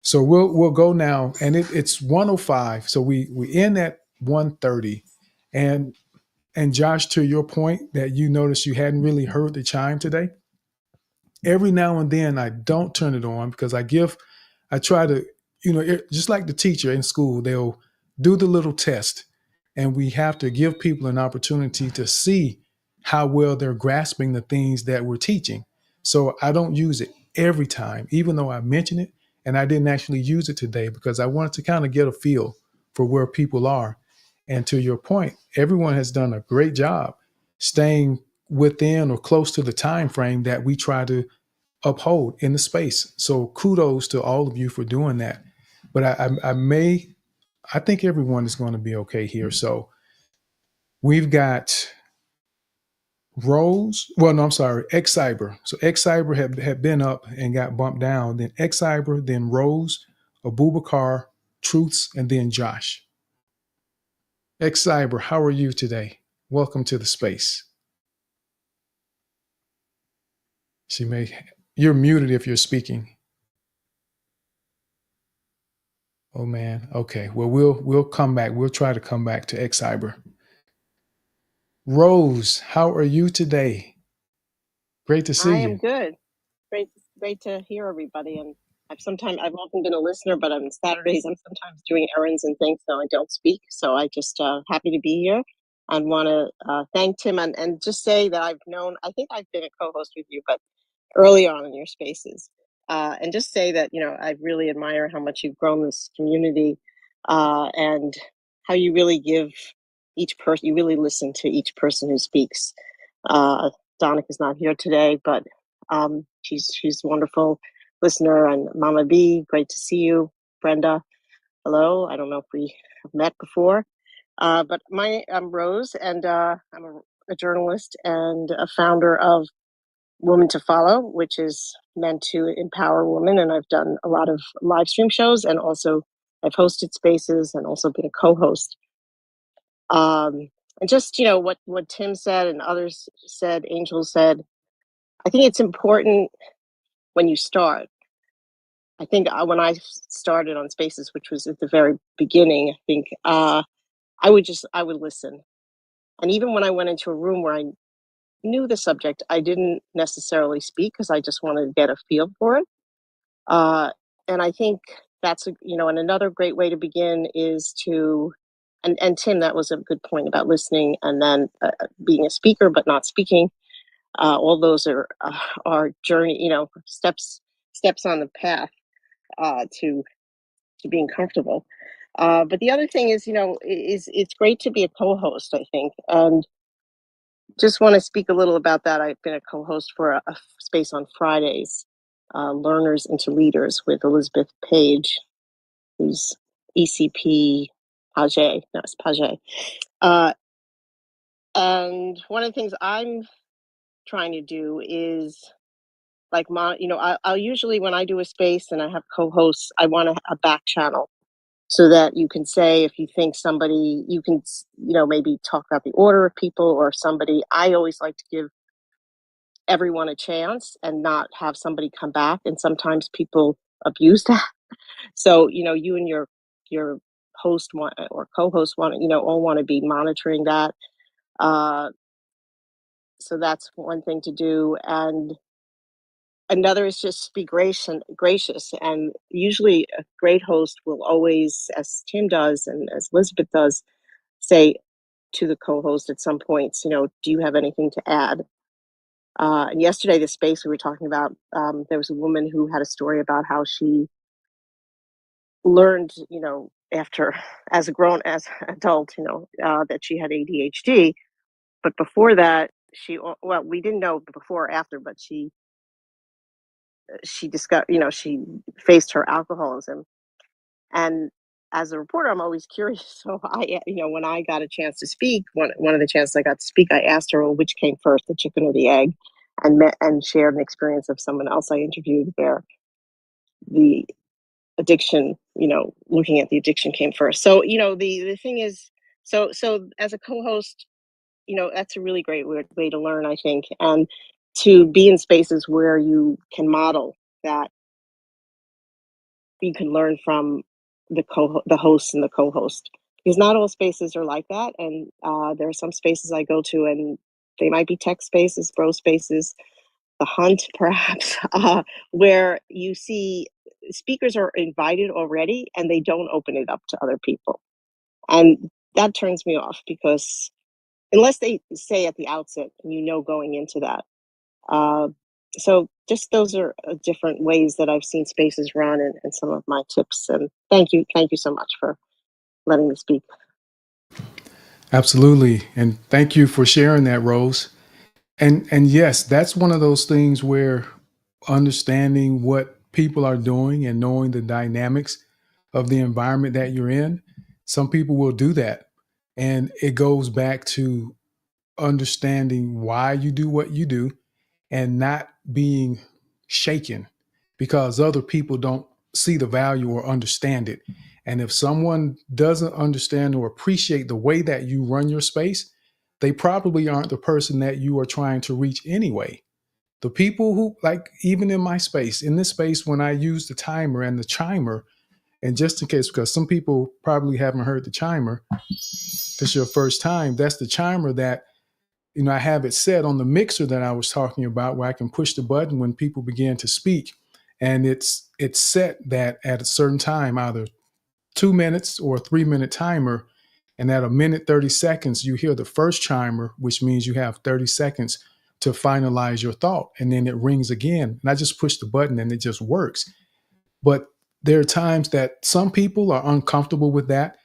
So we'll go now, and it's 1:05. So we end at 1:30, and Josh, to your point that you noticed you hadn't really heard the chime today, every now and then I don't turn it on because I try to, just like the teacher in school, they'll do the little test, and we have to give people an opportunity to see how well they're grasping the things that we're teaching. So I don't use it every time, even though I mention it, and I didn't actually use it today because I wanted to kind of get a feel for where people are. And to your point, everyone has done a great job staying within or close to the time frame that we try to uphold in the space. So kudos to all of you for doing that. But I think everyone is going to be okay here. So we've got Rose. Well, no, I'm sorry, X Cyber. So X Cyber had been up and got bumped down. Then X Cyber, then Rose, Abubakar, Truths, and then Josh. X Cyber, how are you today? Welcome to the space. You're muted if you're speaking. Oh man. Okay. Well, we'll come back. We'll try to come back to X Cyber. Rose, how are you today? Great to see
I
you.
am good. Great to hear everybody. And I've often been a listener, but on Saturdays I'm sometimes doing errands and things, so I don't speak. So I just happy to be here and want to thank Tim and just say that I think I've been a co-host with you, but early on in your spaces, and just say that I really admire how much you've grown this community, and how you really give each person. You really listen to each person who speaks. Donica's not here today, but she's a wonderful listener. And Mama B, great to see you. Brenda, hello. I don't know if we have met before, but I'm Rose, and I'm a journalist and a founder of Woman to Follow, which is meant to empower women. And I've done a lot of live stream shows, and also I've hosted spaces and also been a co-host. And just what Tim said and others said, Angel said, I think it's important when you start. I think when I started on Spaces, which was at the very beginning, I think I would listen. And even when I went into a room where I knew the subject, I didn't necessarily speak because I just wanted to get a feel for it. And I think that's and another great way to begin is to, and Tim, that was a good point about listening and then being a speaker but not speaking. All those are journey, steps on the path to being comfortable. But the other thing is, it's great to be a co-host, I think, and just want to speak a little about that. I've been a co-host for a space on Fridays, Learners into Leaders, with Elizabeth Page, who's ECP Page. No, it's Page. And one of the things I'm trying to do is I'll usually, when I do a space and I have co-hosts, I want a back channel so that you can say, if you think somebody, you can, maybe talk about the order of people or somebody. I always like to give everyone a chance and not have somebody come back. And sometimes people abuse that. So, you and your host want, or co-host want, all want to be monitoring that. So that's one thing to do. And another is just be gracious. And usually a great host will always, as Tim does and as Elizabeth does, say to the co-host at some points, do you have anything to add? And yesterday, the space we were talking about, there was a woman who had a story about how she learned, after as as an adult, that she had ADHD. But before that, well, we didn't know before or after, but she discovered, she faced her alcoholism. And as a reporter, I'm always curious. So when I got a chance to speak, one of the chances I got to speak, I asked her, well, which came first, the chicken or the egg? And shared an experience of someone else I interviewed where the addiction, looking at the addiction came first. So, the thing is, so as a co-host, that's a really great way to learn, I think, and to be in spaces where you can model that, you can learn from the host and the co-host, because not all spaces are like that. And there are some spaces I go to, and they might be tech spaces, bro spaces, the hunt perhaps, where you see speakers are invited already and they don't open it up to other people. And that turns me off, because unless they say at the outset, and going into that. Uh, so just those are different ways that I've seen spaces run, and some of my tips. And thank you so much for letting me speak.
Absolutely. And thank you for sharing that, Rose. And yes, that's one of those things where understanding what people are doing and knowing the dynamics of the environment that you're in, some people will do that. And it goes back to understanding why you do what you do and not being shaken because other people don't see the value or understand it. And if someone doesn't understand or appreciate the way that you run your space, they probably aren't the person that you are trying to reach anyway. The people who, like, even in my space, in this space, when I use the timer and the chimer, and just in case, because some people probably haven't heard the chimer, if it's your first time, that's the chimer that I have it set on the mixer that I was talking about, where I can push the button when people begin to speak. And it's set that at a certain time, either 2 minutes or a 3 minute timer. And at a minute, 30 seconds, you hear the first chimer, which means you have 30 seconds to finalize your thought. And then it rings again. And I just push the button and it just works. But there are times that some people are uncomfortable with that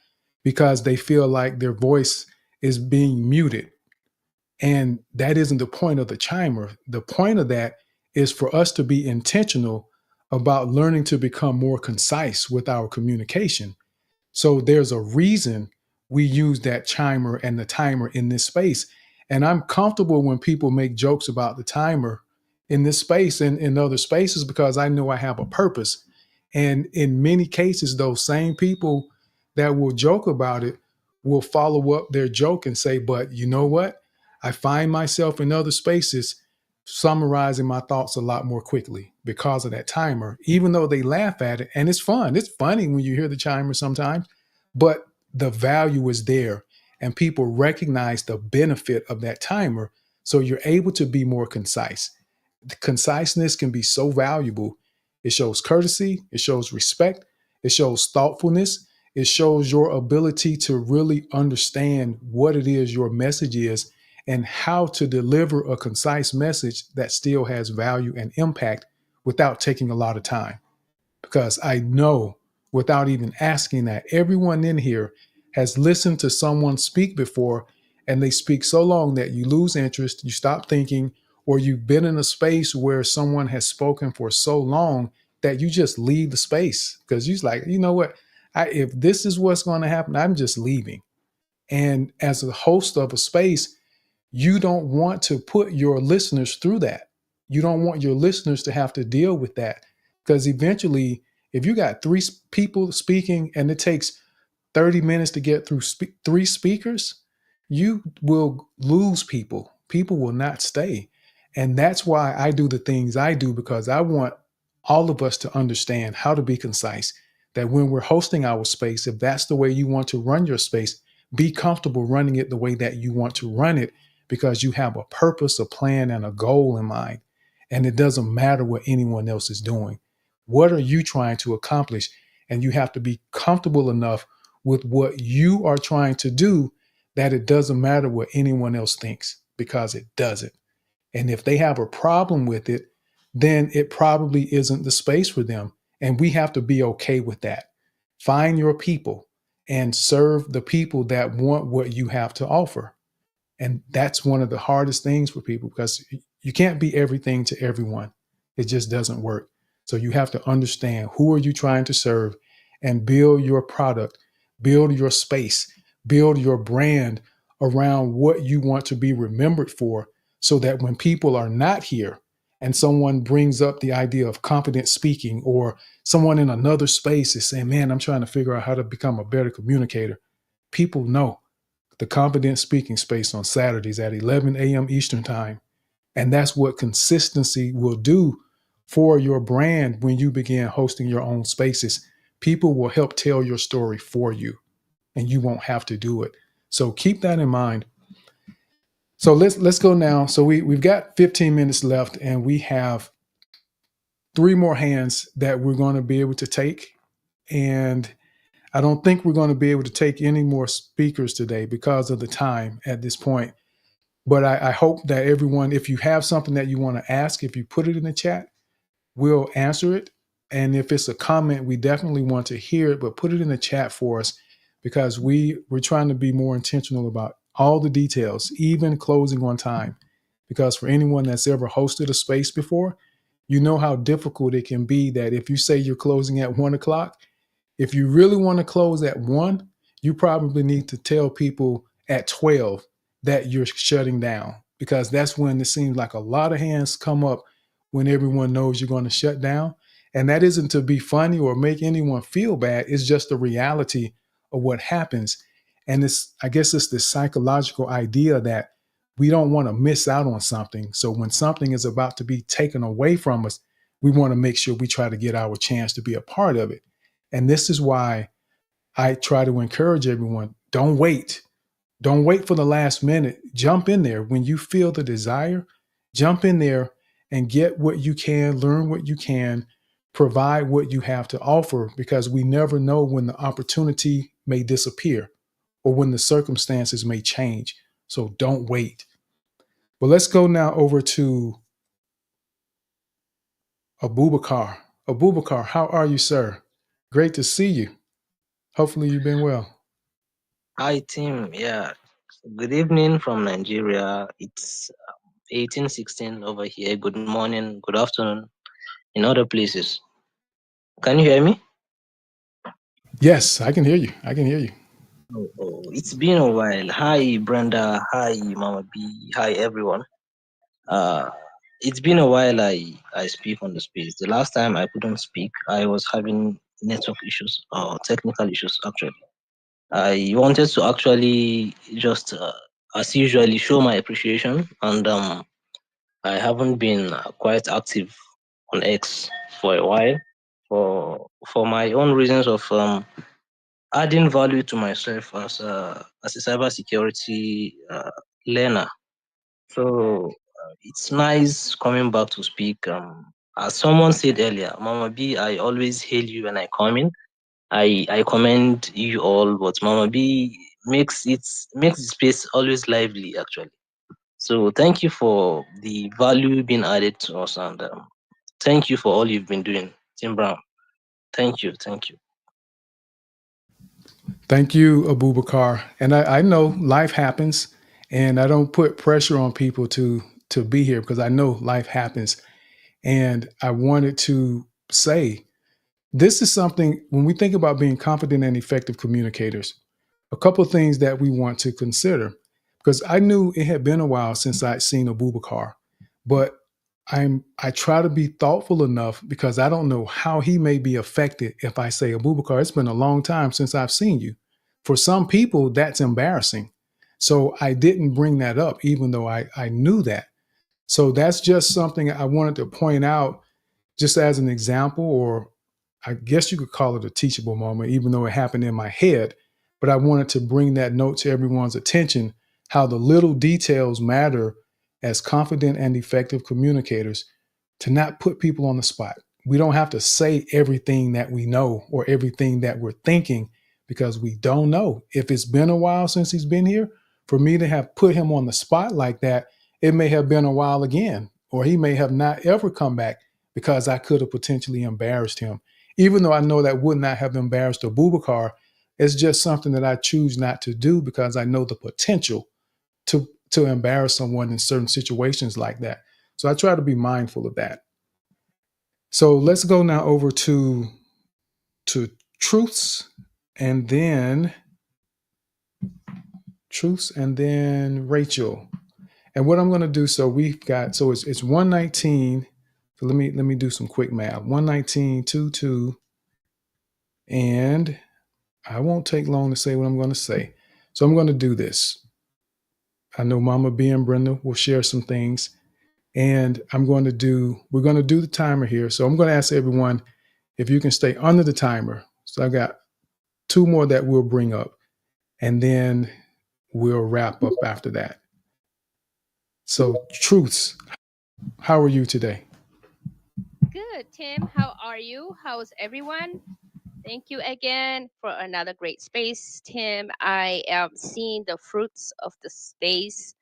because they feel like their voice is being muted. And that isn't the point of the chimer. The point of that is for us to be intentional about learning to become more concise with our communication. So there's a reason we use that chimer and the timer in this space. And I'm comfortable when people make jokes about the timer in this space and in other spaces because I know I have a purpose. And in many cases, those same people that will joke about it will follow up their joke and say, but you know what? I find myself in other spaces summarizing my thoughts a lot more quickly because of that timer, even though they laugh at it. And it's fun. It's funny when you hear the chimer sometimes, but the value is there and people recognize the benefit of that timer. So you're able to be more concise. The conciseness can be so valuable. It shows courtesy, it shows respect, it shows thoughtfulness, it shows your ability to really understand what it is your message is and how to deliver a concise message that still has value and impact without taking a lot of time. Because I know without even asking that everyone in here has listened to someone speak before and they speak so long that you lose interest, you stop thinking, or you've been in a space where someone has spoken for so long that you just leave the space because you're like, you know what? If this is what's going to happen, I'm just leaving. And as a host of a space, you don't want to put your listeners through that. You don't want your listeners to have to deal with that because eventually, if you got people speaking and it takes 30 minutes to get through three speakers, you will lose people. People will not stay. And that's why I do the things I do, because I want all of us to understand how to be concise. That when we're hosting our space, if that's the way you want to run your space, be comfortable running it the way that you want to run it, because you have a purpose, a plan, and a goal in mind. And it doesn't matter what anyone else is doing. What are you trying to accomplish? And you have to be comfortable enough with what you are trying to do that it doesn't matter what anyone else thinks, because it doesn't. And if they have a problem with it, then it probably isn't the space for them. And we have to be okay with that. Find your people and serve the people that want what you have to offer. And that's one of the hardest things for people, because you can't be everything to everyone. It just doesn't work. So you have to understand, who are you trying to serve, and build your product, build your space, build your brand around what you want to be remembered for, so that when people are not here and someone brings up the idea of confident speaking, or someone in another space is saying, man, I'm trying to figure out how to become a better communicator, people know the confident speaking space on Saturdays at 11 a.m. Eastern Time. And that's what consistency will do for your brand when you begin hosting your own spaces. People will help tell your story for you, and you won't have to do it. So keep that in mind. So let's go now. So we've got 15 minutes left, and we have 3 more hands that we're going to be able to take. And I don't think we're going to be able to take any more speakers today because of the time at this point. But I hope that everyone, if you have something that you want to ask, if you put it in the chat, we'll answer it. And if it's a comment, we definitely want to hear it, but put it in the chat for us, because we're trying to be more intentional about all the details, even closing on time. Because for anyone that's ever hosted a space before, you know how difficult it can be, that if you say you're closing at 1 o'clock, if you really want to close at 1, you probably need to tell people at 12 that you're shutting down, because that's when it seems like a lot of hands come up, when everyone knows you're going to shut down. And that isn't to be funny or make anyone feel bad. It's just the reality of what happens. And I guess it's the psychological idea that we don't want to miss out on something. So when something is about to be taken away from us, we want to make sure we try to get our chance to be a part of it. And this is why I try to encourage everyone, don't wait. Don't wait for the last minute. Jump in there. When you feel the desire, jump in there and get what you can, learn what you can, provide what you have to offer, because we never know when the opportunity may disappear or when the circumstances may change. So don't wait. Well, let's go now over to Abubakar. Abubakar, how are you, sir? Great to see you. Hopefully you've been well.
Hi, team. Yeah. Good evening from Nigeria. It's 18:16 over here. Good morning, good afternoon in other places. Can you hear me?
Yes, I can hear you. I can hear you.
Oh, it's been a while. Hi, Brenda. Hi, Mama B. Hi, everyone. Uh, it's been a while I speak on the space. The last time I couldn't speak, I was having network issues or technical issues, actually. I wanted to actually just, as usually, show my appreciation, and I haven't been quite active on X for a while, for my own reasons of adding value to myself as a cybersecurity learner. So it's nice coming back to speak. As someone said earlier, Mama B, I always hail you when I come in. I commend you all, but Mama B makes the space always lively, actually. So thank you for the value being added to us, and thank you for all you've been doing, Tim Brown. Thank you, thank you.
Thank you, Abubakar. And I know life happens, and I don't put pressure on people to be here, because I know life happens. And I wanted to say, this is something, when we think about being confident and effective communicators, a couple of things that we want to consider, because I knew it had been a while since I'd seen Abubakar, but I try to be thoughtful enough, because I don't know how he may be affected if I say, Abubakar, it's been a long time since I've seen you. For some people, that's embarrassing. So I didn't bring that up, even though I knew that. So that's just something I wanted to point out, just as an example, or I guess you could call it a teachable moment, even though it happened in my head. But I wanted to bring that note to everyone's attention, how the little details matter as confident and effective communicators to not put people on the spot. We don't have to say everything that we know or everything that we're thinking because we don't know. If it's been a while since he's been here, for me to have put him on the spot like that, it may have been a while again, or he may have not ever come back because I could have potentially embarrassed him. Even though I know that would not have embarrassed Abubakar, it's just something that I choose not to do because I know the potential to embarrass someone in certain situations like that. So I try to be mindful of that. So let's go now over to truths and then Rachel. And what I'm going to do, so we've got, so it's 119. So let me do some quick math. 119, 22, and I won't take long to say what I'm going to say. So I'm going to do this. I know Mama B and Brenda will share some things, and we're going to do the timer here. So I'm going to ask everyone if you can stay under the timer. So I got two more that we'll bring up, and then we'll wrap up after that. So truths, how are you today?
Good, Tim. How are you? How's everyone? Thank you again for another great space, Tim. I am seeing the fruits of the space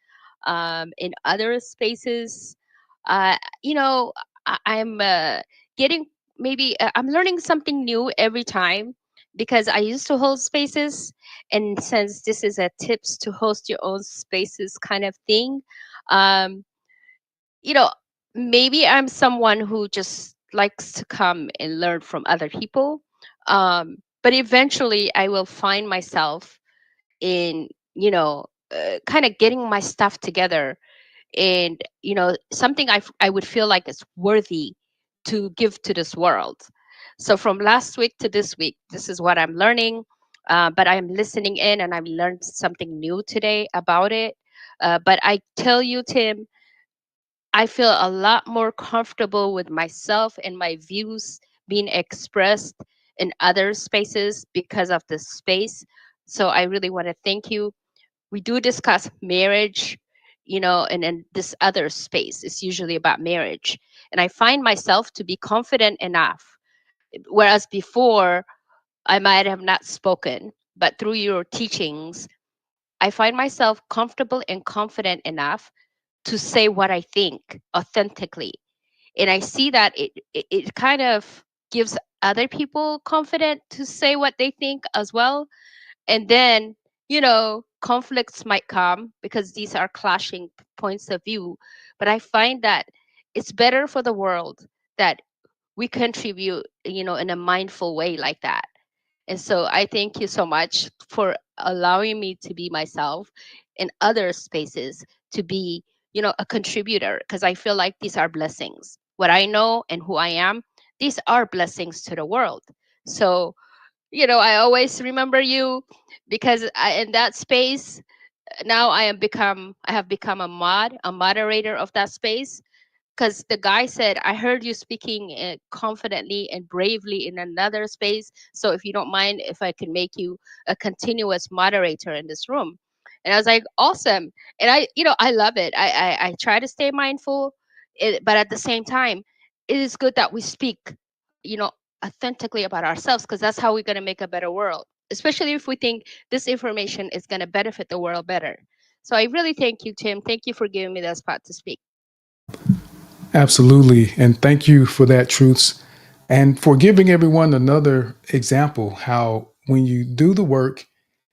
in other spaces. You know, I'm getting maybe I'm learning something new every time because I used to hold spaces, and since this is a tips to host your own spaces kind of thing, um, you know, maybe I'm someone who just likes to come and learn from other people. But eventually I will find myself in, kind of getting my stuff together and, something I would feel like is worthy to give to this world. So from last week to this week, this is what I'm learning. But I'm listening in and I've learned something new today about it. But I tell you, Tim, I feel a lot more comfortable with myself and my views being expressed in other spaces because of this space. So I really want to thank you. We do discuss marriage, and then this other space is usually about marriage. And I find myself to be confident enough. Whereas before, I might have not spoken, but through your teachings, I find myself comfortable and confident enough to say what I think authentically. And I see that it kind of gives other people confidence to say what they think as well. And then, conflicts might come because these are clashing points of view. But I find that it's better for the world that we contribute, in a mindful way like that. And so I thank you so much for allowing me to be myself in other spaces, to be, a contributor, because I feel like these are blessings. What I know and who I am, these are blessings to the world. So, I always remember you because in that space, now I have become a moderator of that space, because the guy said, I heard you speaking confidently and bravely in another space. So if you don't mind, if I can make you a continuous moderator in this room. And I was like, awesome. And I love it. I try to stay mindful, but at the same time, it is good that we speak, you know, authentically about ourselves, because that's how we're going to make a better world, especially if we think this information is going to benefit the world better. So I really thank you, Tim. Thank you for giving me that spot to speak.
Absolutely. And thank you for that, Truths, and for giving everyone another example how when you do the work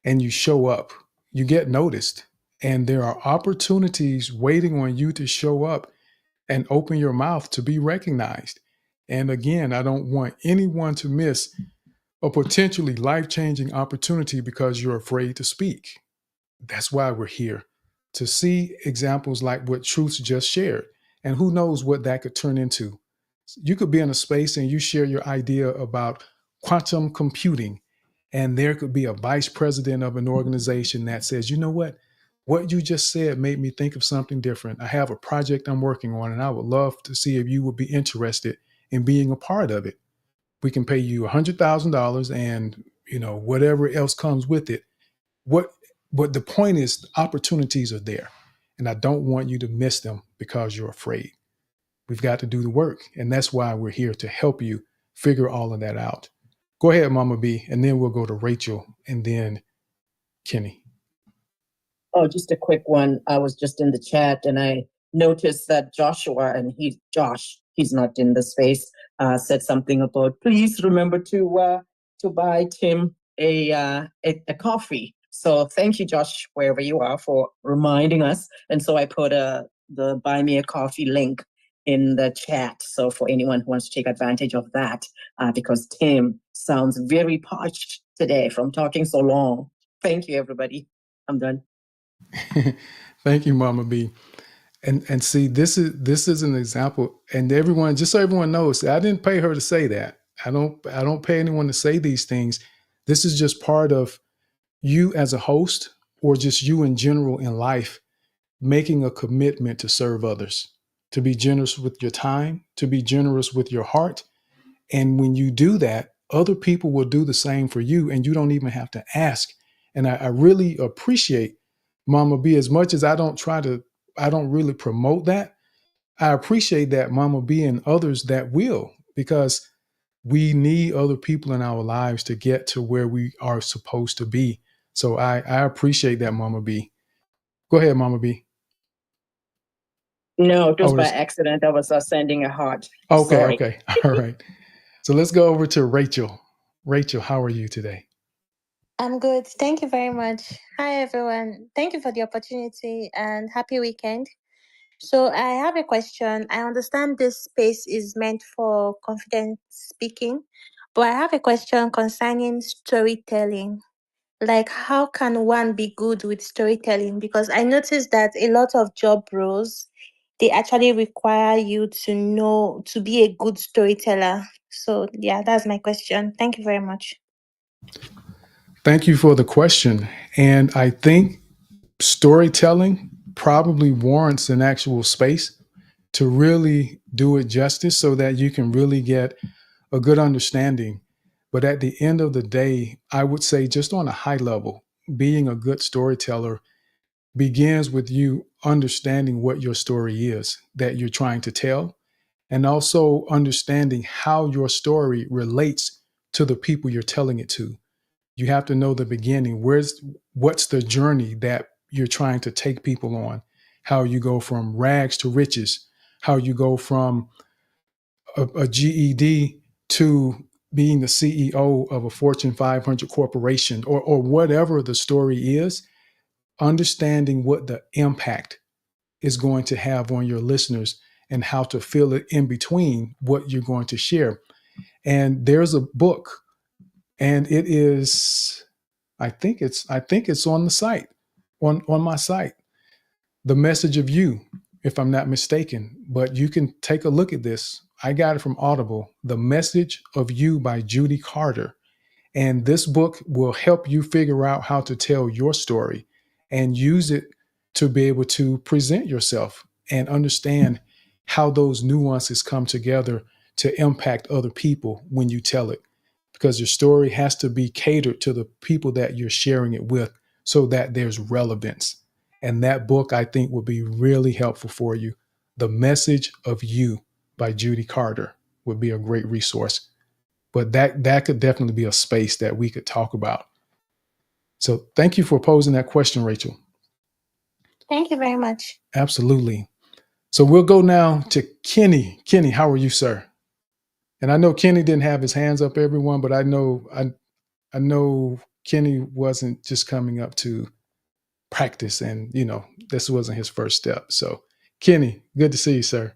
and you show up, you get noticed. And there are opportunities waiting on you to show up and open your mouth to be recognized. And again, I don't want anyone to miss a potentially life changing opportunity because you're afraid to speak. That's why we're here, to see examples like what Truths just shared. And who knows what that could turn into. You could be in a space and you share your idea about quantum computing, and there could be a vice president of an organization that says, you know what you just said made me think of something different. I have a project I'm working on, and I would love to see if you would be interested in being a part of it. We can pay you $100,000 and whatever else comes with it. What But the point is, the opportunities are there. And I don't want you to miss them because you're afraid. We've got to do the work. And that's why we're here to help you figure all of that out. Go ahead, Mama B, and then we'll go to Rachel and then Kenny.
Oh, just a quick one. I was just in the chat and I noticed that Joshua, and he's not in the space, said something about please remember to buy Tim a coffee. So thank you, Josh, wherever you are, for reminding us. And so I put the buy me a coffee link in the chat. So for anyone who wants to take advantage of that, because Tim sounds very parched today from talking so long. Thank you, everybody. I'm done.
Thank you, Mama B. And see, this is an example. And everyone, just so everyone knows, I didn't pay her to say that. I don't pay anyone to say these things. This is just part of you as a host, or just you in general in life, making a commitment to serve others, to be generous with your time, to be generous with your heart. And when you do that, other people will do the same for you, and you don't even have to ask. And I really appreciate Mama B, as much as I don't really promote that. I appreciate that Mama B and others that will, because we need other people in our lives to get to where we are supposed to be. So I appreciate that, Mama B. Go ahead, Mama B.
No, it was
Oh,
by accident. I was sending a heart.
okay,
Sorry.
okay. All right. So let's go over to Rachel. Rachel, how are you today?
I'm good. Thank you very much. Hi, everyone. Thank you for the opportunity and happy weekend. So, I have a question. I understand this space is meant for confident speaking, but I have a question concerning storytelling. Like, how can one be good with storytelling? Because I noticed that a lot of job roles, they actually require you to know to be a good storyteller. So, yeah, that's my question. Thank you very much.
Thank you for the question. And I think storytelling probably warrants an actual space to really do it justice so that you can really get a good understanding. But at the end of the day, I would say, just on a high level, being a good storyteller begins with you understanding what your story is that you're trying to tell, and also understanding how your story relates to the people you're telling it to. You have to know the beginning. What's the journey that you're trying to take people on? How you go from rags to riches, how you go from a GED to being the CEO of a Fortune 500 corporation, or whatever the story is. Understanding what the impact is going to have on your listeners and how to fill it in between what you're going to share. And there's a book, and it is, I think it's on the site, on my site, The Message of You, if I'm not mistaken. But you can take a look at this. I got it from Audible, The Message of You by Judy Carter. And this book will help you figure out how to tell your story and use it to be able to present yourself and understand how those nuances come together to impact other people when you tell it. Because your story has to be catered to the people that you're sharing it with so that there's relevance. And that book, I think, will be really helpful for you. The Message of You by Judy Carter would be a great resource. But that could definitely be a space that we could talk about. So thank you for posing that question, Rachel.
Thank you very much.
Absolutely. So we'll go now to Kenny. Kenny, how are you, sir? And I know Kenny didn't have his hands up, everyone, but I know Kenny wasn't just coming up to practice, and this wasn't his first step. So Kenny, good to see you, sir.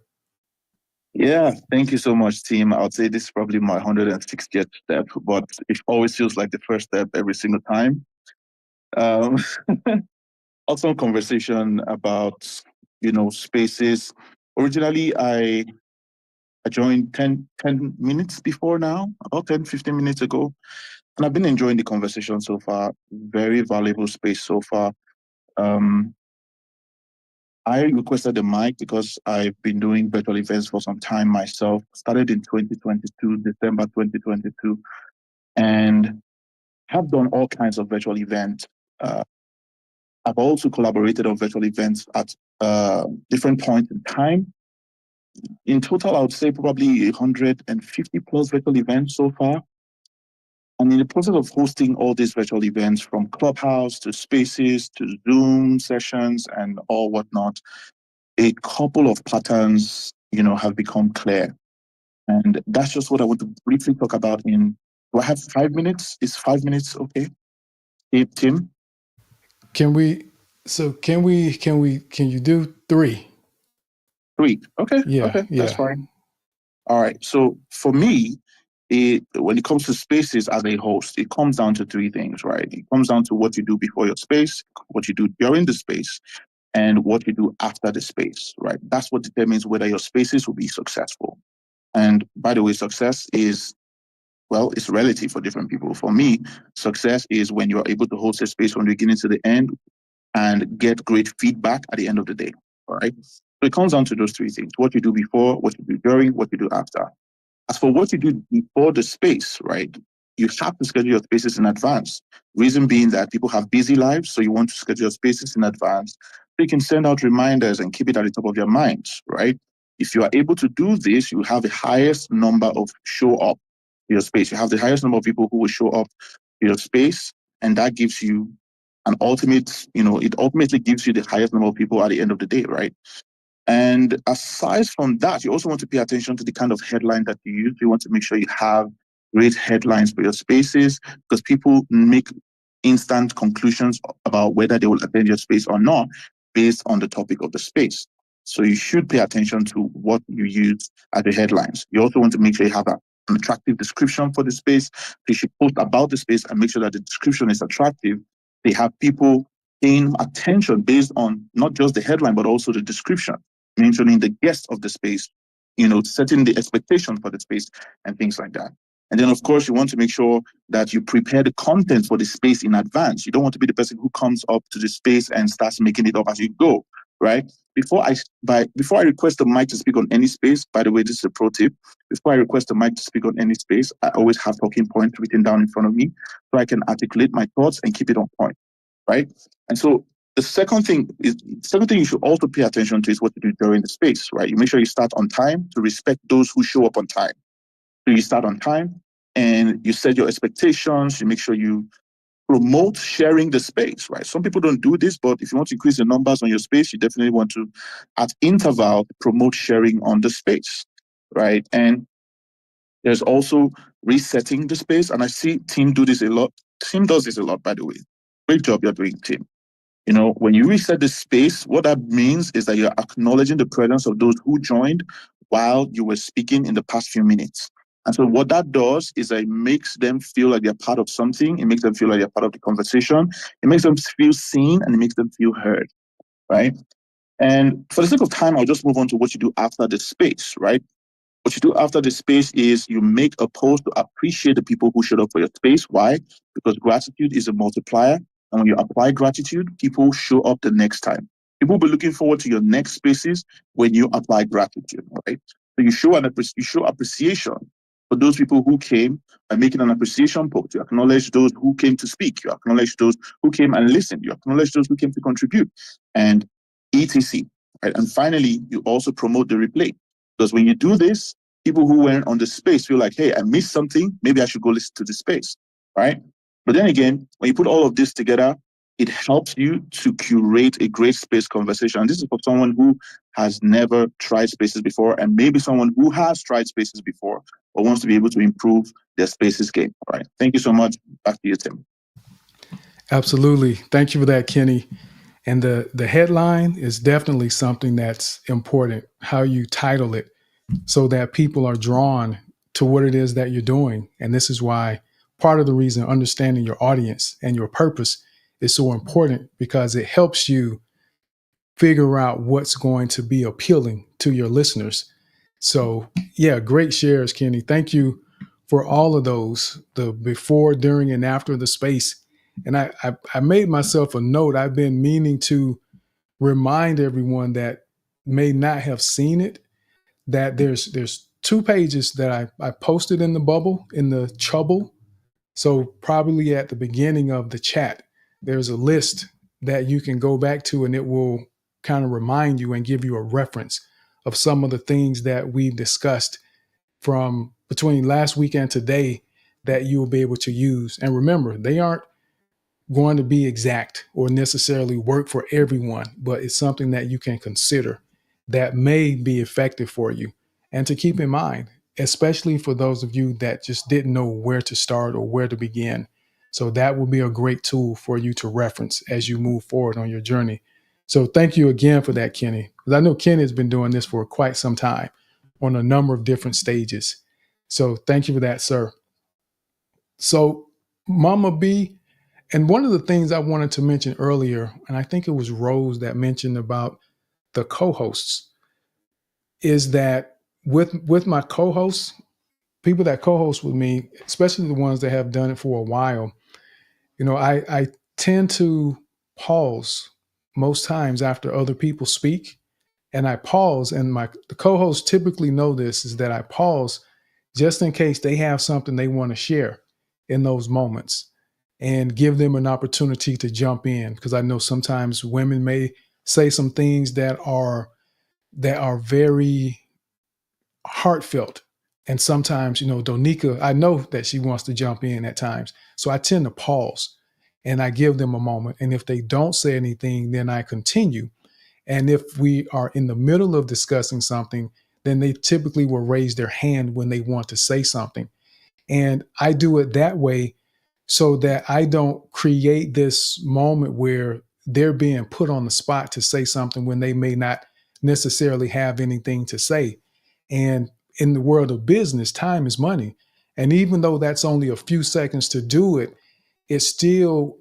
Yeah, thank you so much, team. I would say this is probably my 160th step, but it always feels like the first step every single time. Also, conversation about spaces. Originally, I joined 10 minutes before now, about 10-15 minutes ago, and I've been enjoying the conversation so far. Very valuable space so far. I requested the mic because I've been doing virtual events for some time myself. Started in 2022, December 2022, and have done all kinds of virtual events. I've also collaborated on virtual events at different points in time. In total, I would say probably 150 plus virtual events so far. And in the process of hosting all these virtual events, from Clubhouse to Spaces to Zoom sessions and all whatnot, a couple of patterns, have become clear. And that's just what I want to briefly talk about do I have 5 minutes? Is 5 minutes okay? Tim?
Can you do 3?
3. Okay.
Yeah,
Okay. That's
yeah.
fine. All right. So for me, when it comes to spaces as a host, it comes down to 3 things, right? It comes down to what you do before your space, what you do during the space, and what you do after the space, right? That's what determines whether your spaces will be successful. And by the way, success is, well, it's relative for different people. For me, success is when you're able to host a space from the beginning to the end and get great feedback at the end of the day, all right? So it comes down to those 3 things: what you do before, what you do during, what you do after. As for what you do before the space, right? You have to schedule your spaces in advance. Reason being that people have busy lives, so you want to schedule your spaces in advance so you can send out reminders and keep it at the top of your minds, right? If you are able to do this, you have the highest number of show up to your space. You have the highest number of people who will show up to your space, and that gives you an ultimate, it ultimately gives you the highest number of people at the end of the day, right? And aside from that, you also want to pay attention to the kind of headline that you use. You want to make sure you have great headlines for your spaces, because people make instant conclusions about whether they will attend your space or not based on the topic of the space. So you should pay attention to what you use as the headlines. You also want to make sure you have an attractive description for the space. You should post about the space and make sure that the description is attractive. They have people paying attention based on not just the headline, but also the description, mentioning the guest of the space, setting the expectation for the space and things like that. And then, of course, you want to make sure that you prepare the content for the space in advance. You don't want to be the person who comes up to the space and starts making it up as you go, right? Before I request the mic to speak on any space, by the way, this is a pro tip. Before I request the mic to speak on any space, I always have talking points written down in front of me so I can articulate my thoughts and keep it on point, right? And so the second thing you should also pay attention to is what you do during the space, right? You make sure you start on time to respect those who show up on time. So you start on time and you set your expectations. You make sure you promote sharing the space, right? Some people don't do this, but if you want to increase the numbers on your space, you definitely want to, at interval, promote sharing on the space, right? And there's also resetting the space. And I see Tim do this a lot. Tim does this a lot, by the way. Great job you're doing, Tim. When you reset the space, what that means is that you're acknowledging the presence of those who joined while you were speaking in the past few minutes. And so what that does is that it makes them feel like they're part of something. It makes them feel like they're part of the conversation. It makes them feel seen and it makes them feel heard, right? And for the sake of time, I'll just move on to what you do after the space, right? What you do after the space is you make a post to appreciate the people who showed up for your space. Why? Because gratitude is a multiplier. And when you apply gratitude, people show up the next time. People will be looking forward to your next spaces when you apply gratitude, right? So you show appreciation for those people who came by making an appreciation post. You acknowledge those who came to speak. You acknowledge those who came and listened. You acknowledge those who came to contribute, and etc. Right? And finally, you also promote the replay. Because when you do this, people who weren't on the space feel like, hey, I missed something. Maybe I should go listen to the space, right? But then again, when you put all of this together, it helps you to curate a great space conversation. And this is for someone who has never tried spaces before, and maybe someone who has tried spaces before, but wants to be able to improve their spaces game. All right. Thank you so much. Back to you, Tim.
Absolutely. Thank you for that, Kenny. And the headline is definitely something that's important, how you title it, so that people are drawn to what it is that you're doing. And this is why part of the reason understanding your audience and your purpose is so important, because it helps you figure out what's going to be appealing to your listeners. So yeah, great shares, Kenny. Thank you for all of those, the before, during, and after the space. And I made myself a note. I've been meaning to remind everyone that may not have seen it, that there's 2 pages that I posted in the bubble, in the Chubble. So probably at the beginning of the chat, there's a list that you can go back to, and it will kind of remind you and give you a reference of some of the things that we've discussed from between last week and today that you will be able to use. And remember, they aren't going to be exact or necessarily work for everyone, but it's something that you can consider that may be effective for you. And to keep in mind, especially for those of you that just didn't know where to start or where to begin. So that will be a great tool for you to reference as you move forward on your journey. So thank you again for that, Kenny. Because I know Kenny has been doing this for quite some time on a number of different stages. So thank you for that, sir. So Mama B, and one of the things I wanted to mention earlier, and I think it was Rose that mentioned about the co-hosts, is that with my co-hosts, people that co-host with me, especially the ones that have done it for a while, I tend to pause most times after other people speak, and I pause, and the co-hosts typically know this, is that I pause just in case they have something they want to share in those moments and give them an opportunity to jump in, because I know sometimes women may say some things that are very heartfelt. And sometimes, Donika, I know that she wants to jump in at times. So I tend to pause and I give them a moment. And if they don't say anything, then I continue. And if we are in the middle of discussing something, then they typically will raise their hand when they want to say something. And I do it that way so that I don't create this moment where they're being put on the spot to say something when they may not necessarily have anything to say. And in the world of business, time is money. And even though that's only a few seconds to do it, it still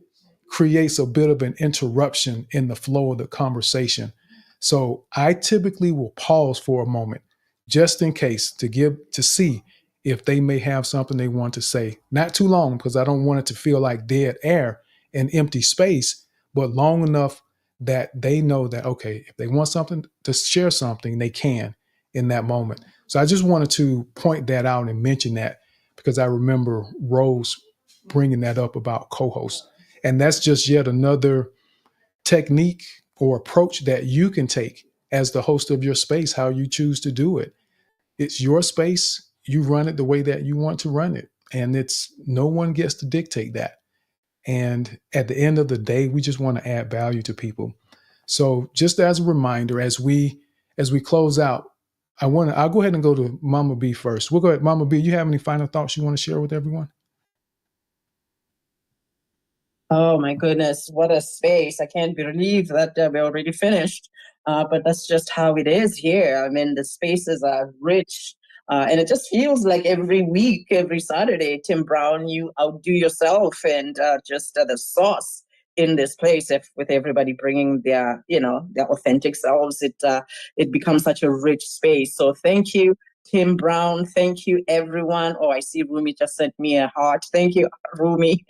creates a bit of an interruption in the flow of the conversation. So I typically will pause for a moment just in case to see if they may have something they want to say. Not too long, because I don't want it to feel like dead air and empty space, but long enough that they know that, okay, if they want something to share something, they can in that moment. So I just wanted to point that out and mention that, because I remember Rose bringing that up about co-hosts. And that's just yet another technique or approach that you can take as the host of your space, how you choose to do it. It's your space. You run it the way that you want to run it. And it's no one gets to dictate that. And at the end of the day, we just want to add value to people. So just as a reminder, as we close out, I'll go ahead and go to Mama B first. We'll go ahead. Mama B, you have any final thoughts you want to share with everyone?
Oh my goodness, what a space. I can't believe that we're already finished. But that's just how it is here. I mean, the spaces are rich. And it just feels like every week, every Saturday, Tim Brown, you outdo yourself, and just the sauce in this place, with everybody bringing their authentic selves, it becomes such a rich space. So thank you, Tim Brown. Thank you, everyone. Oh, I see Rumi just sent me a heart. Thank you, Rumi.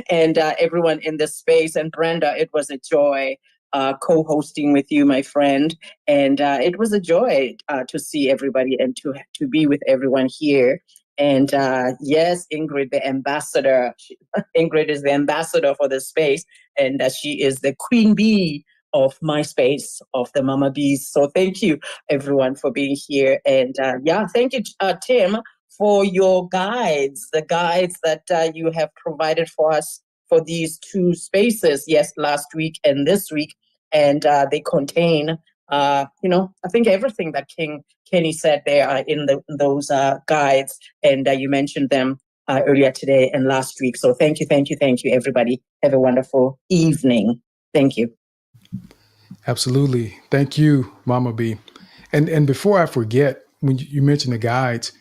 And everyone in this space. And Brenda, it was a joy co-hosting with you, my friend. And it was a joy to see everybody and to be with everyone here. And yes, Ingrid, the ambassador. Ingrid is the ambassador for this space, and she is the queen bee of my space, of the Mama Bees. So thank you, everyone, for being here. And thank you, Tim, for your guides, the guides that you have provided for us for these two spaces, yes, last week and this week. And they contain, I think everything that Kenny said there are in those guides. And you mentioned them earlier today and last week. So thank you, everybody. Have a wonderful evening. Thank you.
Absolutely. Thank you, Mama B. And before I forget, when you mentioned the guides,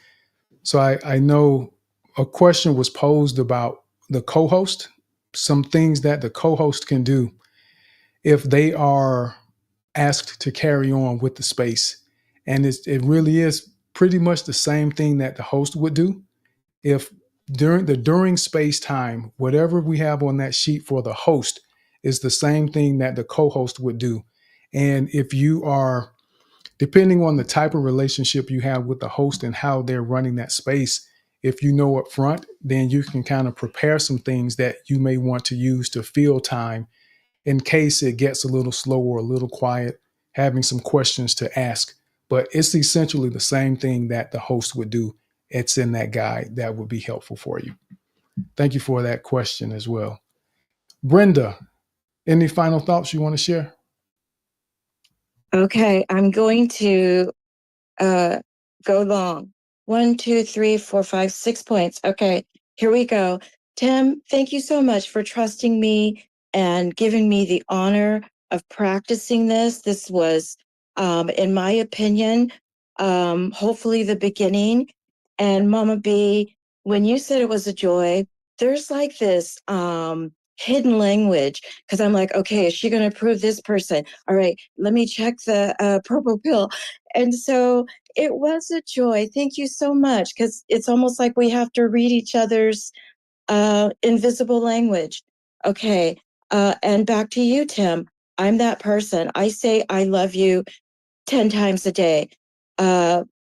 so I know a question was posed about the co-host, some things that the co-host can do if they are asked to carry on with the space. And it really is pretty much the same thing that the host would do. If during space time, whatever we have on that sheet for the host is the same thing that the co-host would do. And if you are, depending on the type of relationship you have with the host and how they're running that space, if you know up front, then you can kind of prepare some things that you may want to use to fill time in case it gets a little slow or a little quiet, having some questions to ask. But it's essentially the same thing that the host would do. It's in that guide that would be helpful for you. Thank you for that question as well. Brenda, any final thoughts you want to share?
Okay, I'm going to go long. 1, 2, 3, 4, 5, 6 points. Okay, here we go. Tim, thank you so much for trusting me and giving me the honor of practicing this. This was, in my opinion, hopefully the beginning. And Mama B, when you said it was a joy, there's like this hidden language because I'm like, okay, is she going to approve this person? All right, let me check the purple pill. And so it was a joy. Thank you so much because it's almost like we have to read each other's invisible language. Okay. And back to you, Tim. I'm that person. I say I love you 10 times a day.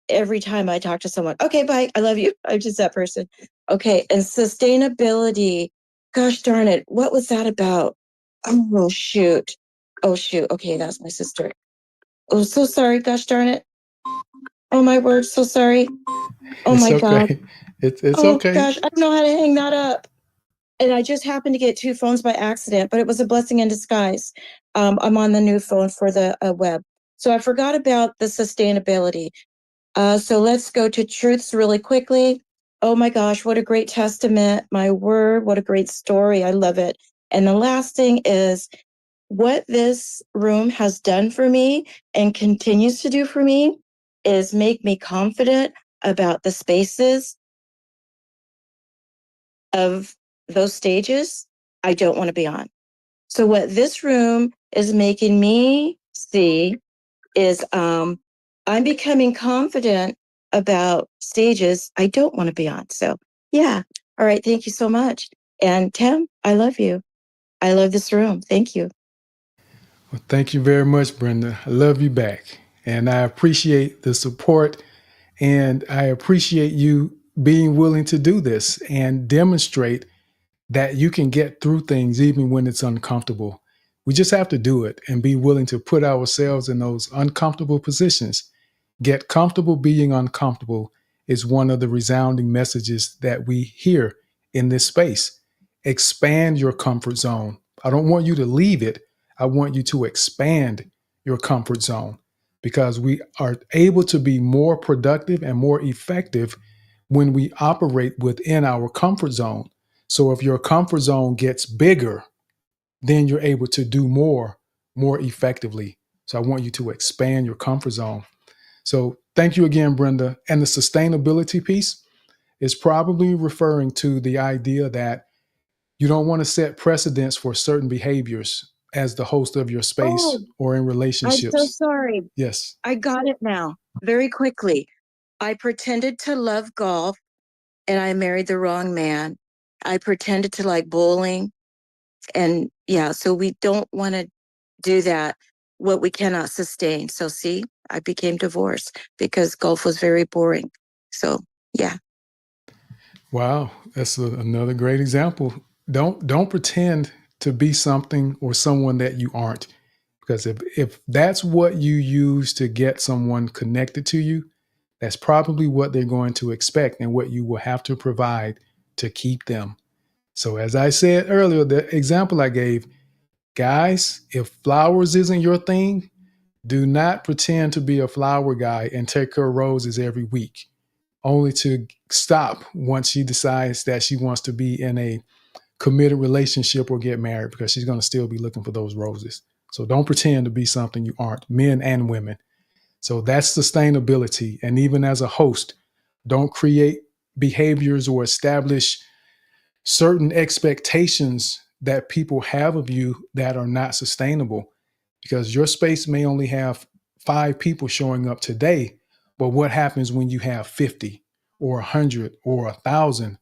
Every time I talk to someone, okay, bye. I love you. I'm just that person. Okay. And sustainability. Gosh darn it. What was that about? Oh, shoot. Oh, shoot. Okay. That's my sister. Oh, so sorry. Gosh darn it. Oh, my word. So sorry. Oh,
It's
my God.
okay. It's
Oh,
okay.
gosh. I don't know how to hang that up. And I just happened to get 2 phones by accident, but it was a blessing in disguise. I'm on the new phone for the web. So I forgot about the sustainability. So let's go to truths really quickly. Oh my gosh, what a great testament. My word, what a great story. I love it. And the last thing is what this room has done for me and continues to do for me is make me confident about the spaces of those stages I don't want to be on. So what this room is making me see is I'm becoming confident about stages I don't want to be on. So yeah. All right. Thank you so much. And Tim, I love you. I love this room. Thank you.
Well, thank you very much, Brenda. I love you back. And I appreciate the support, and I appreciate you being willing to do this and demonstrate that you can get through things even when it's uncomfortable. We just have to do it and be willing to put ourselves in those uncomfortable positions. Get comfortable being uncomfortable is one of the resounding messages that we hear in this space. Expand your comfort zone. I don't want you to leave it. I want you to expand your comfort zone because we are able to be more productive and more effective when we operate within our comfort zone. So if your comfort zone gets bigger, then you're able to do more effectively. So I want you to expand your comfort zone. So thank you again, Brenda. And the sustainability piece is probably referring to the idea that you don't want to set precedents for certain behaviors as the host of your space
Oh,
or in
I'm so
relationships.
sorry.
Yes.
I got it now very quickly. I pretended to love golf and I married the wrong man. I pretended to like bowling. And yeah, so we don't want to do that, what we cannot sustain. So see, I became divorced because golf was very boring. So yeah.
Wow, that's another great example. Don't pretend to be something or someone that you aren't, because if that's what you use to get someone connected to you, that's probably what they're going to expect and what you will have to provide to keep them. So as I said earlier, the example I gave, guys, if flowers isn't your thing, do not pretend to be a flower guy and take her roses every week only to stop once she decides that she wants to be in a committed relationship or get married because she's going to still be looking for those roses. So don't pretend to be something you aren't, men and women. So that's sustainability. And even as a host, don't create behaviors or establish certain expectations that people have of you that are not sustainable because your space may only have 5 people showing up today, but what happens when you have 50 or 100 or 1,000?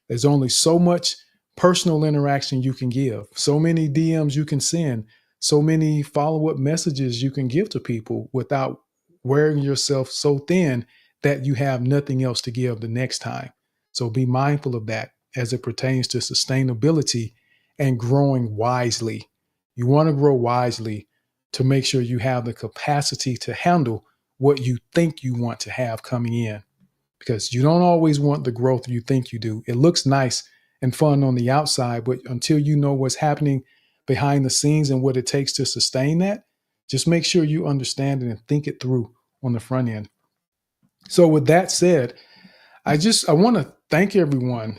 There's only so much personal interaction you can give, so many DMs you can send, so many follow-up messages you can give to people without wearing yourself so thin that you have nothing else to give the next time. So be mindful of that as it pertains to sustainability and growing wisely. You want to grow wisely to make sure you have the capacity to handle what you think you want to have coming in, because you don't always want the growth you think you do. It looks nice and fun on the outside, but until you know what's happening behind the scenes and what it takes to sustain that, just make sure you understand it and think it through on the front end. So with that said, I want to thank everyone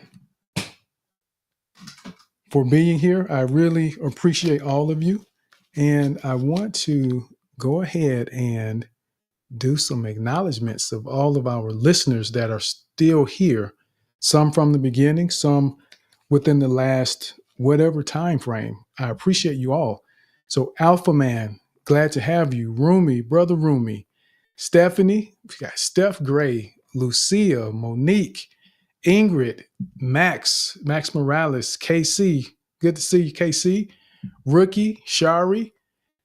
for being here. I really appreciate all of you. And I want to go ahead and do some acknowledgments of all of our listeners that are still here, some from the beginning, some within the last whatever time frame. I appreciate you all. So Alpha Man, glad to have you. Rumi, brother Rumi, Stephanie, we got Steph Gray, Lucia, Monique, Ingrid, Max Morales, KC, good to see you, KC, Rookie, Shari,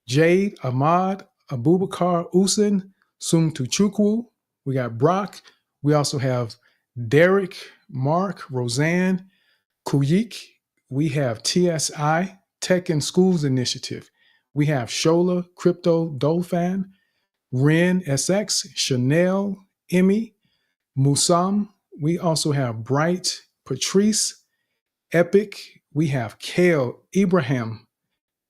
Jade, Ahmad, Abubakar, Usin, Sumtuchukwu. We got Brock. We also have Derek, Mark, Roseanne, Kuyik. We have TSI, Tech in Schools Initiative. We have Shola, Crypto, Dolphin, Ren, SX, Chanel, Emmy, Musam. We also have Bright, Patrice, Epic. We have Kale, Ibrahim,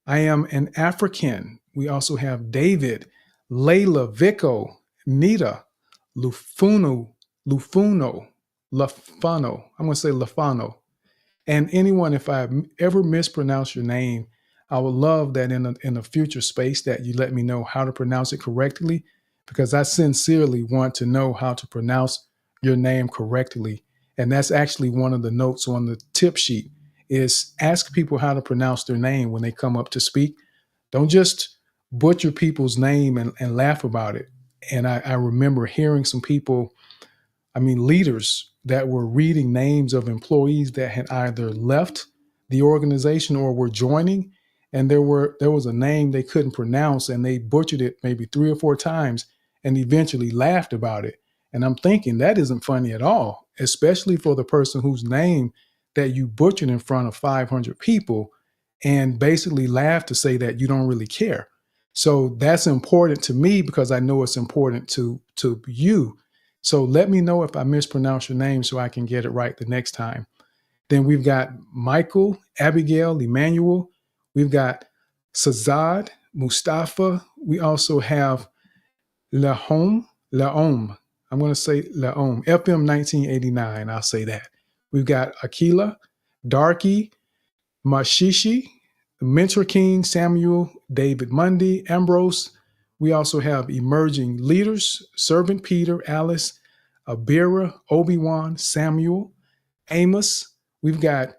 I am an African. We also have David, Layla, Vico, Nita, Lufano, Lafano. I'm going to say Lafano. And anyone, if I ever mispronounce your name, I would love that in a future space that you let me know how to pronounce it correctly, because I sincerely want to know how to pronounce your name correctly. And that's actually one of the notes on the tip sheet is ask people how to pronounce their name when they come up to speak. Don't just butcher people's name and laugh about it. And I remember hearing some people, leaders that were reading names of employees that had either left the organization or were joining, and there was a name they couldn't pronounce, and they butchered it maybe 3 or 4 times and eventually laughed about it. And I'm thinking that isn't funny at all, especially for the person whose name that you butchered in front of 500 people and basically laughed to say that you don't really care. So that's important to me because I know it's important to you. So let me know if I mispronounce your name so I can get it right the next time. Then we've got Michael, Abigail, Emmanuel. We've got Sazad, Mustafa. We also have Lahom. I'm going to say Lahom, FM 1989. I'll say that. We've got Akila, Darky, Mashishi, Mentor King, Samuel, David Mundy, Ambrose. We also have emerging leaders, Servant Peter, Alice, Abira, Obi-Wan, Samuel, Amos. We've got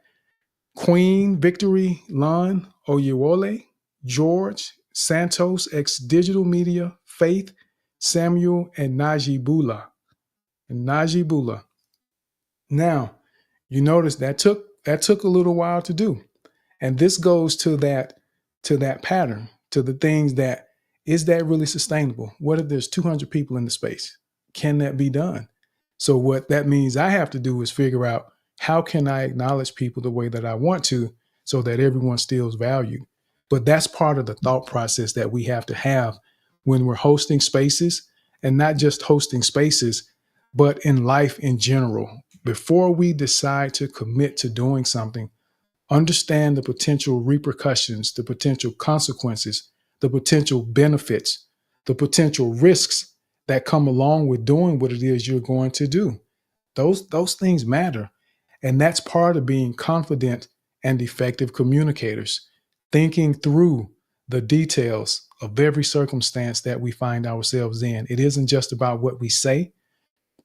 Queen, Victory, Lon, Oyewole, George, Santos, ex Digital Media, Faith, Samuel, and Najibullah. Now, you notice that took a little while to do. And this goes to that pattern, to the things that, is that really sustainable? What if there's 200 people in the space? Can that be done? So what that means I have to do is figure out how can I acknowledge people the way that I want to so that everyone feels valued. But that's part of the thought process that we have to have when we're hosting spaces, and not just hosting spaces, but in life in general. Before we decide to commit to doing something, understand the potential repercussions, the potential consequences, the potential benefits, the potential risks that come along with doing what it is you're going to do. Those things matter. And that's part of being confident and effective communicators, thinking through the details of every circumstance that we find ourselves in. It isn't just about what we say,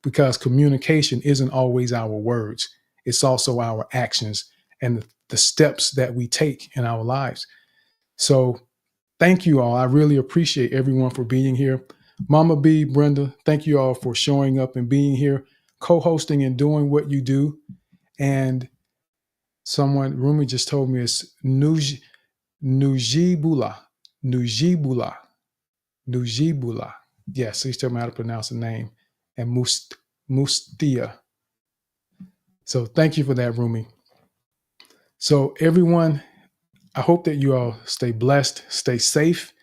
because communication isn't always our words. It's also our actions and the steps that we take in our lives. So thank you all. I really appreciate everyone for being here. Mama B, Brenda, thank you all for showing up and being here, co-hosting and doing what you do. And Rumi just told me it's Nujibula. Yes, he's telling me how to pronounce the name. And Mustia. So thank you for that, Rumi. So everyone, I hope that you all stay blessed, stay safe,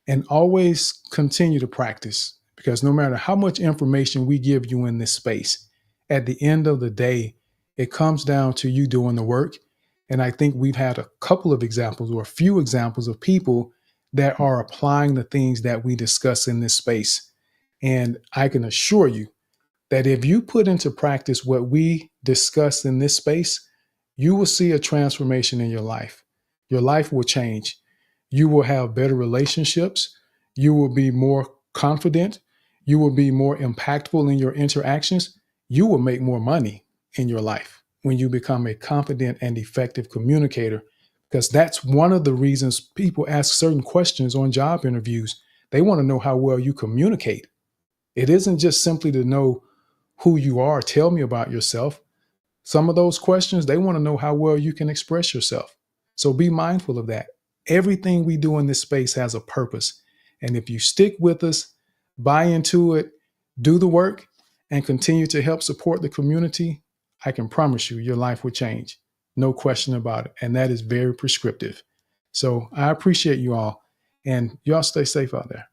and always continue to practice, because no matter how much information we give you in this space, at the end of the day, it comes down to you doing the work. And I think we've had a couple of examples or a few examples of people that are applying the things that we discuss in this space. And I can assure you that if you put into practice what we discuss in this space, you will see a transformation in your life. Your life will change. You will have better relationships. You will be more confident. You will be more impactful in your interactions. You will make more money in your life when you become a confident and effective communicator, because that's one of the reasons people ask certain questions on job interviews. They want to know how well you communicate. It isn't just simply to know who you are, tell me about yourself. Some of those questions, they want to know how well you can express yourself. So be mindful of that. Everything we do in this space has a purpose. And if you stick with us, buy into it, do the work, and continue to help support the community, I can promise you your life will change. No question about it. And that is very prescriptive. So I appreciate you all, and y'all stay safe out there.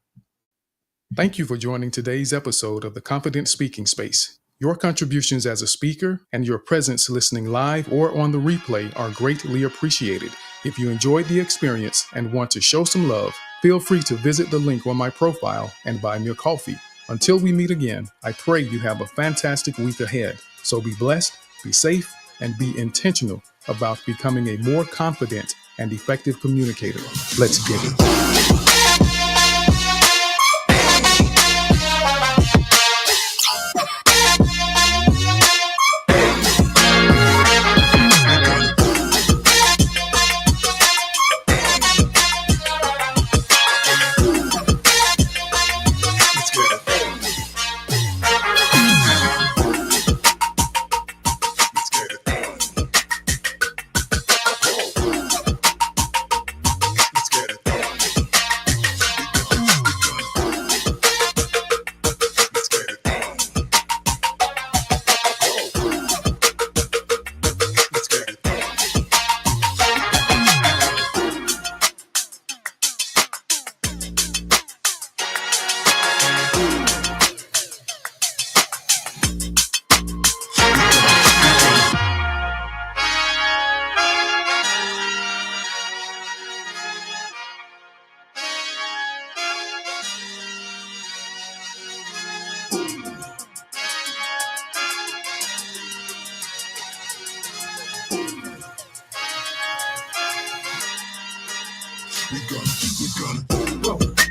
Thank you for joining today's episode of the Confident Speaking Space. Your contributions as a speaker and your presence listening live or on the replay are greatly appreciated. If you enjoyed the experience and want to show some love, feel free to visit the link on my profile and buy me a coffee. Until we meet again, I pray you have a fantastic week ahead. So be blessed, be safe, and be intentional about becoming a more confident and effective communicator. Let's get it. We're gonna